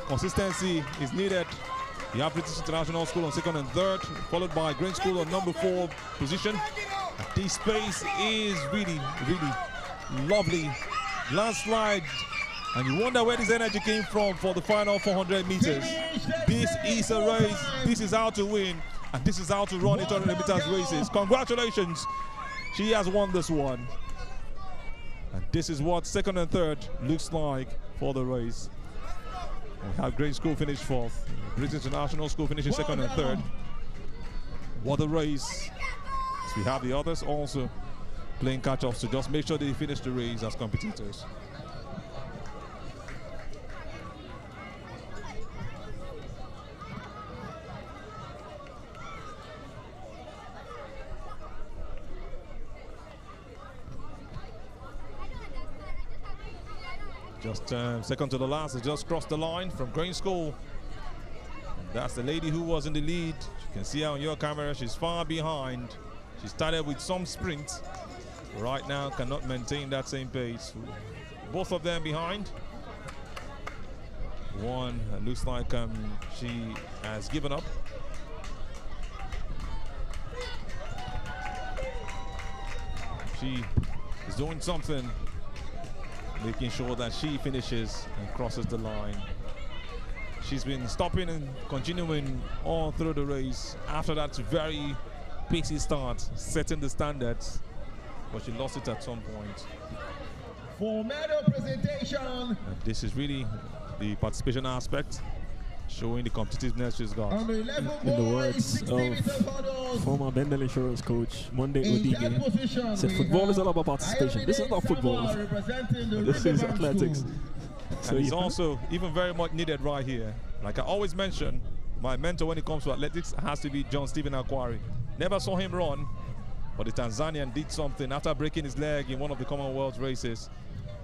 Consistency is needed. You have British International School on 2nd and 3rd, followed by Grange School on number 4 position. This space is really, really lovely landslide. And you wonder where this energy came from for the final 400 meters. This is a race. This is how to win. And this is how to run 800 meters races. Congratulations. She has won this one. And this is what second and third looks like for the race. We have Green School finish fourth. British International School finishing second and third. What a race. So we have the others also playing catch-ups to just make sure they finish the race as competitors. Just second to the last, has just crossed the line from Green School. And that's the lady who was in the lead. You can see her on your camera, she's far behind. She started with some sprint. Right now cannot maintain that same pace. Both of them behind. One looks like she has given up. She is doing something, making sure that she finishes and crosses the line. She's been stopping and continuing all through the race after that very pacey start, setting the standards, but she lost it at some point. For medal presentation. And this is really the participation aspect, showing the competitiveness she's got. In the words of former Bendel Insurance coach Monday Odige, said football is all about participation. This is not football. This is athletics. And it's also even very much needed right here. Like I always mention, my mentor when it comes to athletics has to be John Stephen Akwari. Never saw him run, but the Tanzanian did something after breaking his leg in one of the Commonwealth races.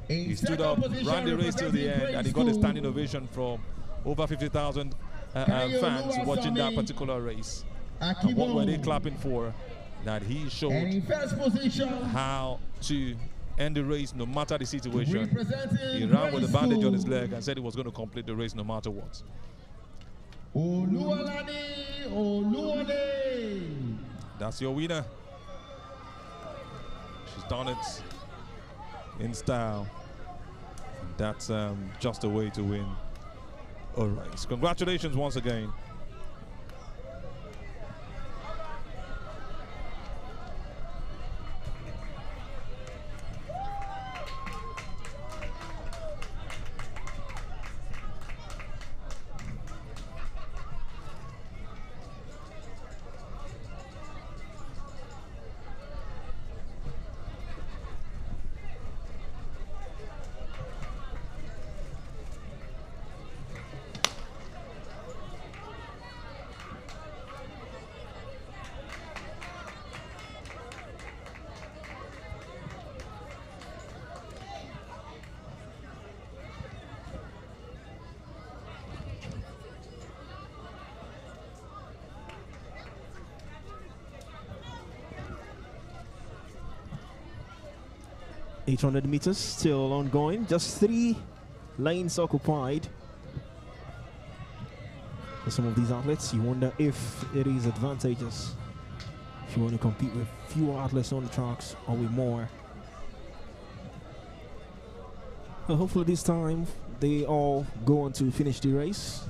He stood up, ran the race till the end, and he got a standing ovation from over 50,000 fans watching that particular race. And what were they clapping for? That he showed how to end the race no matter the situation. He ran with a bandage on his leg and said he was going to complete the race no matter what. That's your winner. She's done it in style. That's just a way to win a race. Congratulations once again. .800 meters still ongoing. Just 3 lanes occupied. For some of these athletes, you wonder if it is advantageous if you want to compete with fewer athletes on the tracks or with more. Well, hopefully this time they all go on to finish the race.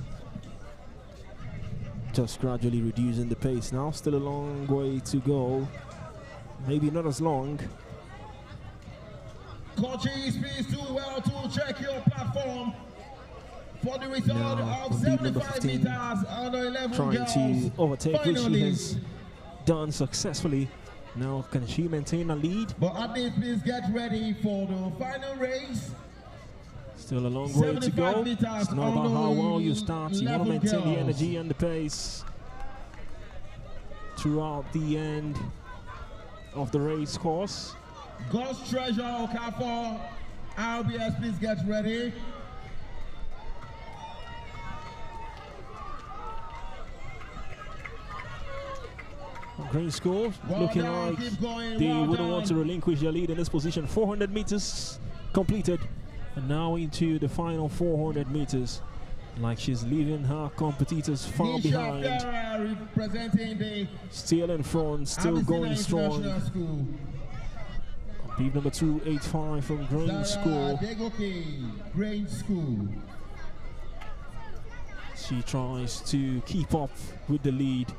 Just gradually reducing the pace now. Still a long way to go. Maybe not as long. Coaches, please do well to check your platform for the result Now, of lead number 75 15 meters under 11 trying girls. to overtake, which she Finally. has done successfully. Now, can she maintain a lead? But athletes, please get ready for the final race. Still a long way to 75 go. meters It's not about on how the well you start. You want to level maintain the girls. energy and the pace throughout the end of the race course. God's Treasure Okafor, RBS, please get ready. Green School Well looking done, like keep going, they well wouldn't want to done. relinquish their lead in this position. 400 meters completed, and now into the final 400 meters. Like she's leaving her competitors far Nisha behind. Ferrer representing the Still in front, still Abyssinian going strong. International School. Beep number 285 from Grange School. Grange School. She tries to keep up with the lead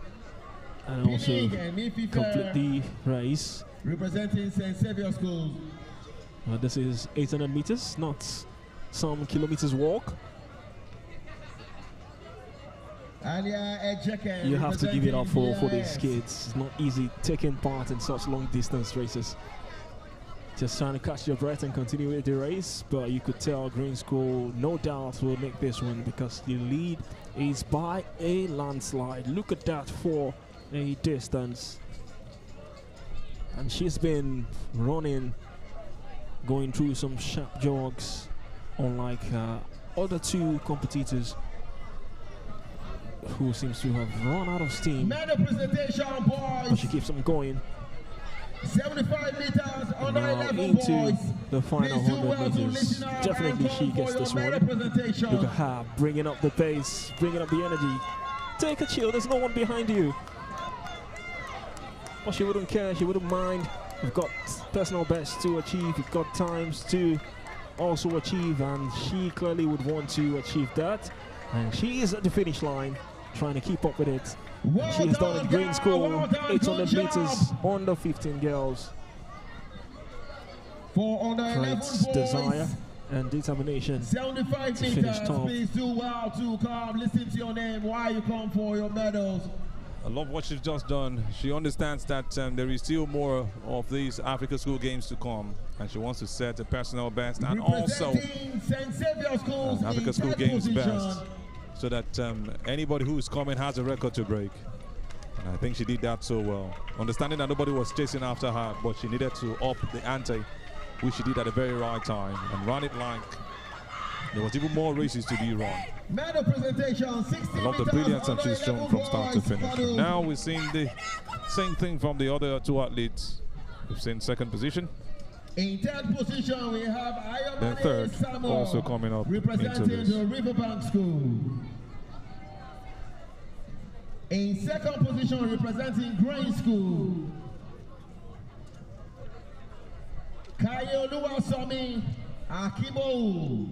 and also complete the race. Representing St. Xavier School. This is 800 meters, not some kilometers walk. You have to give it up for these kids. It's not easy taking part in such long distance races. Just trying to catch your breath and continue with the race, but you could tell Green School no doubt will make this one because the lead is by a landslide. Look at that for a distance. And she's been running, going through some sharp jogs, unlike other two competitors who seems to have run out of steam. Medal presentation, boys. But she keeps on going. 75 meters under now 11 into boys. the final 100 meters. Definitely she gets this one. Look at her bringing up the pace, bringing up the energy. Take a chill, there's no one behind you. But she wouldn't care, she wouldn't mind. We've got personal best to achieve, we've got times to also achieve, and she clearly would want to achieve that. And she is at the finish line, trying to keep up with it. She has done it. Green School, 800 meters, under 15 girls. Great desire and determination 75 to finish meters, top. please do well to come, listen to your name, why you come for your medals. I love what she's just done. She understands that there is still more of these Africa School Games to come, and she wants to set a personal best and also St. Xavier Schools an Africa School Games best, so that anybody who is coming has a record to break. And I think she did that so well. Understanding that nobody was chasing after her, but she needed to up the ante, which she did at the very right time, and run it like there was even more races to be run. Medal presentation, 60 I love the brilliance that she's shown from start to finish. Now we're seeing the same thing from the other two athletes. We've seen second position. In third position, we have Then Ayomane third, Samuel, also coming up into representing this. the Riverbank School. In second position, representing Grange School, Kayoluwasomi Akimo.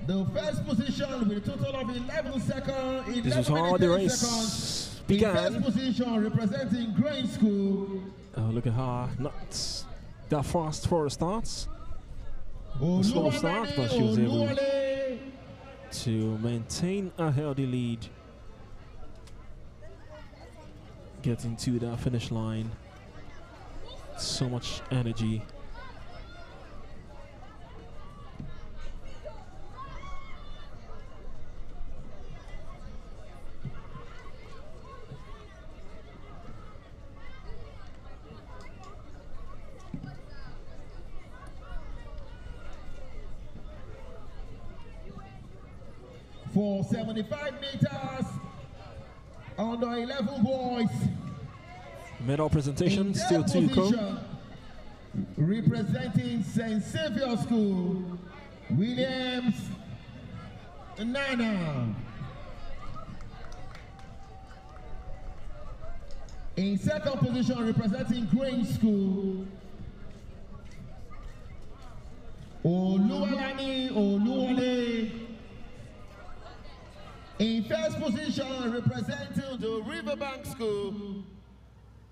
The first position with a total of 11 seconds. This is how the race began. In first position, representing Grange School. Look at her, not that fast for a start. A slow start, but she was able to maintain a healthy lead. Getting to the finish line. So much energy. For 75 meters, under 11 boys. Medal presentation, In still third to come. position, representing St. Xavier School, Williams Nana. In second position, representing Grange School, Oluwalani Oluwale. In first position, representing the Riverbank School,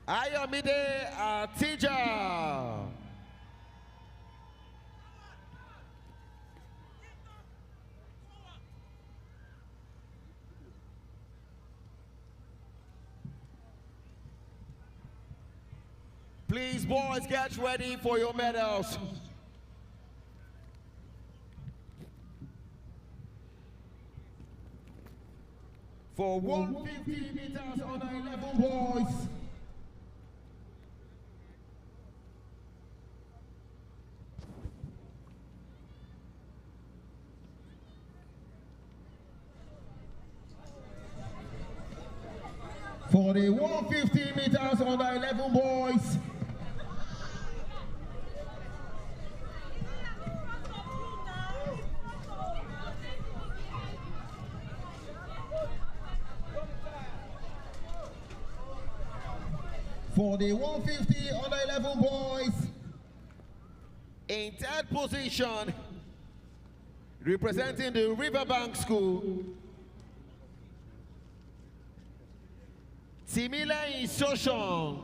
Ayomide Atija. Please, boys, get ready for your medals. For 150 meters under 11 boys. For the 150 meters under 11 boys. For the 150 under 11 boys, In third position, representing the Riverbank School, Timile Instruction.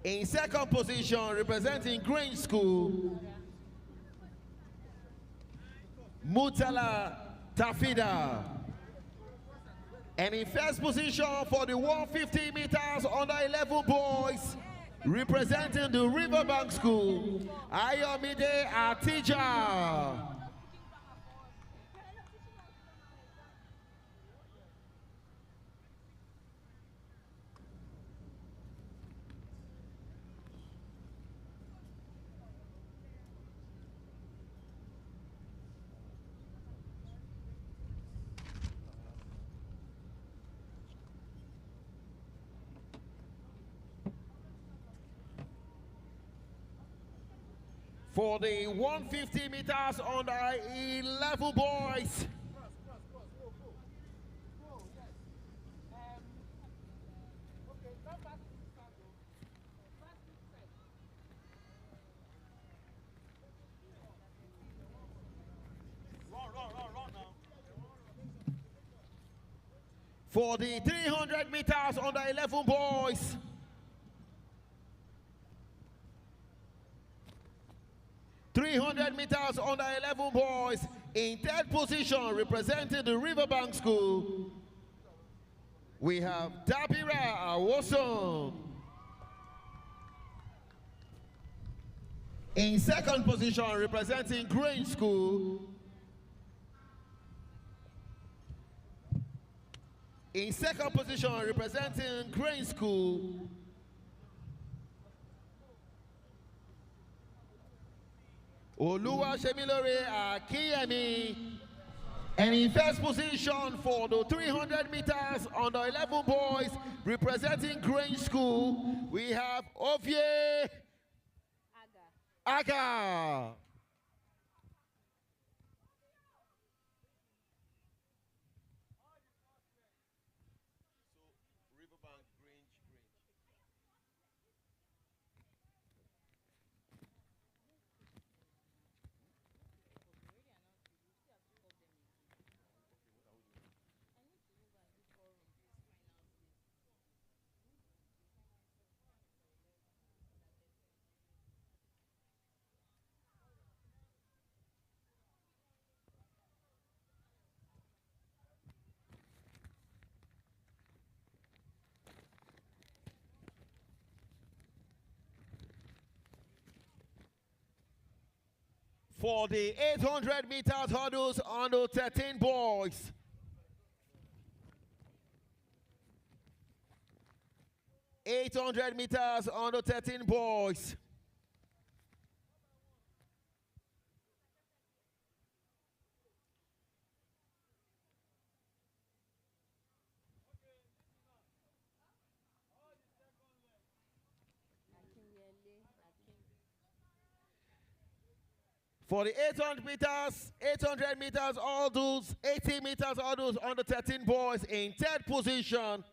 In second position, representing Grange School, Mutala Tafida. And in first position for the 150 meters under 11 boys, representing the Riverbank School, Ayomide Atija. For the 150 meters under 11 boys, for the 300 meters under 11 boys, meters under 11 boys, in third position representing the Riverbank School, we have Dabira Awoson. In second position representing Grange School, Oluwa Shemilore Akiyemi. And in first position for the 300 meters under 11 boys, representing Grange School, we have Ovie Aga. For the 800 meters hurdles under 13 boys, under 13 boys, for the 800 meters hurdles, 80 meters hurdles under 13 boys, in third position,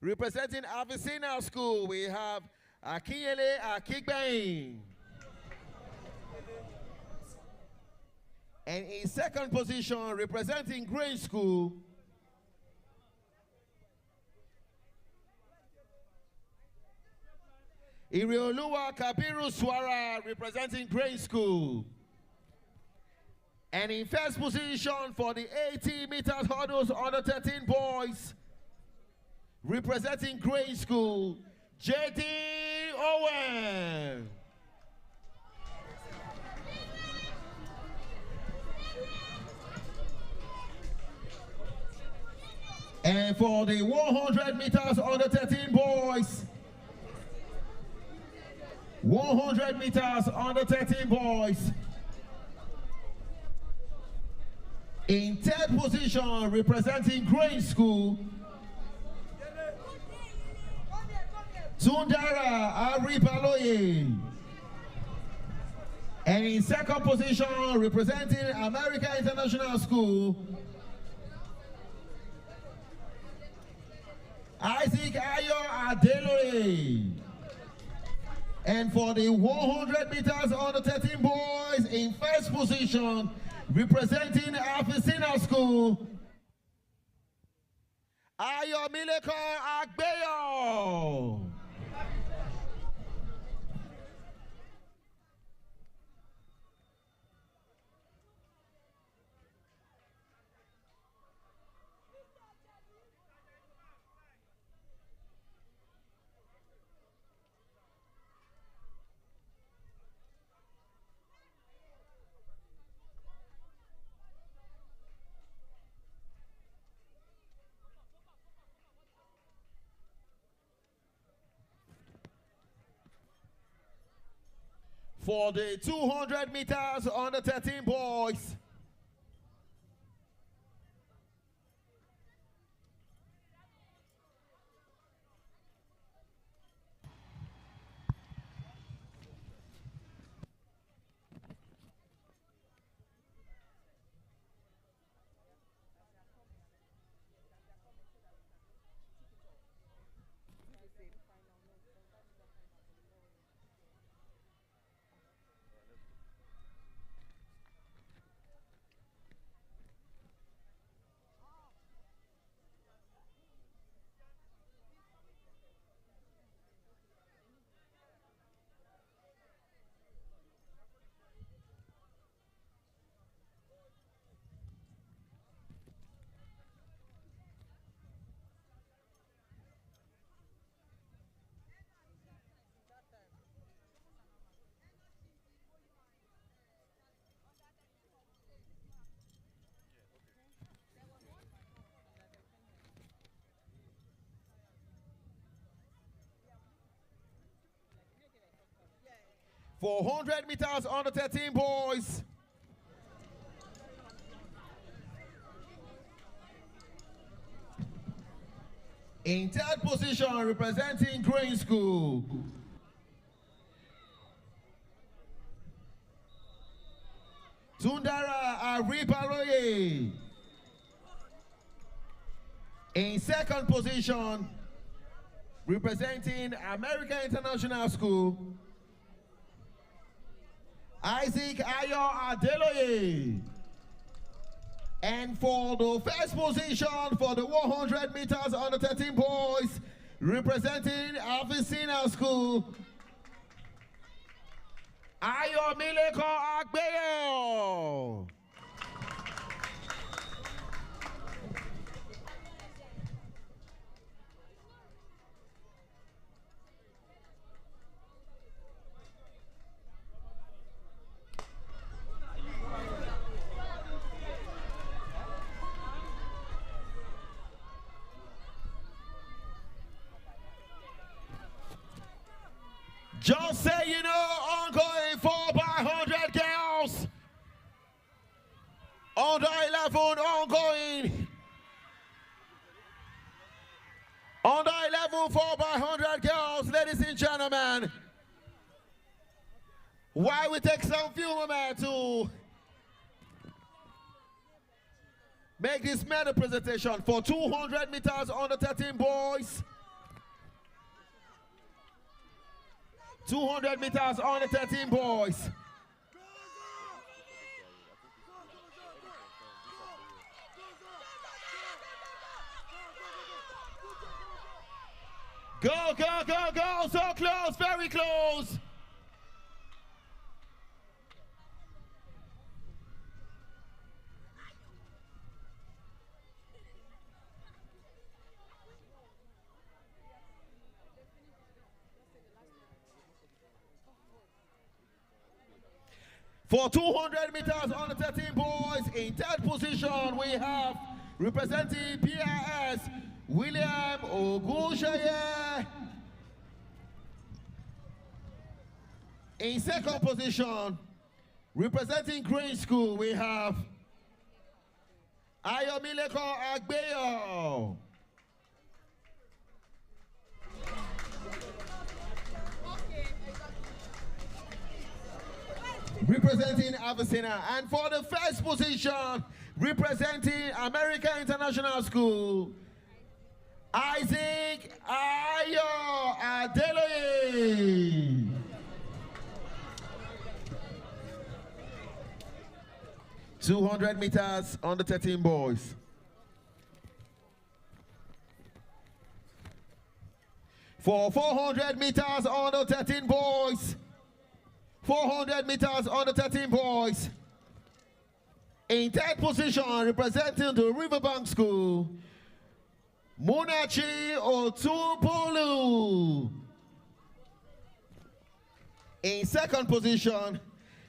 representing Avicenna School, we have Akinyele Akigbein. And in second position, representing Grange School, Irioluwa Kabiru Swara, representing Grange School. And in first position for the 80 meters hurdles under 13 boys, representing Grange School, J.D. Owen. And for the 100 meters under 13 boys, 100 meters under 13 boys, in third position representing Grange School, Tundara Aripaloye. And in second position representing American International School, Isaac Ayo Adelore. And for the 100 meters under 13 boys, in first position, representing Avicenna School, Ayo Mileko Agbeyo. For the 200 meters under 13 boys, for 100 meters under 13 boys, in third position representing Green School, Tundara Aribaroye. In second position representing American International School, Isaac Ayo Adeloye. And for the first position for the 100 meters under 13 boys, representing Avicenna School, Ayo Mileko Agbeyo. Just say you know, ongoing 4x100 girls. Under 11 ongoing. Under 11 4x100 girls, ladies and gentlemen. Why we take some few moments to make this medal presentation for 200 meters under 13 boys. 200 meters on the 13 boys. Go, go, go, go. So close, very close. For 200 meters on the 13 boys, in third position we have representing PIS, William Ogunseye. In second position, representing Green School, we have Ayo Mileko Agbeyo. Representing Avicenna. And for the first position, representing American International School, Isaac Ayo Adeloye. 200 meters on the 13 boys. For 400 meters on the 13 boys. 400 meters on the 13 boys. In third position, representing the Riverbank School, Munachi Otupolu. In second position,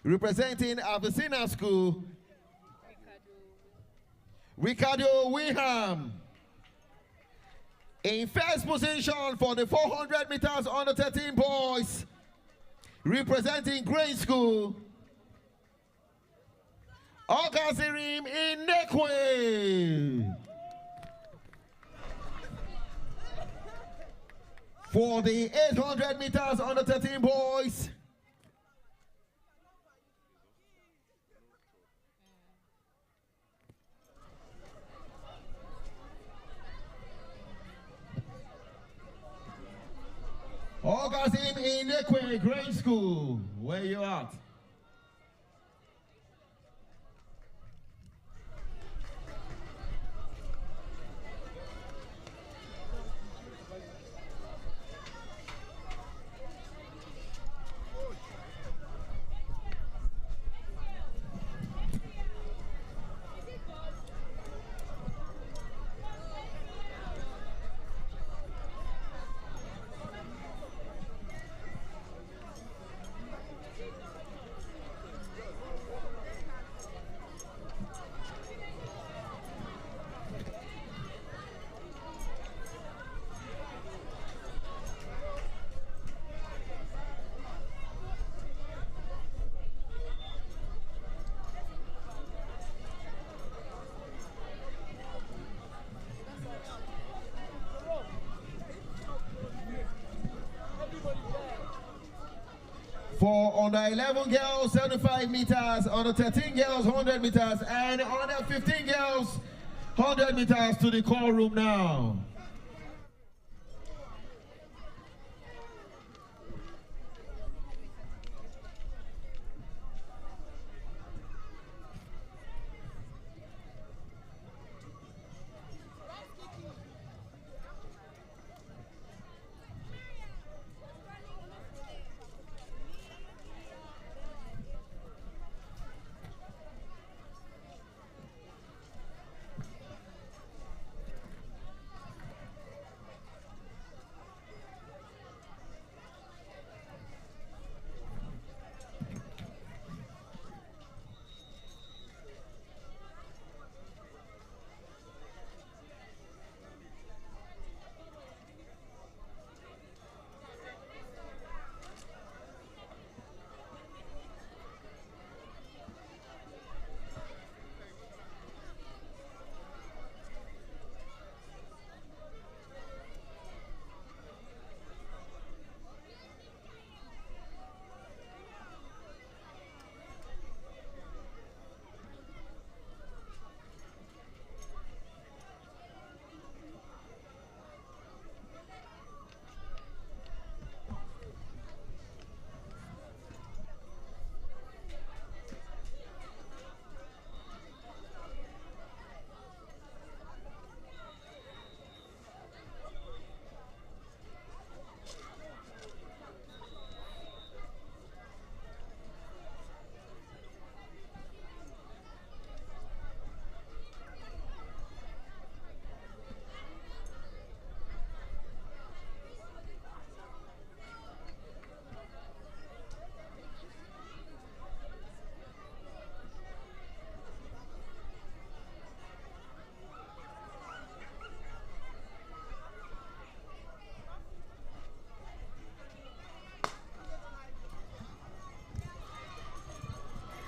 representing Avicenna School, Ricardo Wiham. In first position for the 400 meters on the 13 boys, representing Grade School, Ogazirim Inekwe. For the 800 meters on the 13 boys, Ogazirim Inekwe, Grade School, where you at? For under 11 girls, 75 meters, under 13 girls, 100 meters, and under 15 girls, 100 meters to the call room now.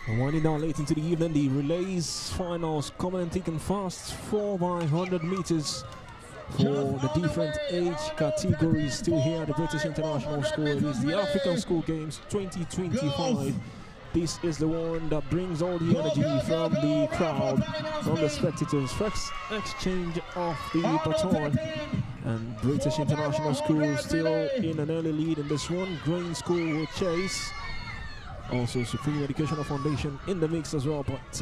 And winding down late into the evening, the relays finals coming and taken fast. 4x100 meters for the different age categories. Still here at the British International School. It is the African School Games 2025. This is the one that brings all the energy from the crowd, from the spectators. First exchange of the baton. And British International School still in an early lead in this one. Grain School will chase. Also Supreme Educational Foundation in the mix as well, but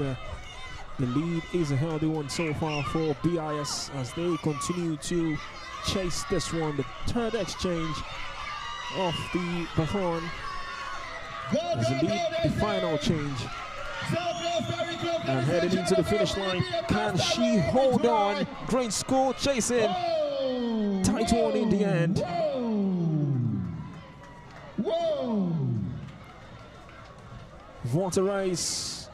the lead is a healthy one so far for BIS as they continue to chase this one. The third exchange of the baton is indeed the final change. And heading into the finish line, can she hold on? Grain School chasing. Tight one in the end. Water race,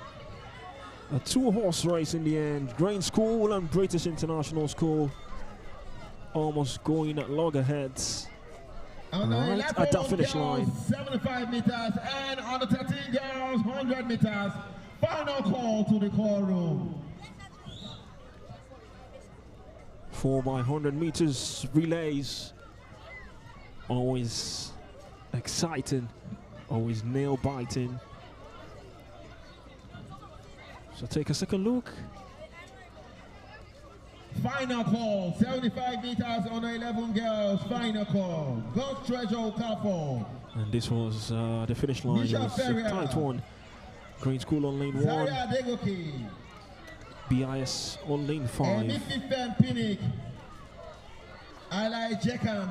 a two-horse race in the end. Grain School and British International School almost going at loggerheads. Right at that finish line. 75 meters and on the 13 girls, 100 meters. Final call to the call room. 4x100 meters relays. Always exciting, always nail-biting. So take a second look. Final call, 75 meters on the 11 girls. Final call. God's Treasure Okafor. And this was the finish line. It was a tight one. Grain School on lane 1. Zaria Adegoke. BIS on lane 5. Emififem Pinnick. Alai Jekam.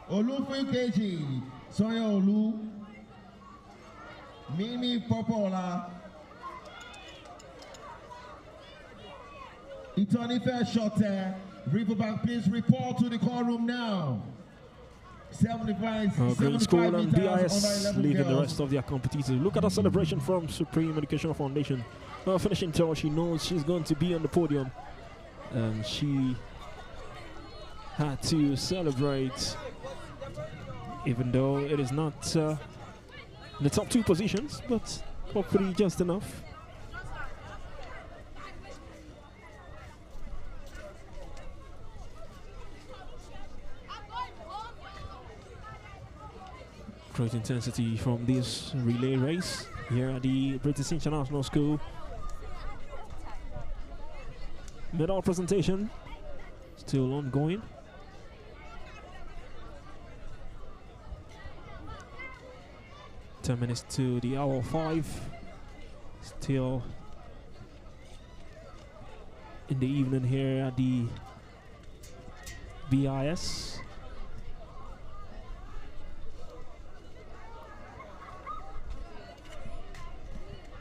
Olufin Keji. Sonya Olu. Mimi Popola. Itonife Shote. Riverbank, please report to the call room now. 75 Grain School and meters BIS on the 11 leading the girls. rest of their competitors. Look at the celebration from Supreme Educational Foundation. Finishing tour, she knows she's going to be on the podium. She had to celebrate, even though it is not in the top 2 positions, but hopefully just enough. Great intensity from this relay race here at the British International School. Medal presentation still ongoing. Ten minutes to the hour 5. Still in the evening here at the BIS.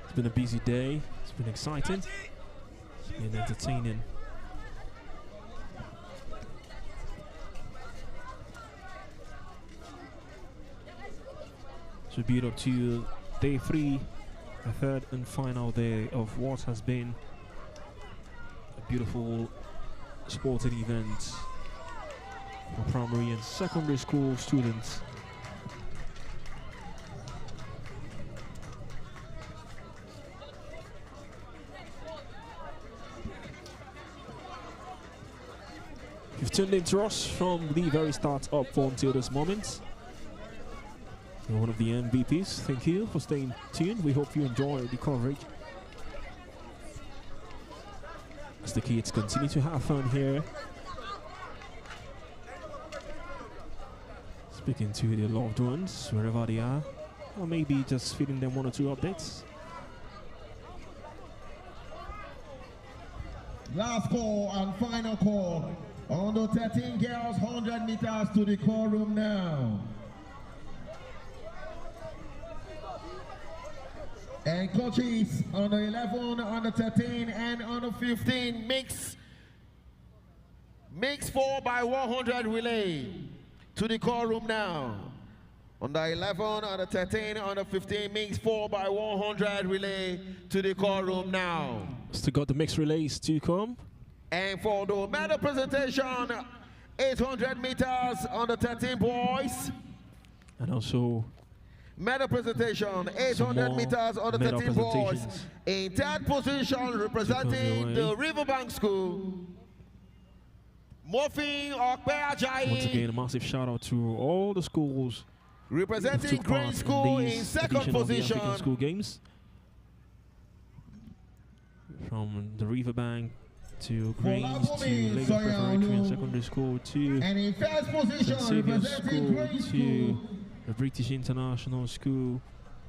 It's been a busy day. It's been exciting and entertaining. So build up to day 3, the third and final day of what has been a beautiful sporting event for primary and secondary school students. You've tuned in to us from the very start up until this moment. You're one of the MVPs. Thank you for staying tuned. We hope you enjoy the coverage. As the kids continue to have fun here. Speaking to their loved ones, wherever they are. Or maybe just feeding them 1 or 2 updates. Last call and final call. On the 13 girls, 100 meters to the call room now. And coaches on the 11, on the 13, and on the 15 mix 4x100 relay to the call room now. On the 11, on the 13, on the 15 mix 4x100 relay to the call room now. Still got the mixed relays to come. And for the medal presentation, 800 meters on the 13 boys. And also medal presentation, 800 meters on the 13 boys. In third position, representing the Riverbank School, Mofin Okpe Ajayi. Once again, a massive shout out to all the schools representing Grain School in second position. African School Games. From the Riverbank, to Grange, to Lagos Preparatory and Secondary School, to And in first position, St. Saviour's representing School, Grange to School the British International School,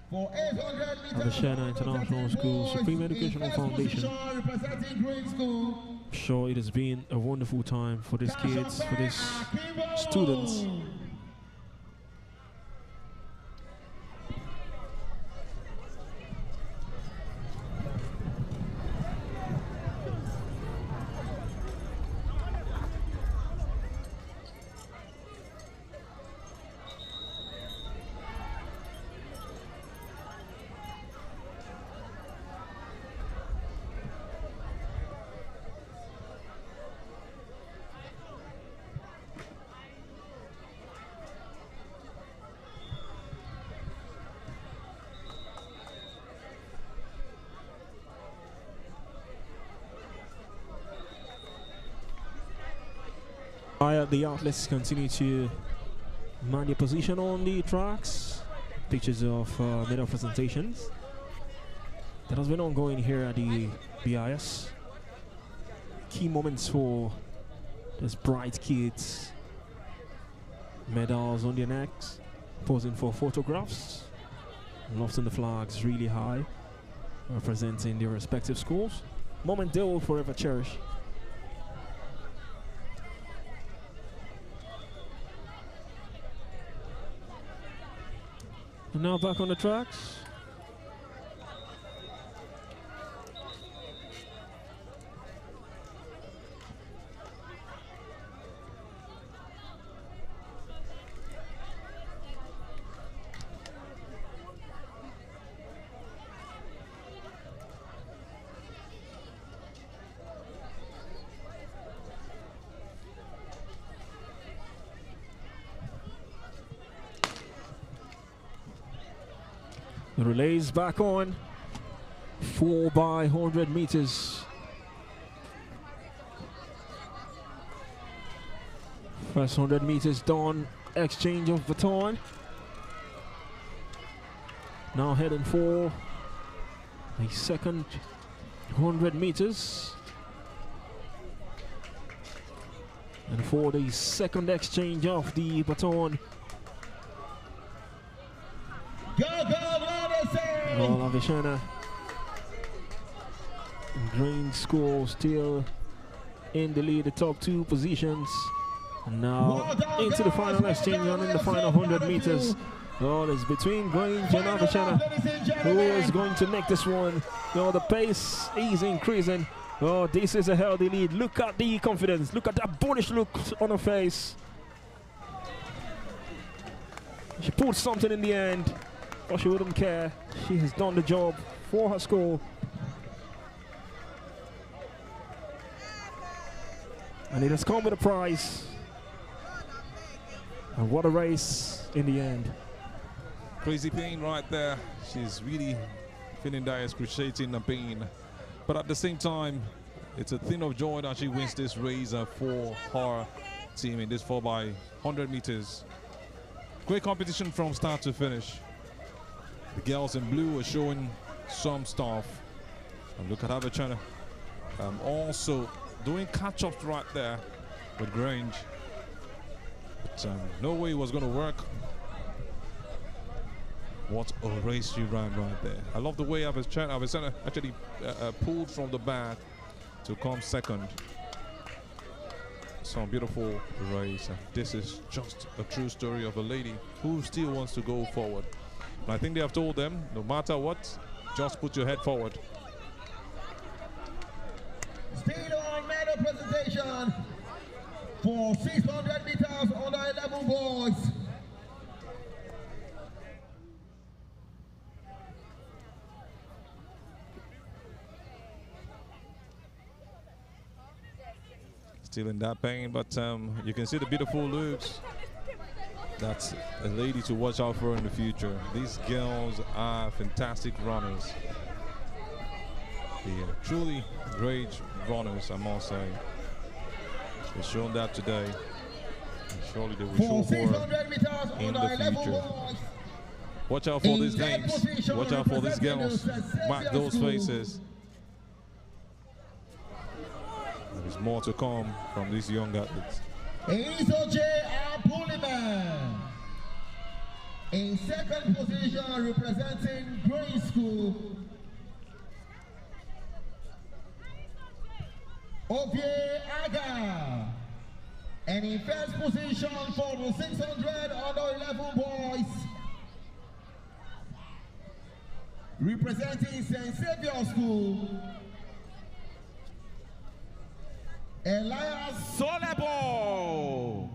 for 800 meters. Avishana International School, Supreme Educational In first Foundation. position, representing Grange School. I'm sure it has been a wonderful time for these kids, for these students. The athletes continue to man their position on the tracks. Pictures of medal presentations that has been ongoing here at the BIS. Key moments for these bright kids. Medals on their necks, posing for photographs, lofting the flags really high, representing their respective schools. Moment they will forever cherish. And now back on the tracks. The relays back on. 4 by 100 meters. First 100 meters done. Exchange of baton. Now heading for the second 100 meters. And for the second exchange of the baton. All Avishana and Grange School still in the lead, the top 2 positions. And now into the final exchange on in the final 100 meters. Oh, it's between Grange and Avishana. Who is going to make this one? Oh, the pace is increasing. Oh, this is a healthy lead. Look at the confidence. Look at that bullish look on her face. She pulled something in the end. But she wouldn't care. She has done the job for her school. And it has come with a prize. And what a race in the end. Crazy pain right there. She's really feeling that excruciating pain. But at the same time, it's a thing of joy that she wins this race for her team in this 4 by 100 meters. Great competition from start to finish. The girls in blue are showing some stuff. And look at Avishana. Also doing catch-ups right there with Grange. But no way it was going to work. What a race she ran right there. I love the way Avishana actually pulled from the back to come second. Some beautiful race. This is just a true story of a lady who still wants to go forward. And I think they have told them, no matter what, just put your head forward. Still on medal presentation for 600 meters under 11 boys. Still in that pain, but you can see the beautiful looks. That's a lady to watch out for in the future. These girls are fantastic runners. They are truly great runners, I must say. They've shown that today. And surely they will show more in the future. Watch out for these names. Watch out for these girls. Mark those faces. more to come from these young athletes. Isoje Apuliman in second position representing Green School. Ovie Aga. And in first position for the 600 under 11 boys, representing St. Xavier School, Elias Solebo.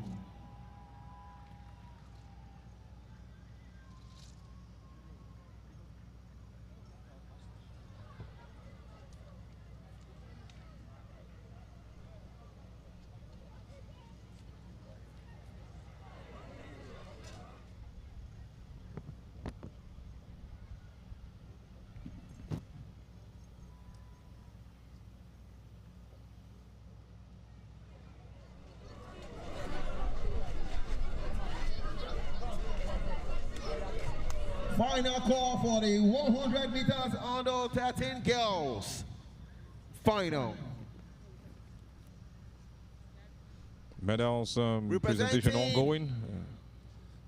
Final call for the 100 meters under 13 girls. Final. Medals presentation ongoing.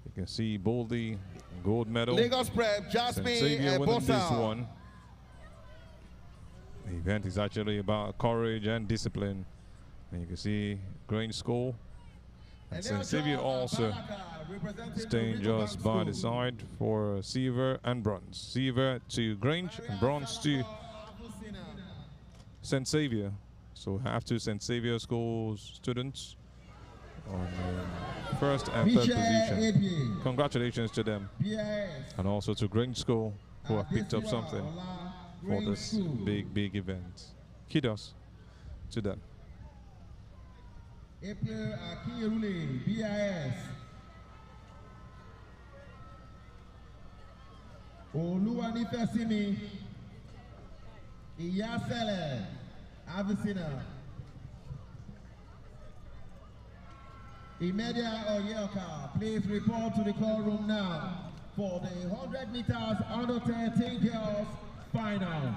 You can see Boldy, gold medal. Lagos Prep, St. Jasmine Xavier winning this Bosa. one. The event is actually about courage and discipline. And you can see Grange School and St. Xavier also staying just by the side for silver and bronze. Silver to Grange and bronze to St. Xavier. So we have two St. Xavier School students on first and third position. Congratulations to them. And also to Grange School, who have picked up something for this big event. Kudos to them. April Akiyerule, BIS. Oluwanifesimi, Iyasele, Avicenna. Imedia Oyeoka, please report to the call room now for the 100 meters under 13 girls final.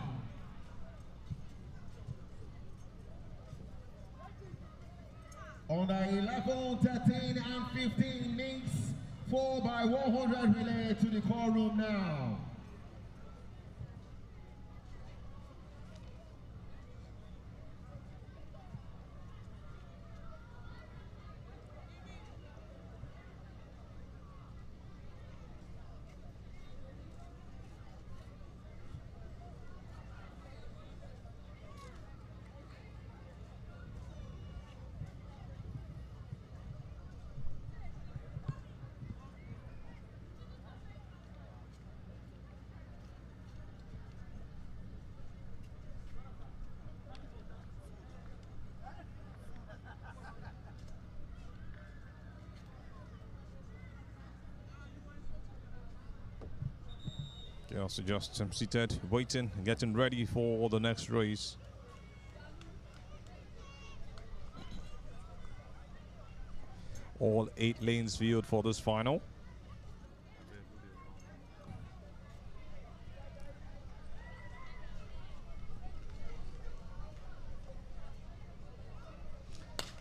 Under 11, 13, and 15 mix 4x100 relay to the call room now. They also just seated, waiting, getting ready for the next race. All 8 lanes viewed for this final.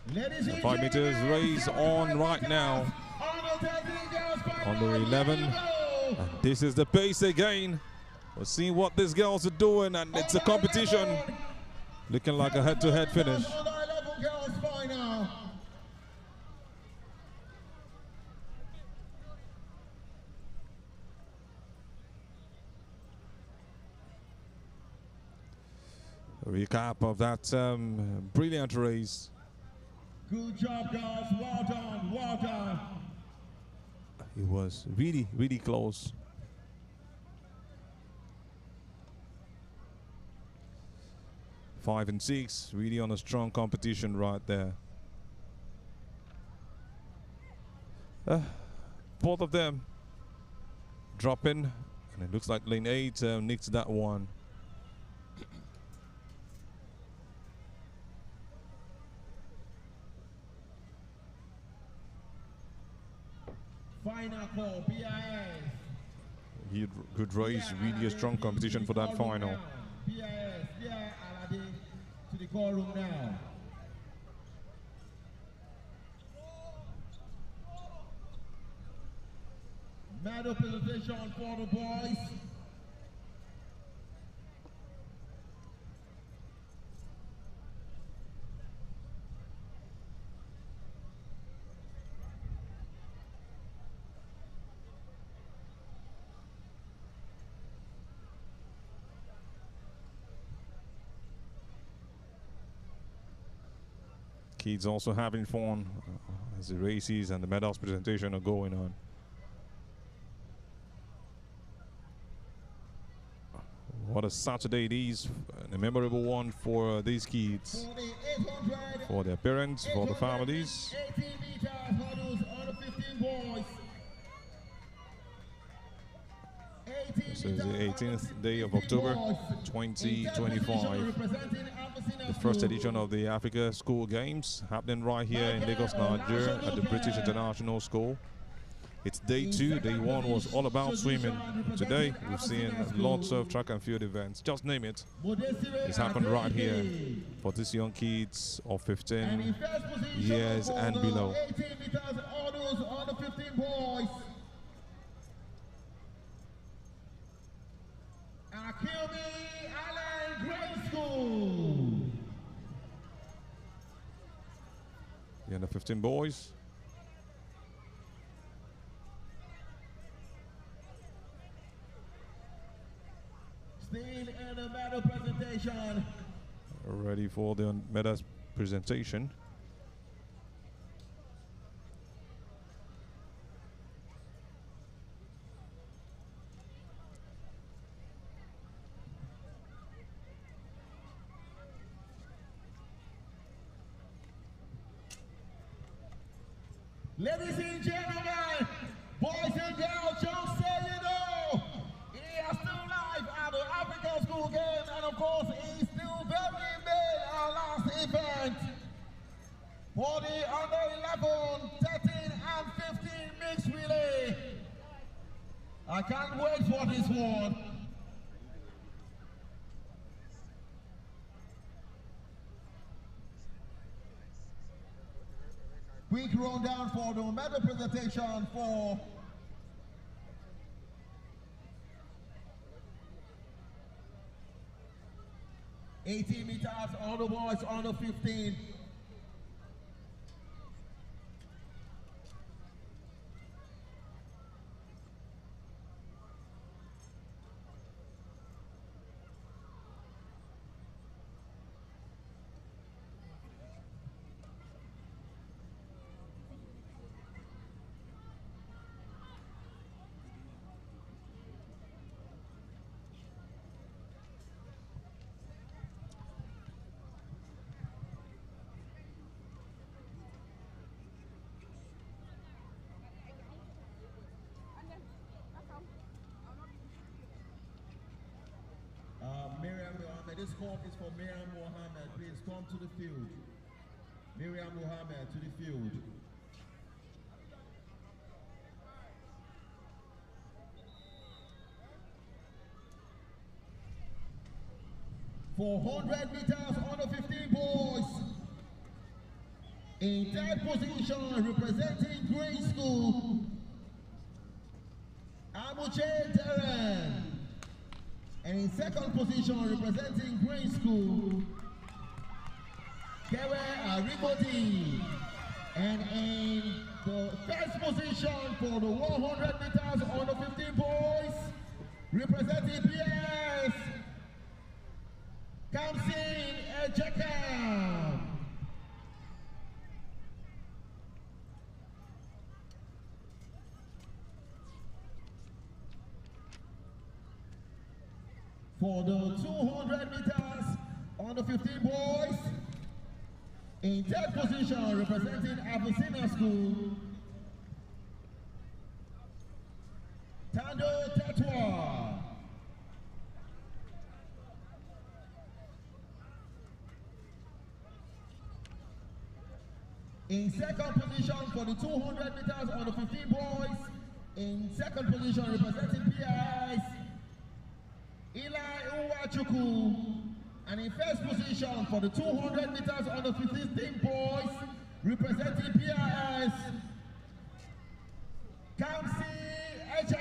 The 5 meters race on right now. Under 11. And this is the pace again. We'll see what these girls are doing, and it's a competition. Looking like a head-to-head finish. A recap of that brilliant race. Good job, girls. Well done. Well done. It was really, really close. Five and 6, really on a strong competition right there. Both of them dropping, and it looks like lane 8 nicks that one. Final call, BIS. Good race, really a strong competition for that final. BIS, Alade to the call room now. Medal presentation for the boys. Kids also having fun as the races and the medals presentation are going on. What a Saturday it is, a memorable one for these kids, for their parents, for the families. 18 meters hurdles on the 15 boys. This is the 18th day of October 2025. The first edition of the Africa School Games happening right here in Lagos, Nigeria at the British International School. It's day 2. Day 1 was all about swimming. Today we've seen lots of track and field events. Just name it. It's happened right here for these young kids of 15 years and below. 18 meters hurdles on the 15 boys. Akilmi Allen Grade School. The under 15 boys. Still in the medal presentation. Ready for the medals presentation. Ladies and gentlemen, boys and girls, just so you know, he is still live at the African School Game, and of course, he's still very big our last event for the under 11, 13, and 15 mixed relay. I can't wait for this one. Quick rundown for the medal presentation for $18 meters on the boys on the 15. Miriam Mohammed, this court is for Miriam Mohammed. Please come to the field. Miriam Mohammed to the field. For 100 meters on the 15 boys. In third position, representing Grade School, Abuche Terren. And in second position, representing Grade School, Kewe Arigoti. And in the first position for the 100 meters on the 15 boys, representing PS, Kamsin Ejeka. For the 200 meters on the 15 boys, in third position, representing Avicenna School, Tando Tetwa. In second position for the 200 meters on the 15 boys, in second position, representing PIS, Eli Uwachuku. And in first position for the 200 meters on the 15 boys, representing PIS, Kamsi Ejeka.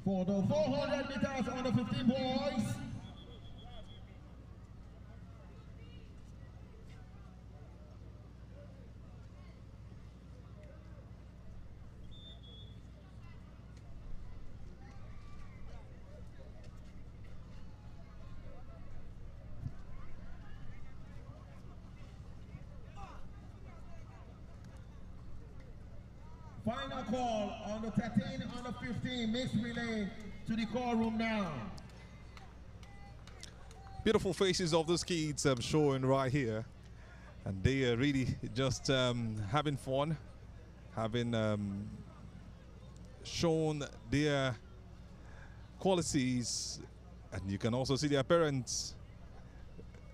For the 400 meters under 15 boys. Final call on the 13 on the 15 mixed relay to the call room now. Beautiful faces of those kids showing right here. And they are really just having fun, having shown their qualities. And you can also see their parents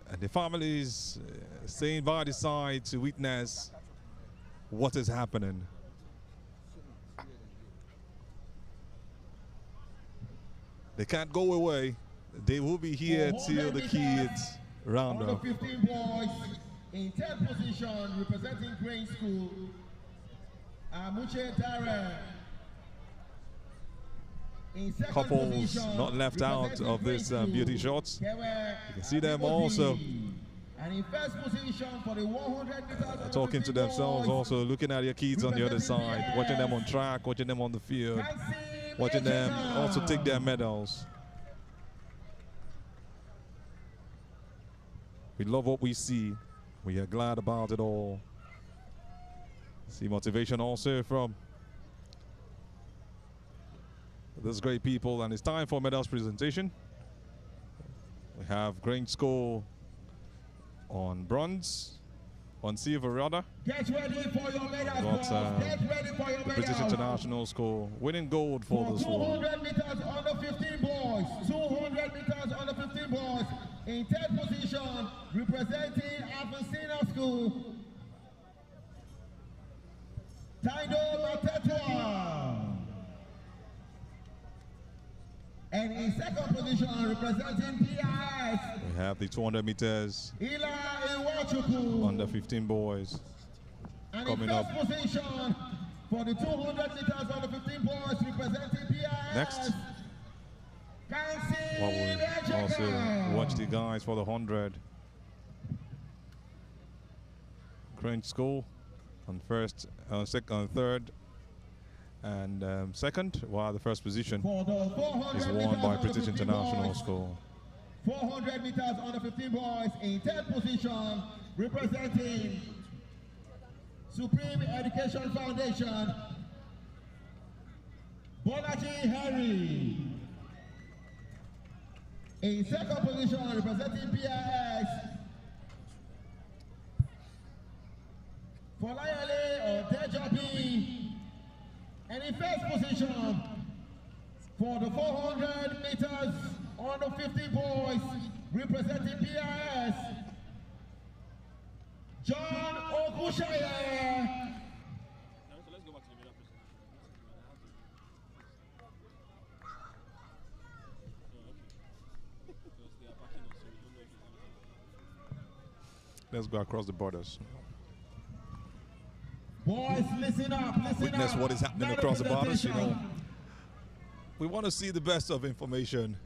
and their families staying by the side to witness what is happening. They can't go away. They will be here till the kids round up. 15 boys in 10th position representing Grange School. Amuche Dare. In second Couples position, not left out of this beauty shots. You can see them also and in first position for the 100 meters talking to themselves, also looking at their kids on the other side, watching them on track, watching them on the field, watching them also take their medals. We love what we see. We are glad about it all. See motivation also from those great people, and it's time for medals presentation. We have Grange School on bronze, on silver rather. Get ready for your medals. Get ready for your medals. British International School winning gold for this one. 200 meters under 15 boys. 200 meters under 15 boys. In 10th position, representing Avicenna School, Taido Matetua. And in second position, representing PIS, We have the 200 meters Ila Iwachuku. under 15 boys And coming in up. first position for the 200 meters under 15 boys, representing PIS. Next, while we also watch the guys for the 100. Grange School on first, second, third, and second, while the first position For the 400 is won meters by under British 15 International boys, School. 400 meters under 15 boys in 10th position, representing Supreme Education Foundation, Bolaji Harry. In second position, representing PIS, Folayale or Dejabi. And in first position, for the 400 meters under 15 boys, representing PIS, John Okushaya. Let's go across the borders. Boys, listen up, listen Witness up. what is happening Medal across the borders, you know. presentation. We want to see the best of information.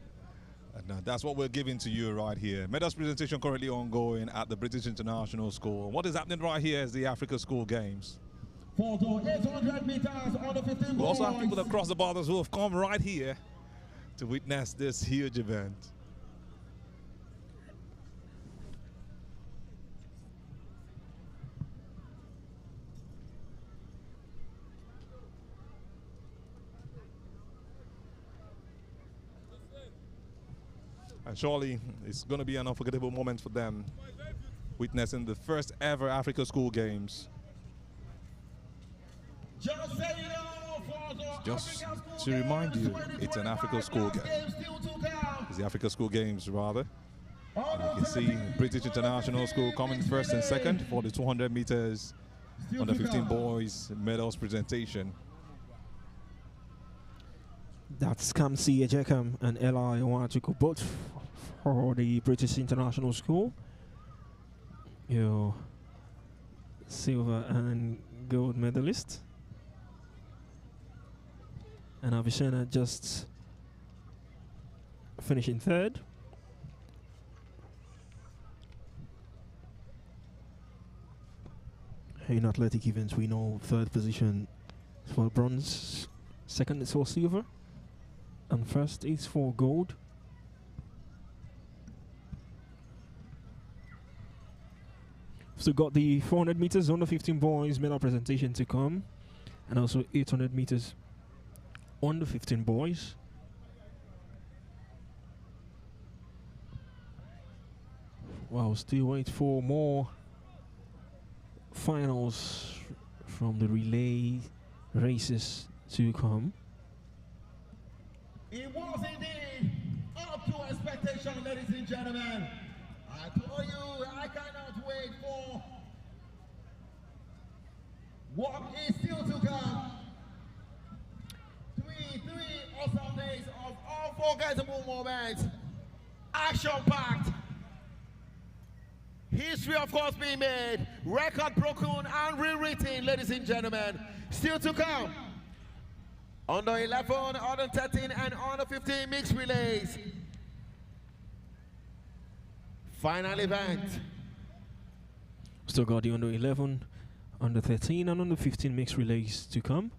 And that's what we're giving to you right here. Medals presentation currently ongoing at the British International School. What is happening right here is the Africa School Games. For the 800 meters under 15 We also have boys. people across the borders who have come right here to witness this huge event. And surely it's going to be an unforgettable moment for them, witnessing the first ever Africa School Games. Just, say you know, for the Just African School to remind Games you, 2025 it's an Africa School Game. games still to come. It's the Africa School Games, rather. All You can see British International School coming first and second for the 200 meters still under to 15 come. boys medals presentation. That's Kamsi Ejekam and Eli Iwachuku, both for the British International School. Your silver and gold medalist. And Avicenna just finishing third. In athletic events, we know third position is for bronze, second is for silver, and first is for gold. So got the 400 meters under 15 boys medal presentation to come, and also 800 meters under 15 boys. Wow, still wait for more finals from the relay races to come. It was indeed up to expectation, ladies and gentlemen. I told you I cannot wait for what is still to come. Three awesome days of unforgettable moments, action-packed. History, of course, being made, record broken and rewritten, ladies and gentlemen. Still to come. Under 11, under 13, and under 15 mixed relays. Final event. Still got the under 11, under 13, and under 15 mixed relays to come.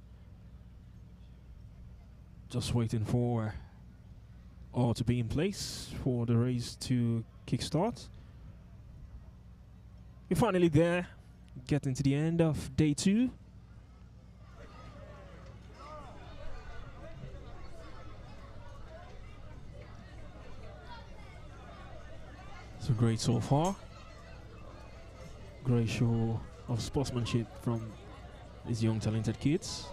Just waiting for all to be in place for the race to kickstart. We're finally there, getting to the end of day 2. So great so far. Great show of sportsmanship from these young talented kids.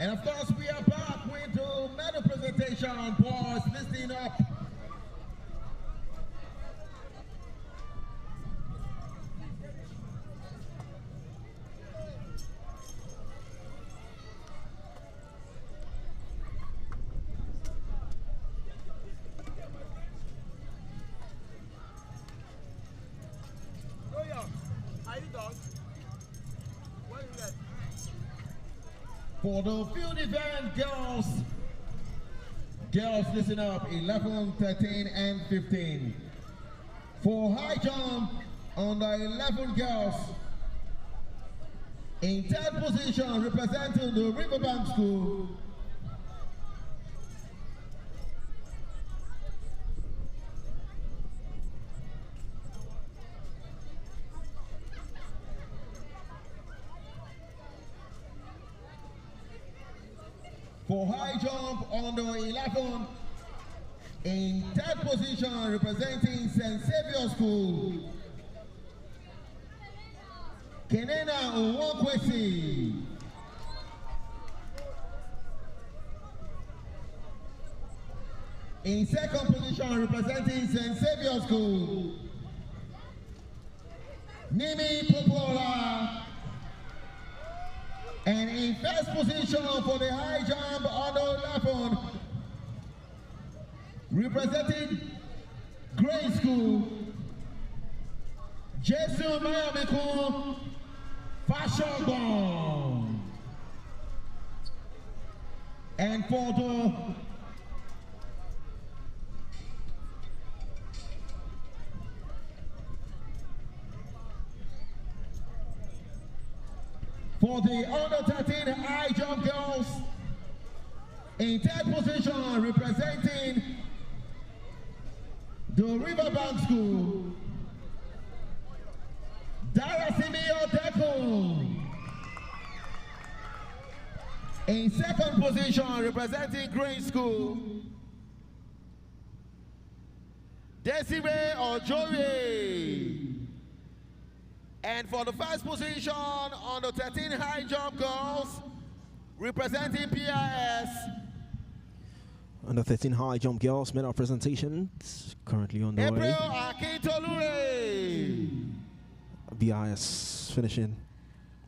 And of course, we are back with the medal presentation. Boys, listen up. Are you done? When you ready? For the field event, girls, listen up, 11, 13, and 15. For high jump, under 11 girls, in third position, representing the Riverbank School, for high jump under 11, in third position representing St. Xavier School, Kenena Nwakwesi. In second position representing St. Xavier School, Nimi Popola. And in first position for the high jump under 11, representing Grade School, Jesu Mayamiku Fashogbon. And for the under 13 high jump girls, in third position representing the Riverbank School, Darasimi Odeko. In second position representing Green School, Desiree Ojore. And for the first position on the 13 high jump girls, representing PIS. Under 13 high jump girls medal presentation currently on the April way. Akintolure. BIS finishing.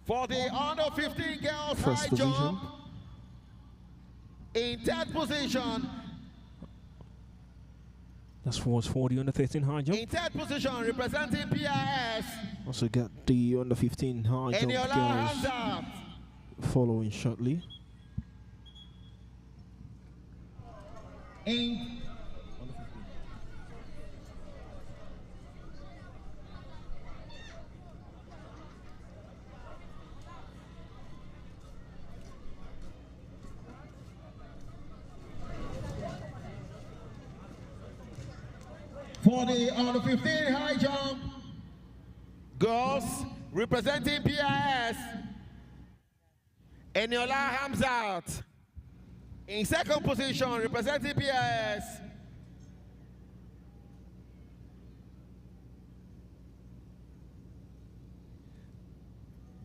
For the under 15 girls First high position. jump, in third position. That's for the under 13 high jump. In third position, representing PIS. Also got the under 15 high jump Eniola girls Hamzat. following shortly. In for the under 15 high jump girls, representing PIS, Eniola Hamzat. In second position, representing PIS,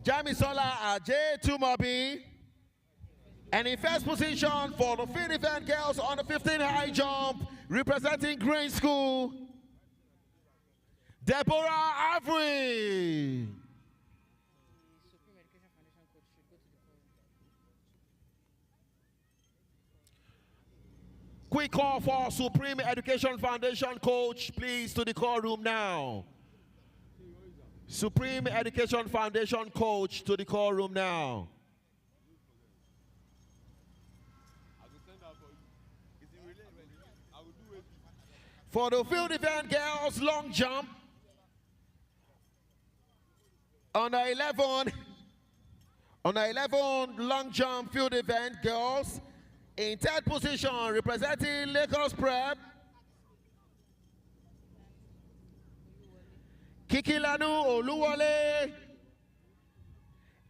Jamisola Ajay Tumobi. And in first position for the field event girls on the 15 high jump, representing Green School, Deborah Avery. Quick call for Supreme Education Foundation coach, please, to the call room now. Supreme Education Foundation coach to the call room now. For the field event girls long jump, under 11 long jump field event girls, in third position representing Lagos Prep, Kikilanu Oluwole.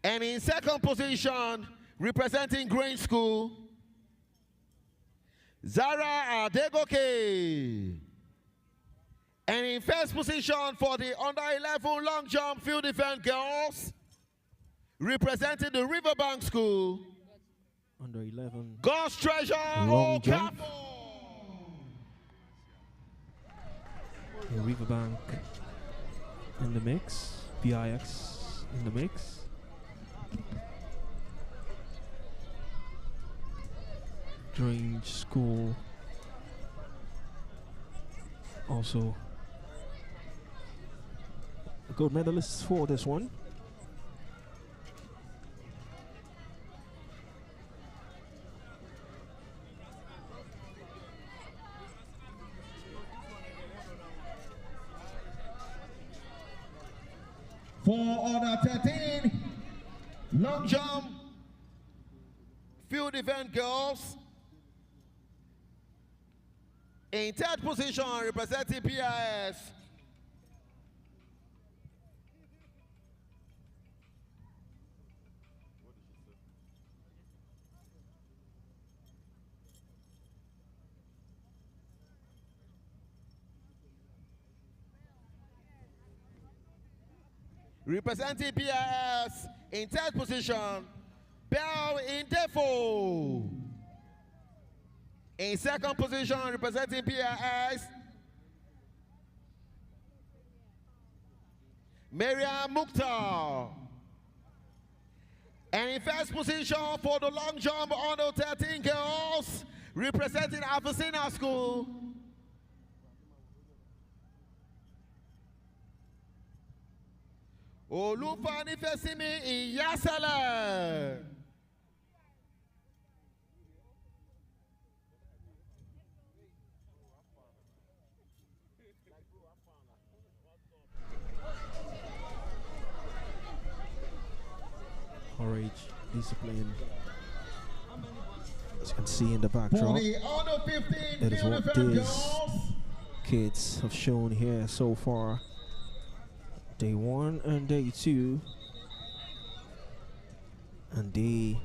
And in second position representing Green School, Zara Adegoke. And in first position for the under 11 long jump field event girls, representing the Riverbank School, under 11 God's treasure. long Okafor. jump. Riverbank in the mix. BIX in the mix. Grange School also a gold medalist for this one. For under 13, long jump, field event girls. In third position, representing PIS. Representing PIS in third position, Bell Indefo. In second position, representing PIS, Maria Mukhtar. And in first position for the long jump under 13 girls, representing Avicenna School, Olufani Fesimi Iyasale. RH discipline. As you can see in the backdrop, that is what these kids have shown here so far. Day 1 and day 2, and they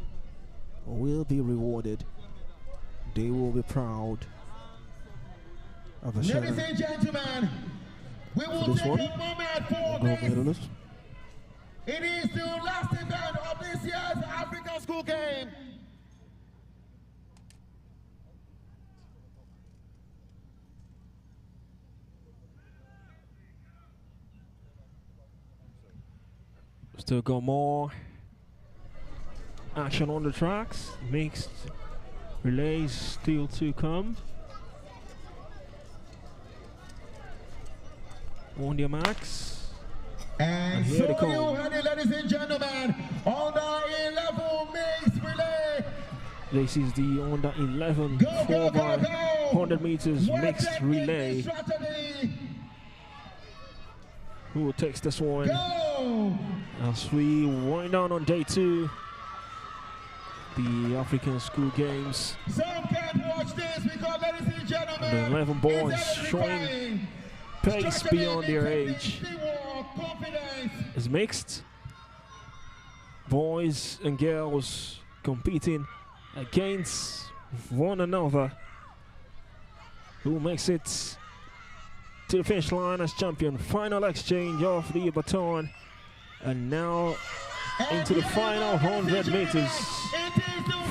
will be rewarded. They will be proud of a share. Ladies and gentlemen, we will take a moment for Gold this. medalist. It is the last event of this year's African School Game. Still got more action on the tracks. Mixed relays still to come. On their marks. And here so they come. you had it, ladies and gentlemen, under 11 mixed relay. This is the under 11 Go, go, 4 by go, go. 100 meters What mixed technique relay. strategy. Who takes this one? Go. As we wind down on day 2, the African School Games. Some can't watch this because, ladies and gentlemen, The 11 boys it's showing electrifying. pace Strategy, beyond their technique, age. teamwork, confidence. Is mixed. Boys and girls competing against one another. Who makes it to the finish line as champion? Final exchange of the baton. And now into the final 100 meters.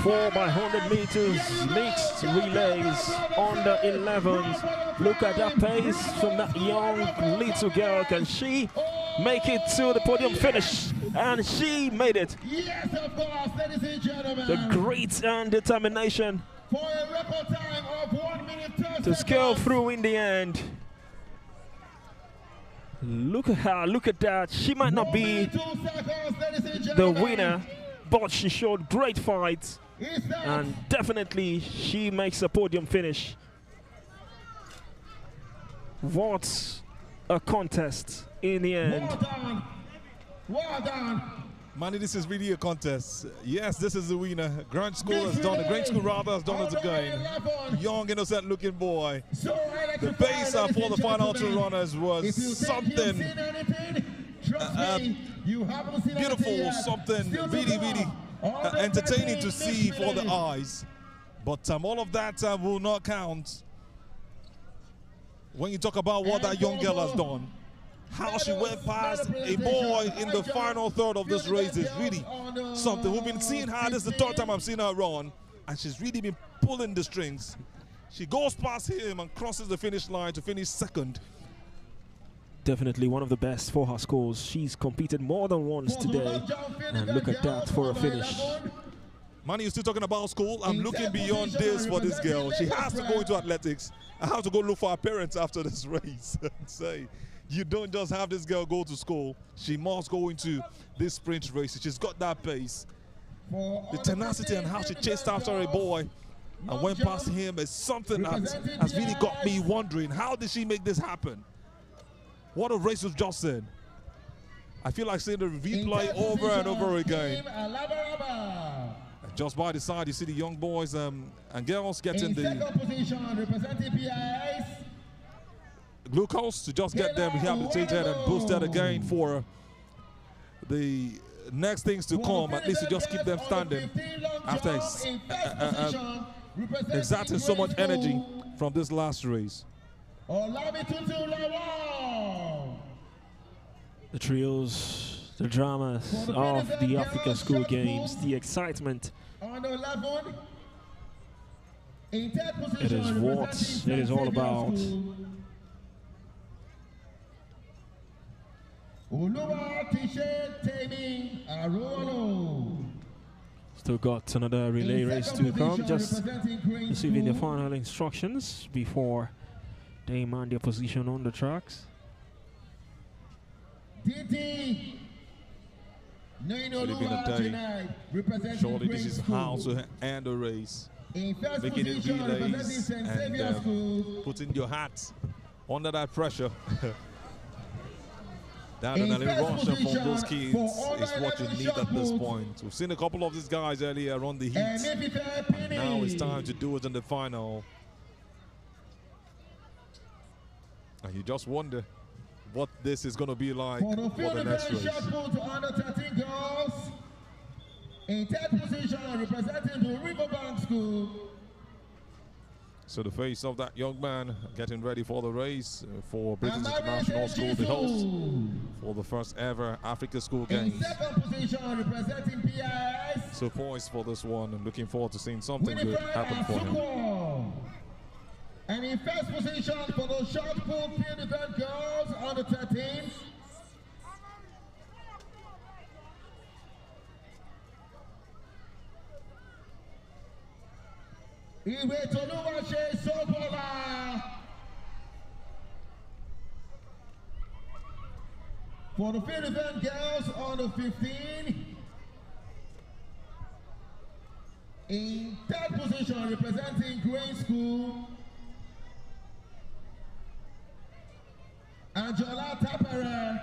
4 by 100 meters mixed relays under 11s. Look at that pace from that young little girl. Can she make it to the podium finish? And she made it. Yes, of course, ladies and gentlemen. The grit and determination For a record time of 1 minute 30 to scale seconds. through in the end. Look at her, look at that. She might not 1 be minute 2 seconds, ladies and the gentlemen. winner, but she showed great fight. Is that And definitely she makes a podium finish. What a contest in the end. well done? Well done. Manny, this is really a contest. Yes, this is the winner. Grange School has done it. Grange School rather has done it again. Young, innocent looking boy. So The pace for the final 2 runners was something beautiful, something really, really entertaining to see for the eyes. But all of that will not count when you talk about what that young girl has done. How she went past a boy in the final third of this race is really something. We've been seeing her. This is the third time I've seen her run, and she's really been pulling the strings. She goes past him and crosses the finish line to finish second. Definitely one of the best for her scores. She's competed more than once today, and look at that for a finish. Manny, you're still talking about school. I'm looking beyond this for this girl. She has to go into athletics. I have to go look for her parents after this race and say, you don't just have this girl go to school. She must go into this sprint race. She's got that pace. The tenacity and how she chased after a boy and went past him is something that has really got me wondering, how did she make this happen? What a race we've just seen. I feel like seeing the replay over and over again. And just by the side, you see the young boys and girls getting the glucose to just get them rehabilitated and boosted again for the next things to come. At least to just keep them standing after exerting so much energy from this last race. The trios, the dramas of the Africa School Games, the excitement. It is what it is all about. Still got another relay race to come, just receiving the final instructions before they man their position on the tracks. Surely been a day. Surely this is how to end a race. Making it relays and putting your hat under that pressure. That adrenaline rush from those kids is what you need at this point. We've seen a couple of these guys earlier on the heat. And now it's time to do it in the final. And you just wonder what this is going to be like for the next race. In third position, representing the Riverbank School. So the face of that young man getting ready for the race for British International School, the host for the first ever Africa School Games. In second position, representing PIS. So poised for this one and looking forward to seeing something good happen for him. And in first position for the short put field event girls under 13. Iwe Toluwase Sokola. For the field event girls under 15. In third position, representing Grain School, Angela Tapere.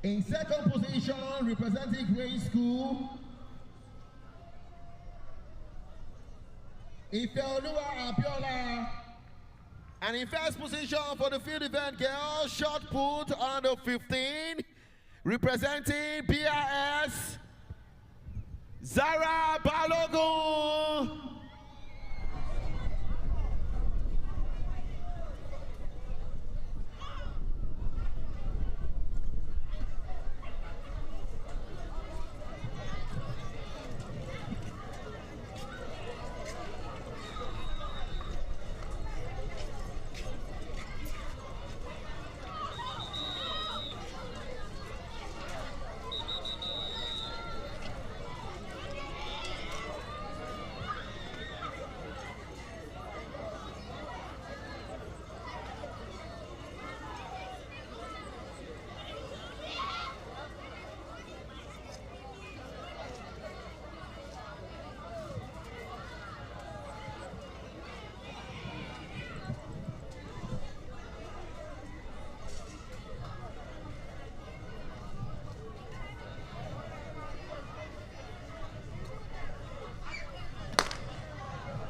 In second position, representing Grain School, Ifeoluwa Abiola. And in first position for the field event girls, shot put under 15, representing BIS, Zara Balogun.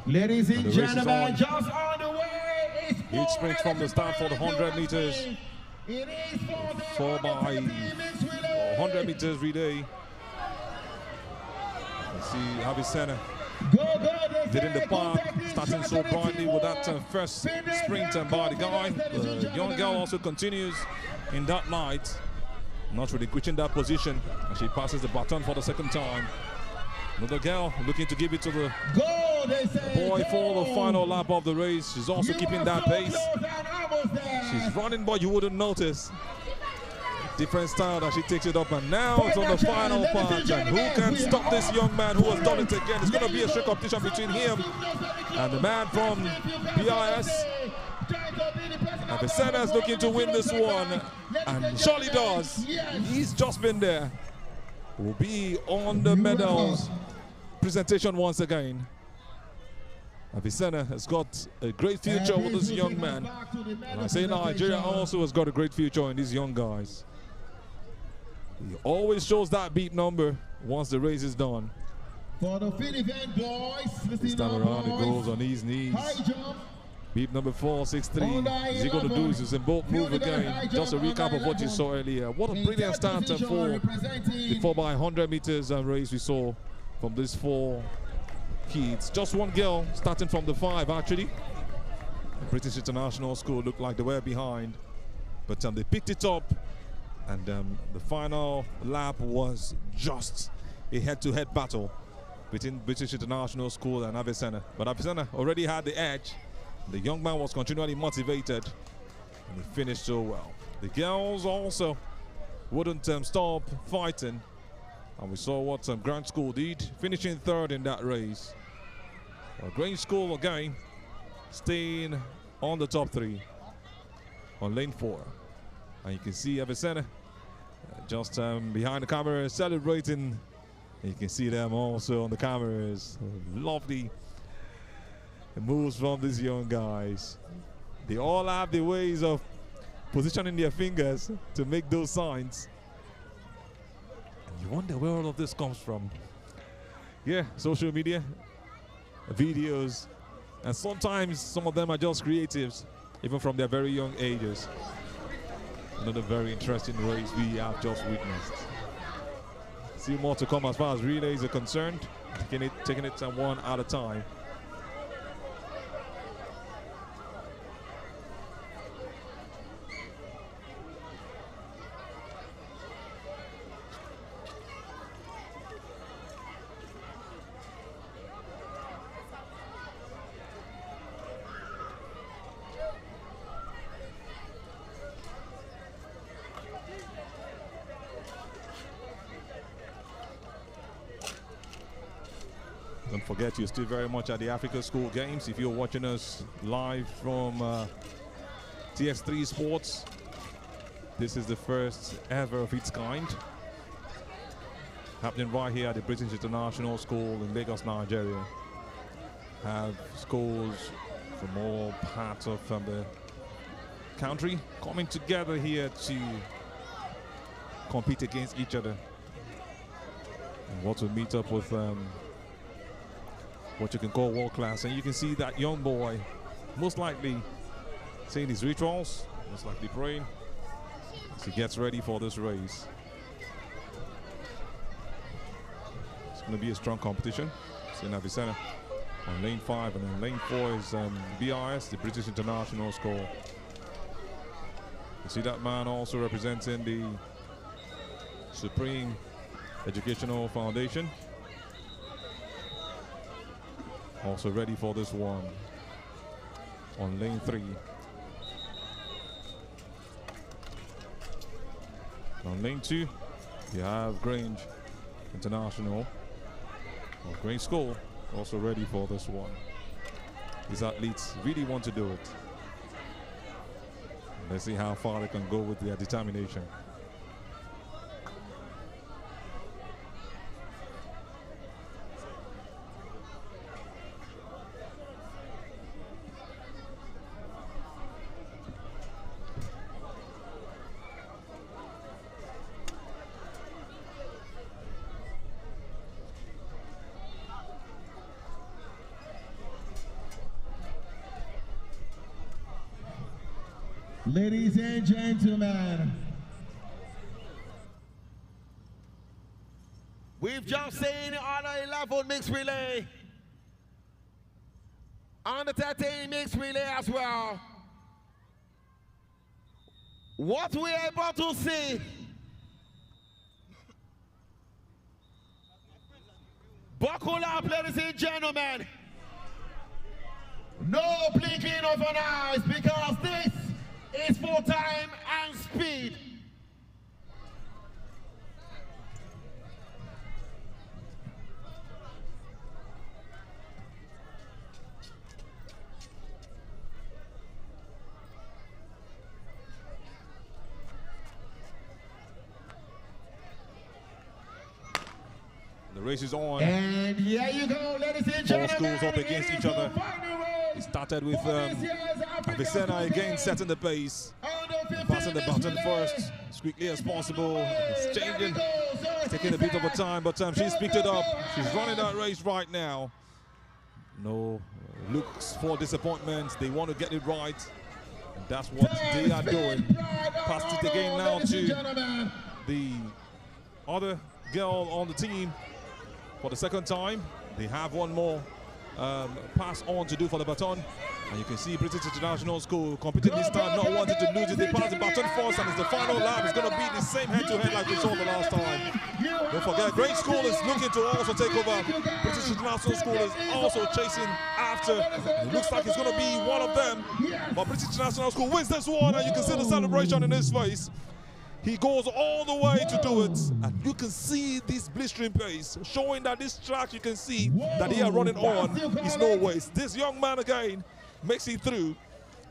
Ladies and gentlemen, just on the way. Huge sprint from the start for the 100 meters. It is for the 4 by 100 meters relay. You see Avicenna Did in the park, starting so brightly with that first sprint by the guy. The young girl also continues in that light, not really reaching that position, and she passes the baton for the second time. Another girl looking to give it to the boy for the final lap of the race. She's also keeping that pace. She's running, but you wouldn't notice. Different style that she takes it up, and now it's on the final part. And who can stop this young man who has done it again? It's going to be a straight competition between him and the man from BIS. Avicenna is looking to win this one, and surely does. He's just been there. Will be on the medals presentation once again. Avicenna has got a great future with this young man. And I say Nigeria also has got a great future in these young guys. He always shows that beat number once the race is done. For the fit event, boys. This time around, it goes on his knees. Beat number 463. Is he going to do his Bolt move again? Just a recap of what you saw earlier. What a brilliant start for the 4x100 meters race we saw from these four kids. Just one girl starting from the 5 actually. The British International School looked like they were behind, but they picked it up. And the final lap was just a head-to-head battle between British International School and Avicenna. But Avicenna already had the edge. The young man was continually motivated, and he finished so well. The girls also wouldn't stop fighting, and we saw what Grange School did, finishing 3rd in that race. Well, Grange School again staying on the top 3 on lane 4. And you can see Avicenna just behind the camera celebrating. And you can see them also on the cameras. Lovely moves from these young guys. They all have the ways of positioning their fingers to make those signs. And you wonder where all of this comes from. Yeah, social media, videos, and sometimes some of them are just creatives, even from their very young ages. Another very interesting race we have just witnessed. See more to come as far as relays are concerned. Taking it one at a time. Don't forget, you're still very much at the Africa School Games. If you're watching us live from TX3 Sports, this is the first ever of its kind. Happening right here at the British International School in Lagos, Nigeria. Have schools from all parts of the country coming together here to compete against each other. And what to meet up with what you can call world class. And you can see that young boy most likely saying his rituals, most likely praying as he gets ready for this race. It's going to be a strong competition. Seeing Avicenna on lane 5, and on lane 4 is BIS, the British International School. You see that man also representing the Supreme Educational Foundation. Also ready for this one on lane 3. On lane 2, you have Grange International, or Grange School, also ready for this one. These athletes really want to do it. Let's see how far they can go with their determination. Ladies and gentlemen, we've just seen on a level mixed relay Under 13 mixed relay as well. What we are about to see. Buckle up, ladies and gentlemen. No blinking of an eyes because this is for time and speed. The race is on. And here you go, ladies and Four gentlemen. schools up against each other. It started with Avicenna again setting the pace, passing the baton first as quickly as possible. It's changing, taking a bit of a time, but she's picked it up. She's running that race right now. No looks for disappointment. They want to get it right, and that's what they are doing. Passed it again now to the other girl on the team for the second time. They have one more pass on to do for the baton, and you can see British International School competing this time, not wanting to lose it. They pass the baton first, and it's the final lap. It's going to be the same head-to-head like we saw the last time. Don't forget, Grange School is looking to also take over. British International School is also chasing after. It looks like it's going to be one of them, but British International School wins this one, and you can see the celebration in his face. He goes all the way to do it, and you can see this blistering pace, showing that this track, you can see that they are running on is no waste. This young man again makes it through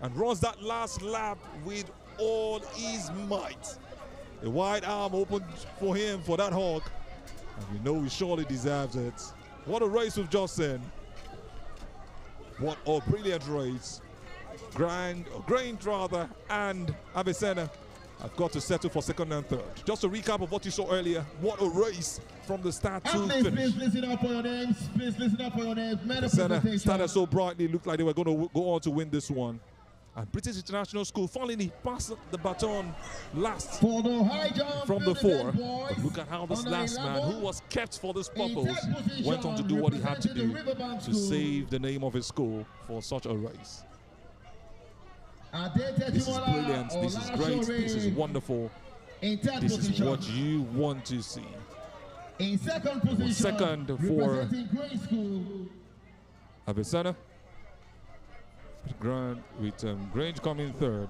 and runs that last lap with all his might. A wide arm opened for him for that hug, and we know he surely deserves it. What a race we've just seen. What a brilliant race. Grange rather, and Avicenna I've got to settle for second and third. Just a recap of what you saw earlier. What a race from the start to finish. Please listen up for your names. Please listen up for your names. Avicenna started so brightly, looked like they were going to go on to win this one. And British International School finally passed the baton last for the high jump from the four. But look at how this last man, who was kept for this purpose, went on to do what he had to do to save the name of his school for such a race. This is brilliant, this is great, this is wonderful. This is what you want to see. In second position, second for Avicenna, with Grange coming third.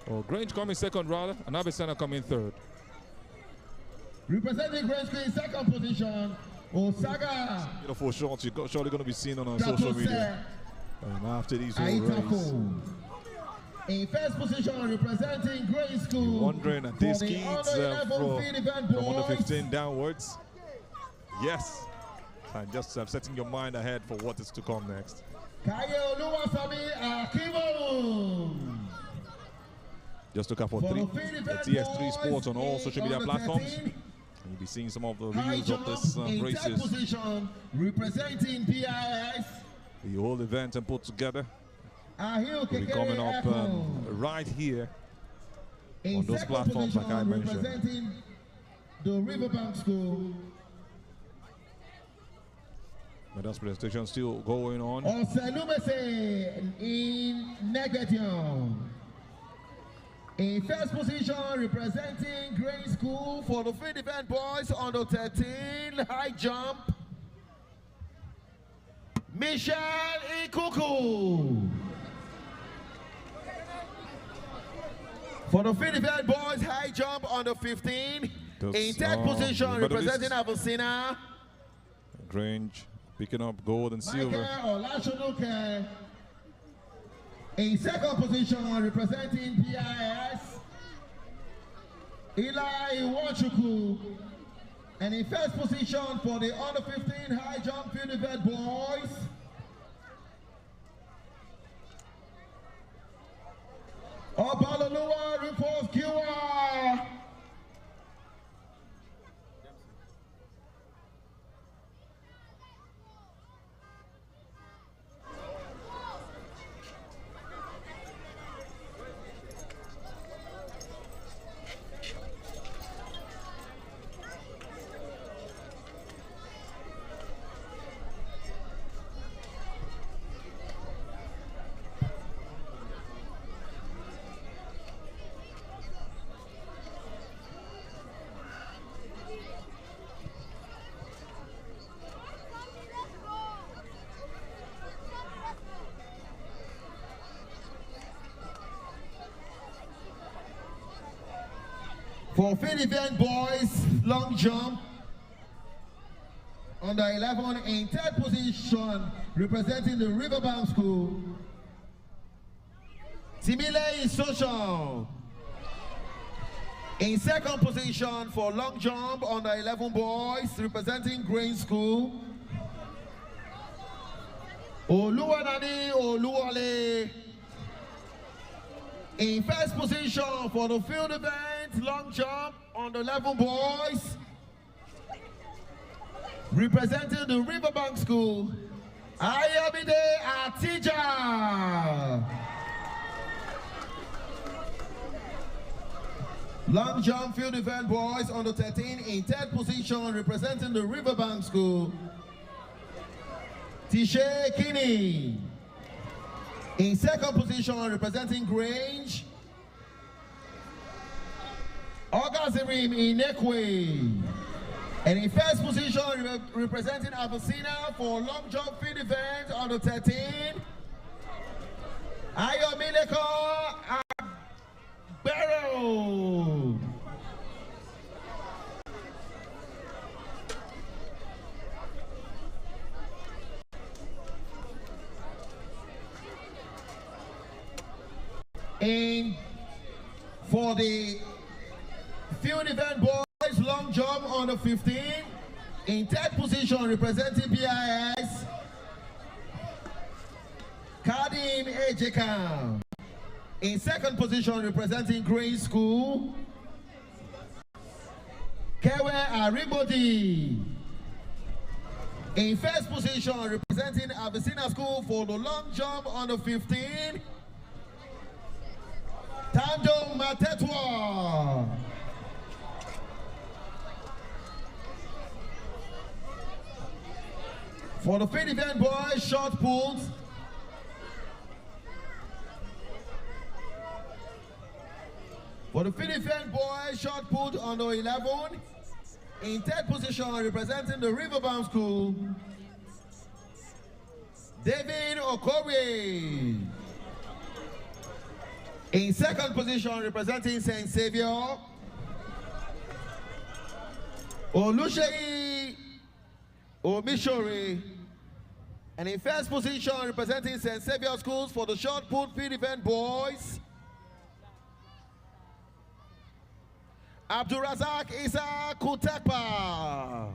Or Grange coming second rather, and Avicenna coming third. Representing Grange in second position, Osaga. Beautiful shots you're surely going to be seen on our social media. And after these whole race. In first position, representing Grange School. You're wondering at these kids from under 15 downwards. Yes. And just setting your mind ahead for what is to come next. Just look out for TX3 Sports on all social media platforms. And you'll be seeing some of the reels of this races. Position, representing PIS. The whole event and put together will be coming up right here on those platforms like I mentioned. Representing the Riverbank School. Medals presentation still going on. In Negation. In first position, representing Grange School for the field event boys under 13 high jump, Michelle Ikuku. For the field event boys high jump under 15. In third position, representing Avicenna, Grange picking up gold and silver. In second position, representing PIS, Eli Iwachuku. And in first position for the under 15 high jump field event boys, Obaloluwa Rufus Kiwa. For field event boys, long jump, under 11 in third position, representing the Riverbank School, Timile Social. In second position for long jump, under 11 boys, representing Grain School, Oluwanani Oluwale. In first position for the field event, long jump, under 11 boys, representing the Riverbank School, Ayomide Atija. Long jump field event boys under 13 in third position, representing the Riverbank School, Tishe Kinney. In second position, representing Grange, Ogazirim Inekwe. And in first position, representing Avicenna for long jump field event under 13, Ayomileko Agbero. And for the field event boys, long jump under 15, in third position representing BIS, Kadim Ejeka. In second position representing Grain School, Kewe Aribodi. In first position representing Avicenna School for the long jump under 15, Tando Matetwa. For the field event boys, short put, for the field event boys, short put under 11, in third position representing the Riverbank School, David Okori. In second position representing St. Xavier, Oluseyi Omishore. And in first position representing St. Xavier Schools for the short put field event boys, Abdurazak Isa Kutekpa.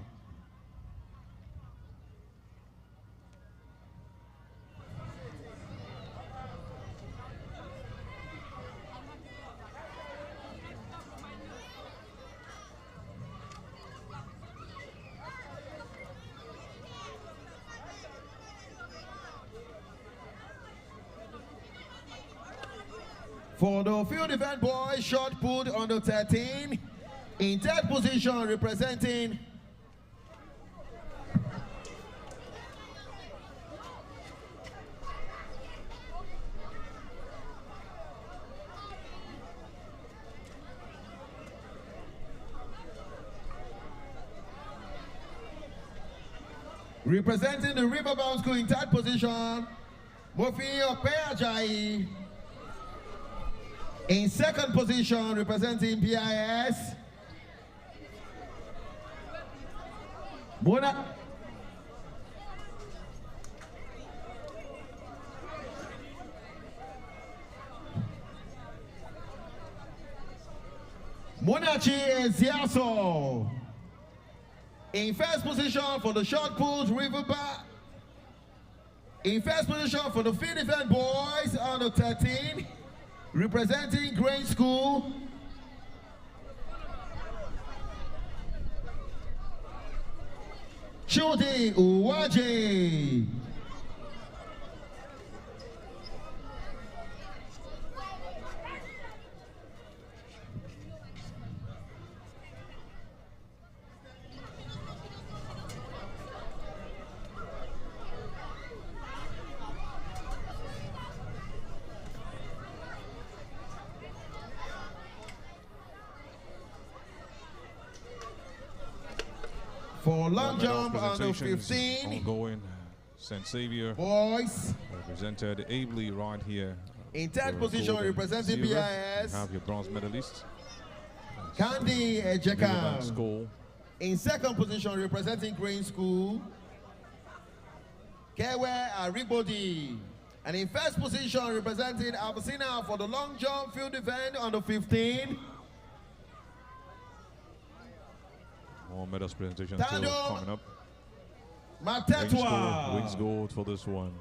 For the field event boys, short put under 13, in third position representing the Riverbank School. In third position, Mofi Opeajayi. In second position, representing PIS, Munachi Eziaso. In first position for the short put, Riverbank. In first position for the field event boys under 13, representing Grain School, Chudi Uwaji. For long jump under 15, ongoing. St. Xavier boys represented ably right here. in third position representing silver. BIS, You have your bronze medalist, Candy Riverbank Ejeka. School. In second position, representing Green School, Kewe Aribodi. And in first position, representing Abyssinia for the long jump field event on the 15. More medals presentation still Tando coming up. Matetwa. Wins gold for this one.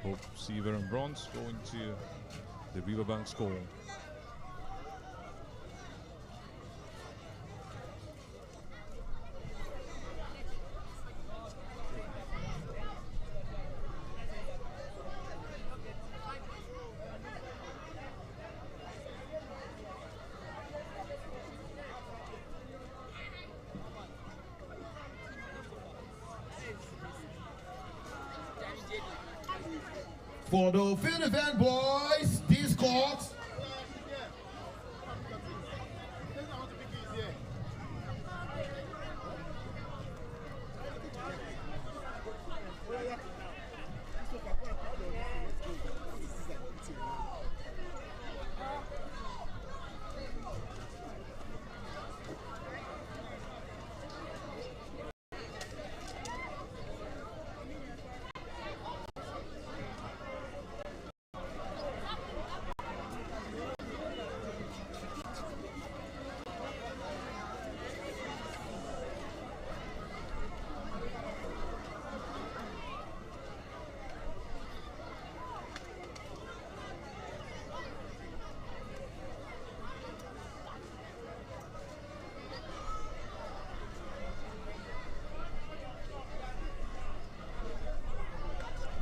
Hope silver and bronze going to the Riverbank School. For the field event boys, these courts.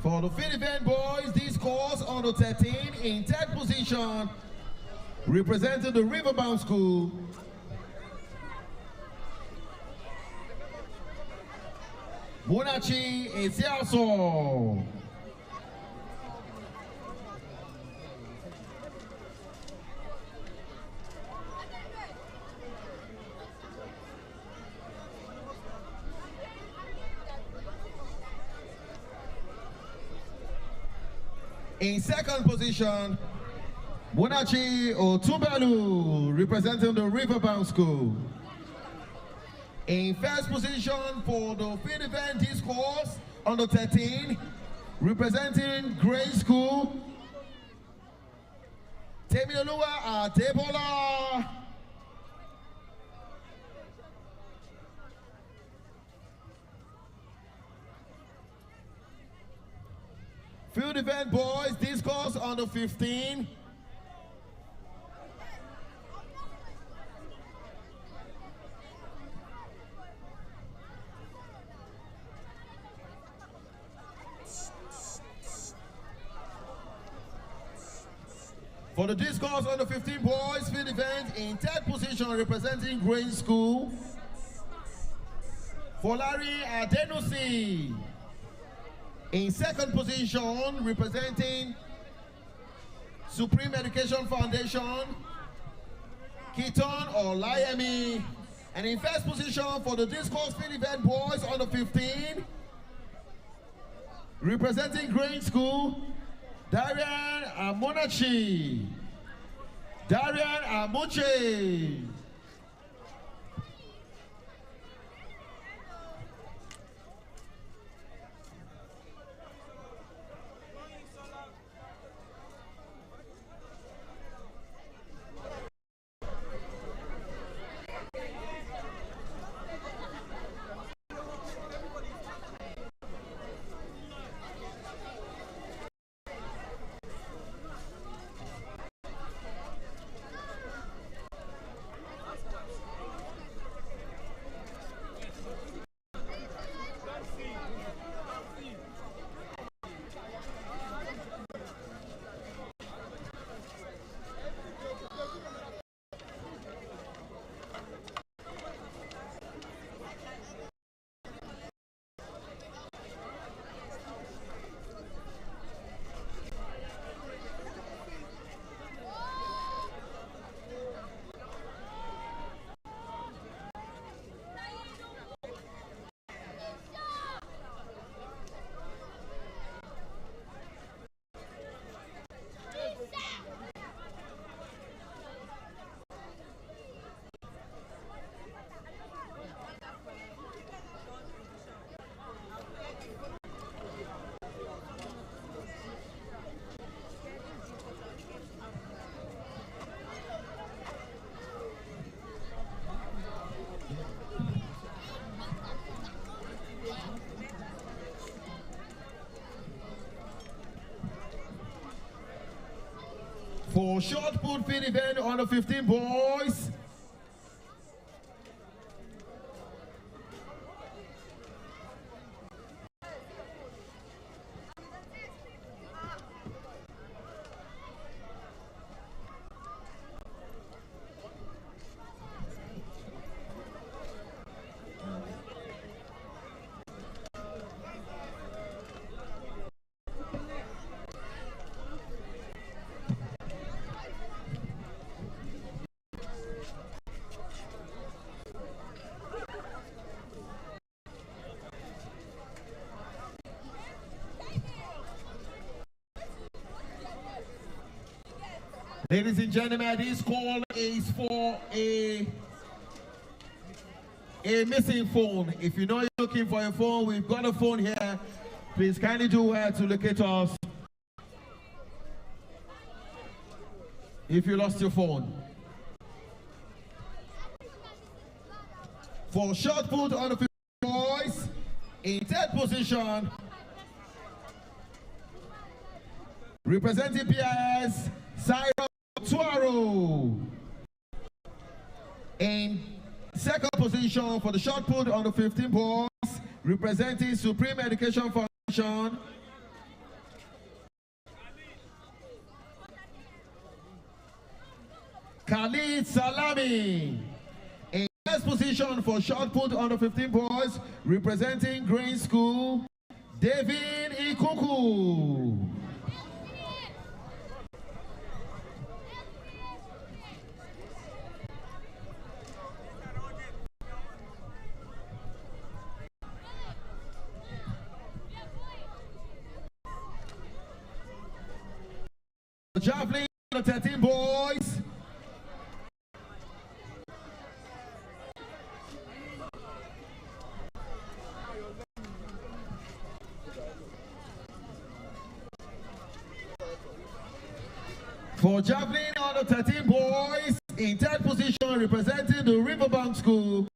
For the field event boys, this course on the 13 in third position, representing the Riverbound School. Munachi Esiaso. In second position, Munachi Otubalu, representing the Riverbound School. In first position for the field event discourse on the 13, representing Grade School, Temiloluwa Adebola. Field event boys, discourse on the 15. For the discourse on the 15 boys, field event in third position, representing Green School, Folari Adenusi. In second position, representing Supreme Education Foundation, Keaton Olayemi. And in first position for the discourse field event boys on the 15, representing Green School, Darian Amunachi. Darian Amuche. For short put field event on the 15 boys. Ladies and gentlemen, this call is for a missing phone. If you know you're looking for a phone, we've got a phone here. Please kindly do where to locate us if you lost your phone. For shot put on the 50 boys, in third position, representing PIS, Cyrus Tuaro. In second position for the shot put on the 15 boys, representing Supreme Education Foundation, Khalid Salami. In first position for shot put on the 15 boys, representing Green School, David Ikuku. Javelin on the 13 boys. For javelin on the 13 boys, in third position representing the Riverbank School,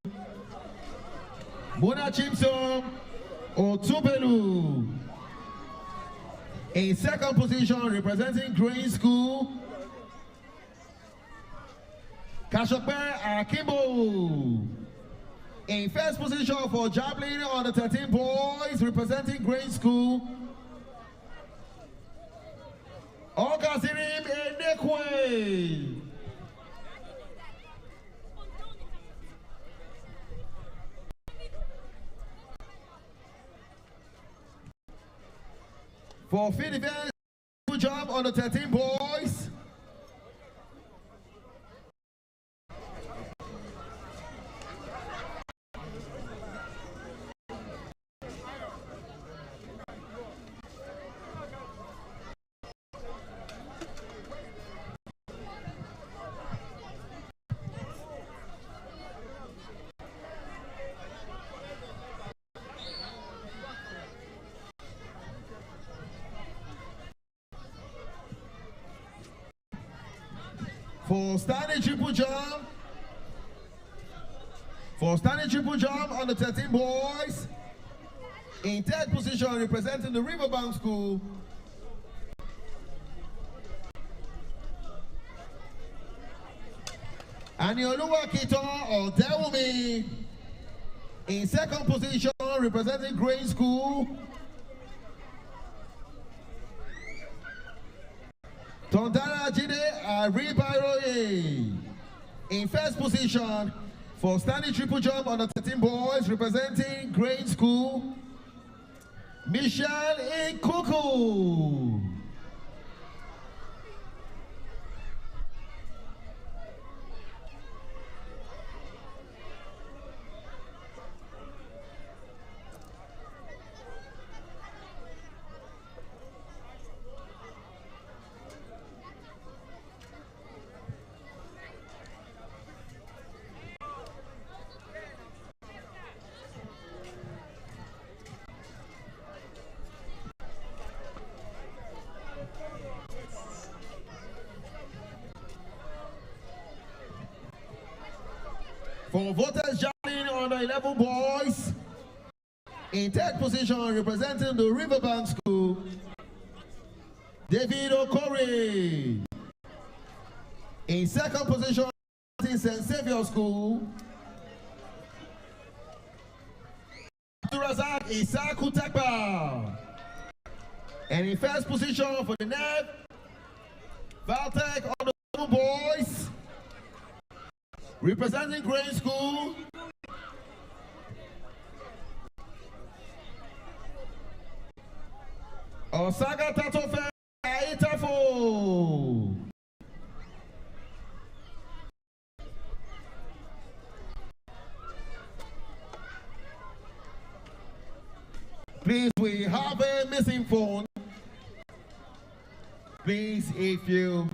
Muna Chimsom Otubelu. In second position representing Green School, Kashokbe Akimbo. In first position for javelin on the 13 boys representing Green School, Ogazirim Enekwe. For field event, good job on the 13 boys. For standing triple jump on the 13 boys, in third position representing the Riverbank School, Anioluwa Kito Odewumi. In second position representing Green School, Tondara Jide Aribaroye. In first position for standing triple jump on the 13 boys representing Green School, Michelle Ikuku. For voters javelin on the 11 boys, in third position representing the Riverbank School, David Okore. In second position, in St. Xavier School, Abdurazak Isaku Tekba. And in first position for the NEV, Valtech on the boys, representing Grain School, Osaga Tatofe Aitafo. Please, we have a missing phone. Please, if your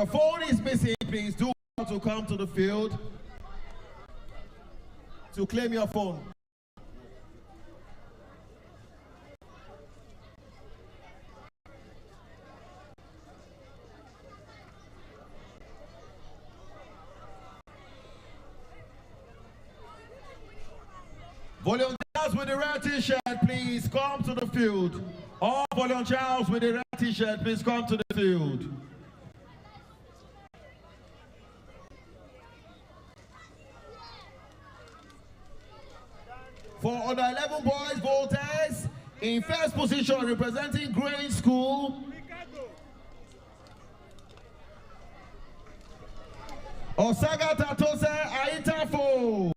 phone is missing, please do want to come to the field to claim your phone. Volunteers with the red t-shirt, please come to the field. All volunteers with the red t-shirt, please come to the field. For under 11 boys voters, in first position representing Grain School, Osaga Tatose Aitafo.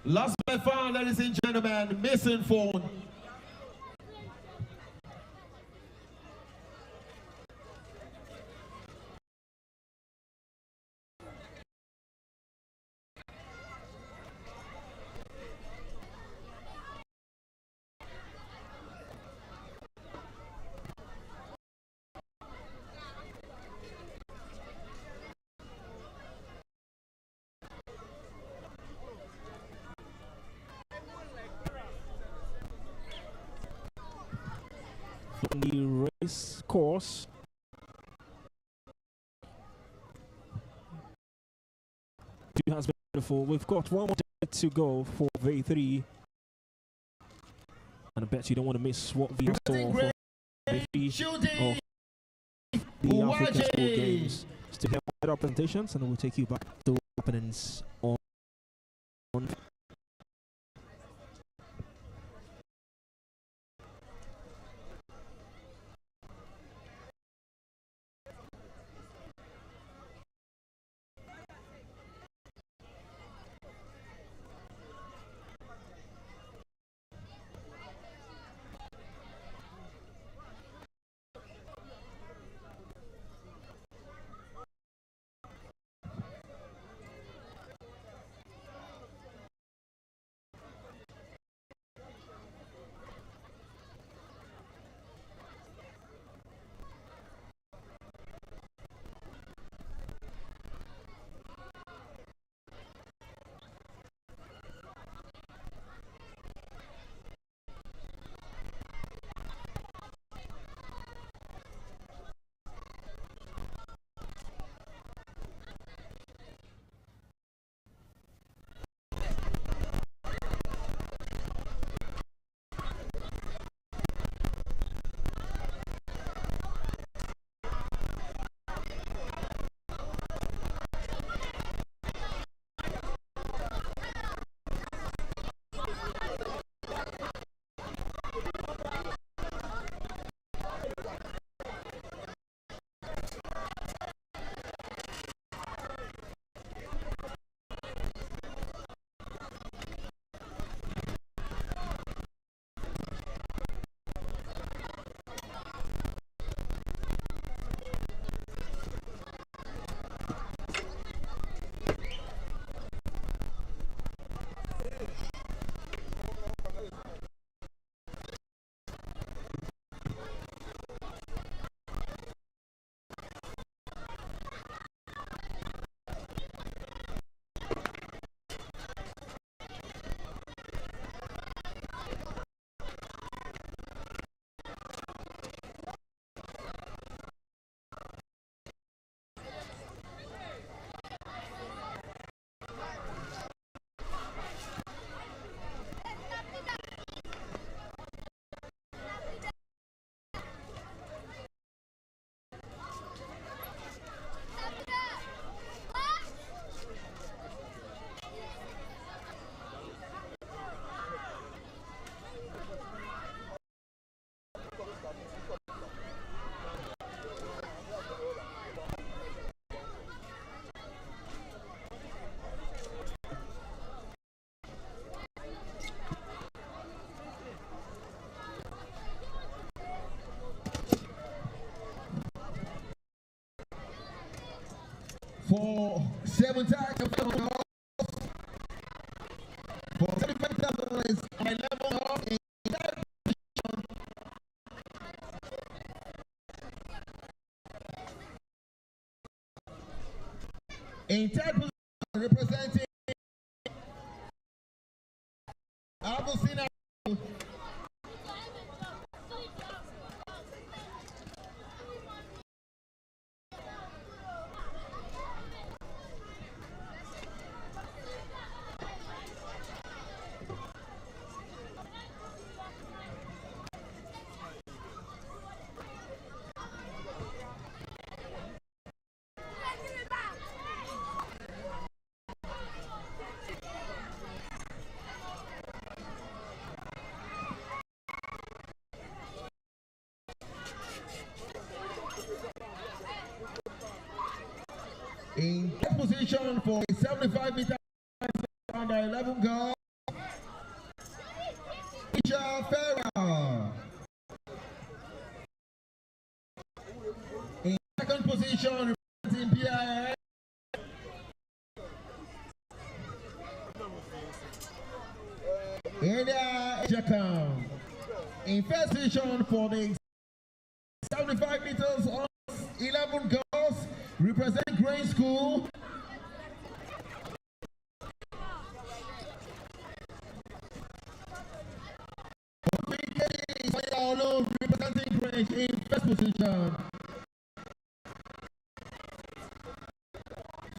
Lost by found, ladies and gentlemen, missing phone. From the race course, has been beautiful. We've got one more day to go for V3, and I bet you don't want to miss what we saw for V3 of the African School Games. Still have better presentations, and we'll take you back to openings on for 7 tags of for 75,000 on 11 off in third position. In third position, representing Abusina. In third position for 75 meters under 11 girls, Isha Farah. In second position, representing PIS, Elia Ejakam. In first position for the 75 meters on 11 girls, represent grade school. Representing grade in first position.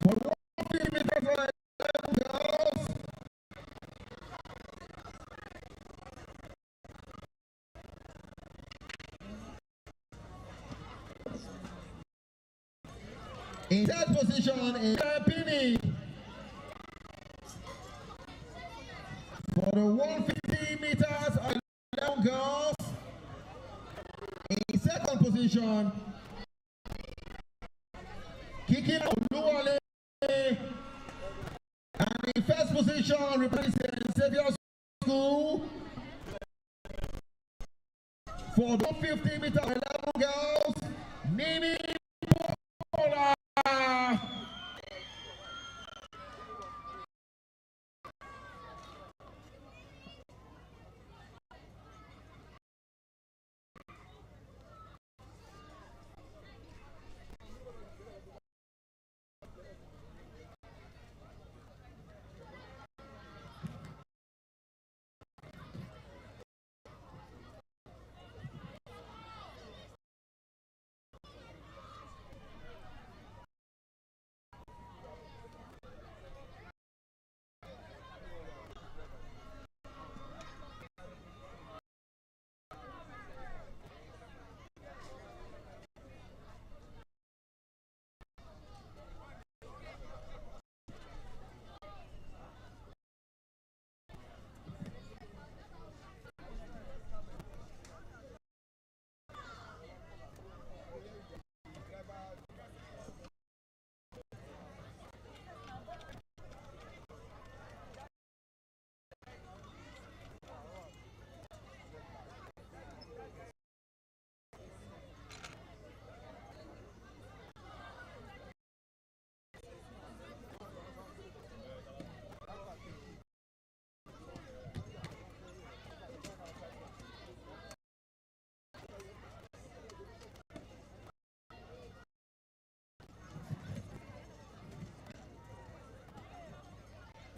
For 150 meters on 11 girls, in third position is Pini. For the 150 meters on 11 girls, in second position, Kiki Oluwale. And in first position, representing Xavier School. For the 150 meters on 11 girls, Mimi Bola.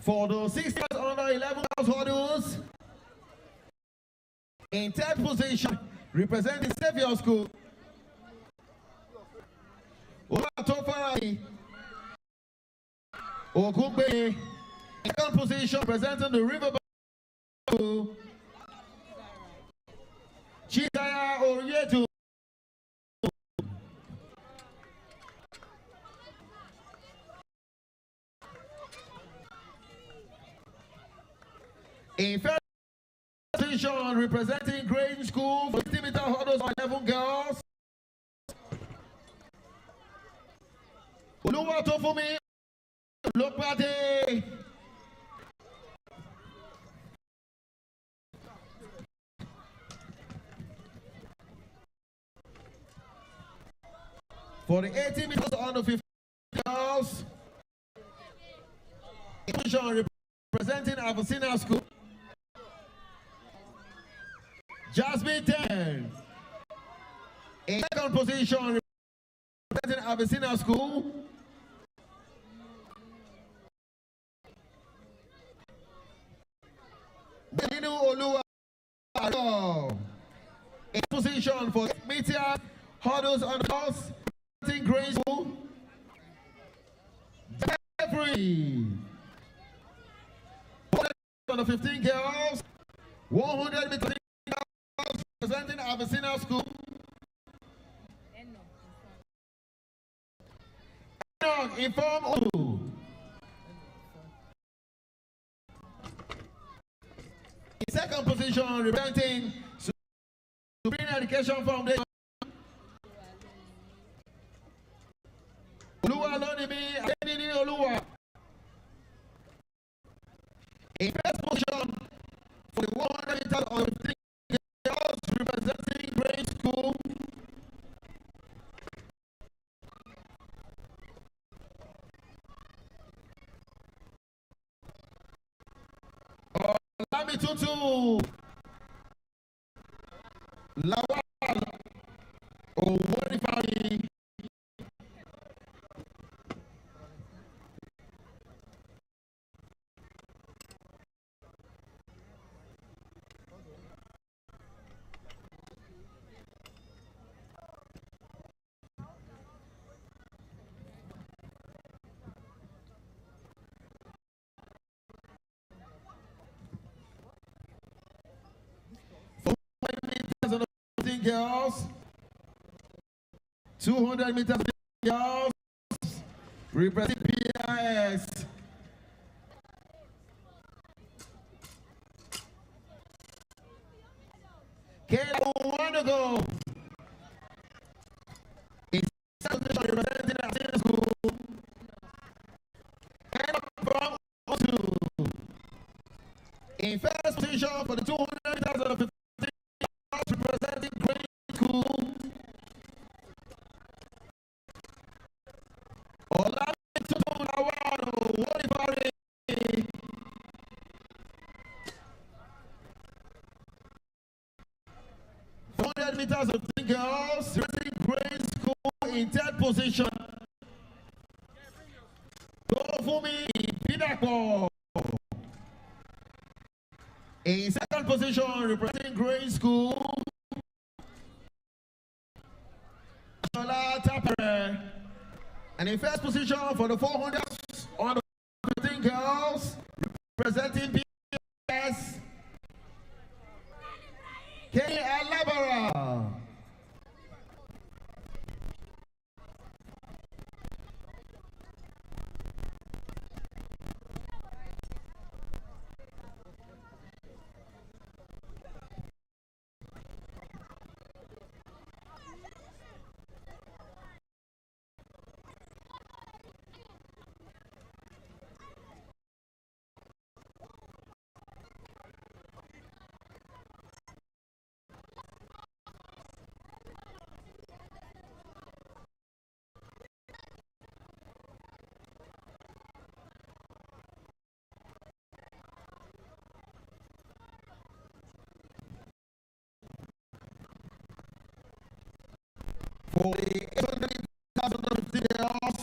For the 60 under 11 hurdles, in third position, representing Xavier School, Olatofari Ogugbe. In second position, representing the River School, Chidaya Orietu. In first position, representing Grange School, 50 meter hurdles on 11 girls, Oluwatofumi Lokpade. For the 80 meters on the 50 girls. Position representing Avicenna School. Jasmine 10. In second position representing Avicenna School. Beninu Oluwa. In position for media hurdles on the house. Grade School. Jeffrey. On the 15 girls. 100 meters girls representing Avicenna School. Inform Olu. In second position representing Supreme Education Foundation. Oluwa Lonimi Adenini Oluwa. In first position for the 100 meters of 15 girls representing Grade School. Olami Tutu. Lawal Oworifari. Girls, 200 meters girls, representing PIS. Kayla Wanago. In second position representing Avicenna School. Kayla from Osu. In first position for the 200 meters of the 15 girls representing Grade School. Olami Tutu Lawal Oworifari. Meters of the girls, representing Grade School in third position. Dofumi Bidako. In second position, representing Grade School. Shola Tapere. And in first position for the 400 on the 15 girls, representing PS. Kenny Alabara. For the 800,000 girls,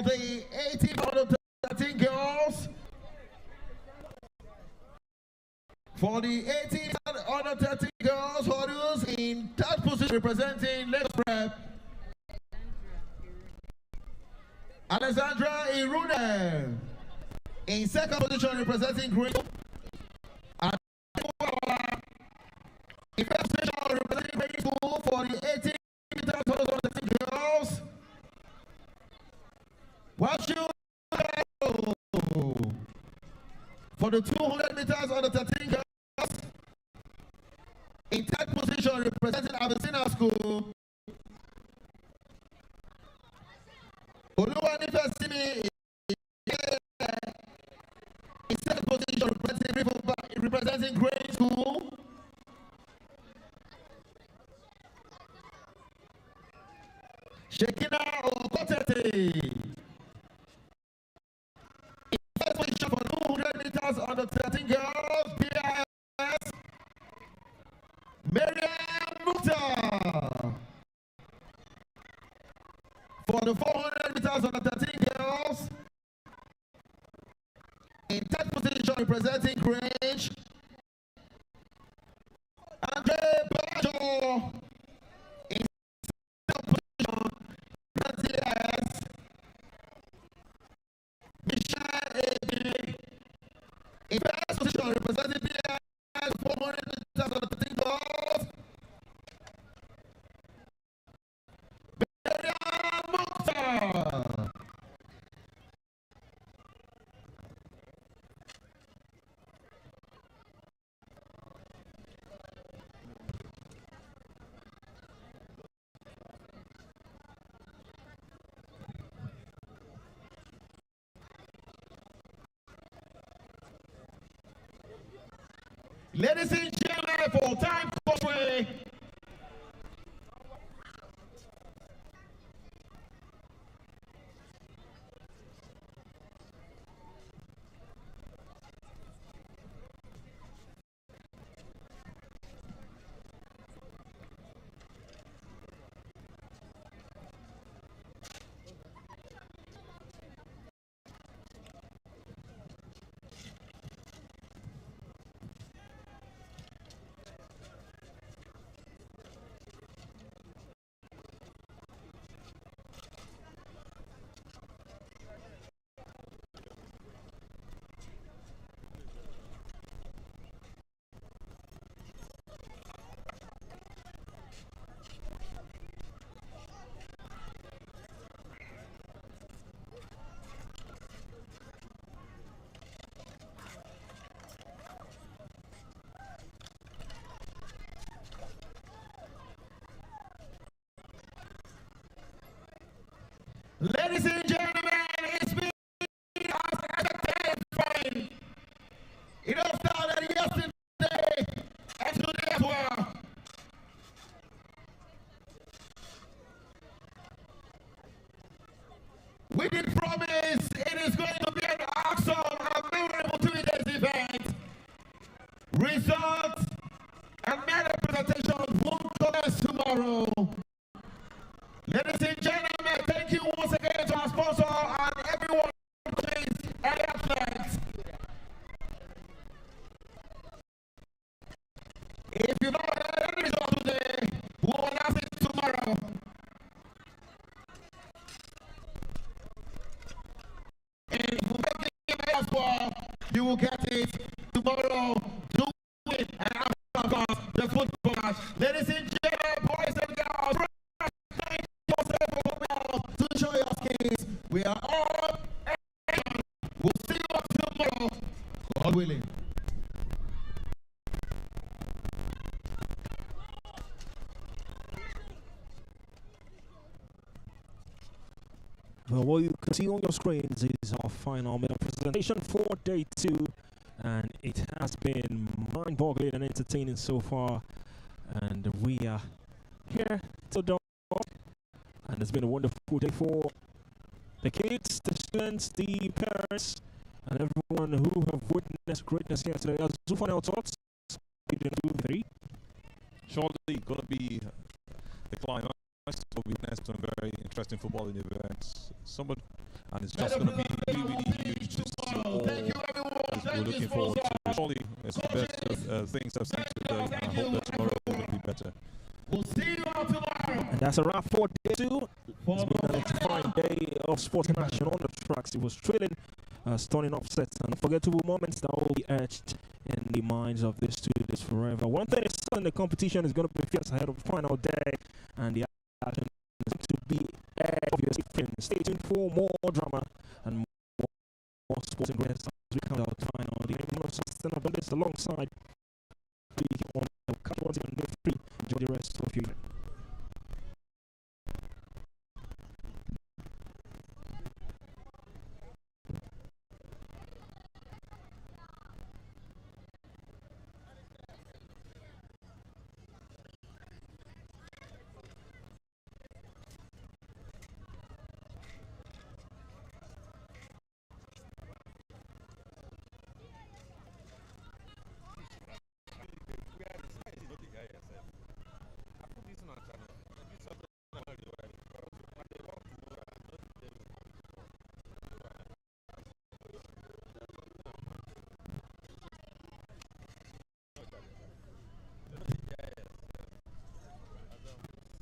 the 18 under 13 girls. For the 18 under 13 girls, hurdles in third position representing Lagos Prep, Alexandra Irune. In second position representing Green, and in first position representing Green School for the 18 meters hurdles under 13 girls. What you for the 200 meters under 13 girls. In third position representing Avicenna School, Oluwanifesimi. In second position representing Grade School, Shekina Okotete. In first position for 200 meters under 13 girls, BIS, Mariam Mukhtar. For the 400 meters under 13 girls, in third position representing Grange, Andre Bajo. In second position representing BIS, Michelle Edi. In first position representing BIS, 400 meters under 13 girls, ladies and gentlemen, for time constraint, ladies and gentlemen, it's been as fine. It all started yesterday and today as well. We did promise it is going to be an awesome and memorable 2 days event. Results and medal presentation will commence tomorrow. Ladies and gentlemen, thank you once again to our sponsor and everyone who is athletes. If you don't have any result today, we will announce it tomorrow. And if you make it as well, you will get it tomorrow. Do it and have the football match. Ladies and gentlemen, boys and girls, to show your skills. We are all we'll see you tomorrow, God willing. Well, what you can see on your screens is our final medal presentation for day 2, and it has been mind-boggling and entertaining so far, and we are here to do. And it's been a wonderful day for the kids, the students, the parents, and everyone who have witnessed greatness here today. As you final thoughts, 2, 3. Surely going to be the climax. to witness some very interesting footballing events. And it's just going to be really, really huge to see all that we're looking forward to. Surely, it's the best things I've seen today, and I hope that tomorrow will be better. We'll see you all tomorrow. And that's a wrap for day 2. It's been an electrifying day of sports in action on the tracks. It was thrilling, stunning upsets, and unforgettable moments that will be etched in the minds of the students forever. One thing is certain, the competition is going to be fierce ahead of the final day, and the action is going to be obviously thin. Stay tuned for more drama and more sporting greatness as we count out final. The name of Sustain have done this alongside on the 3. Enjoy the rest of your evening.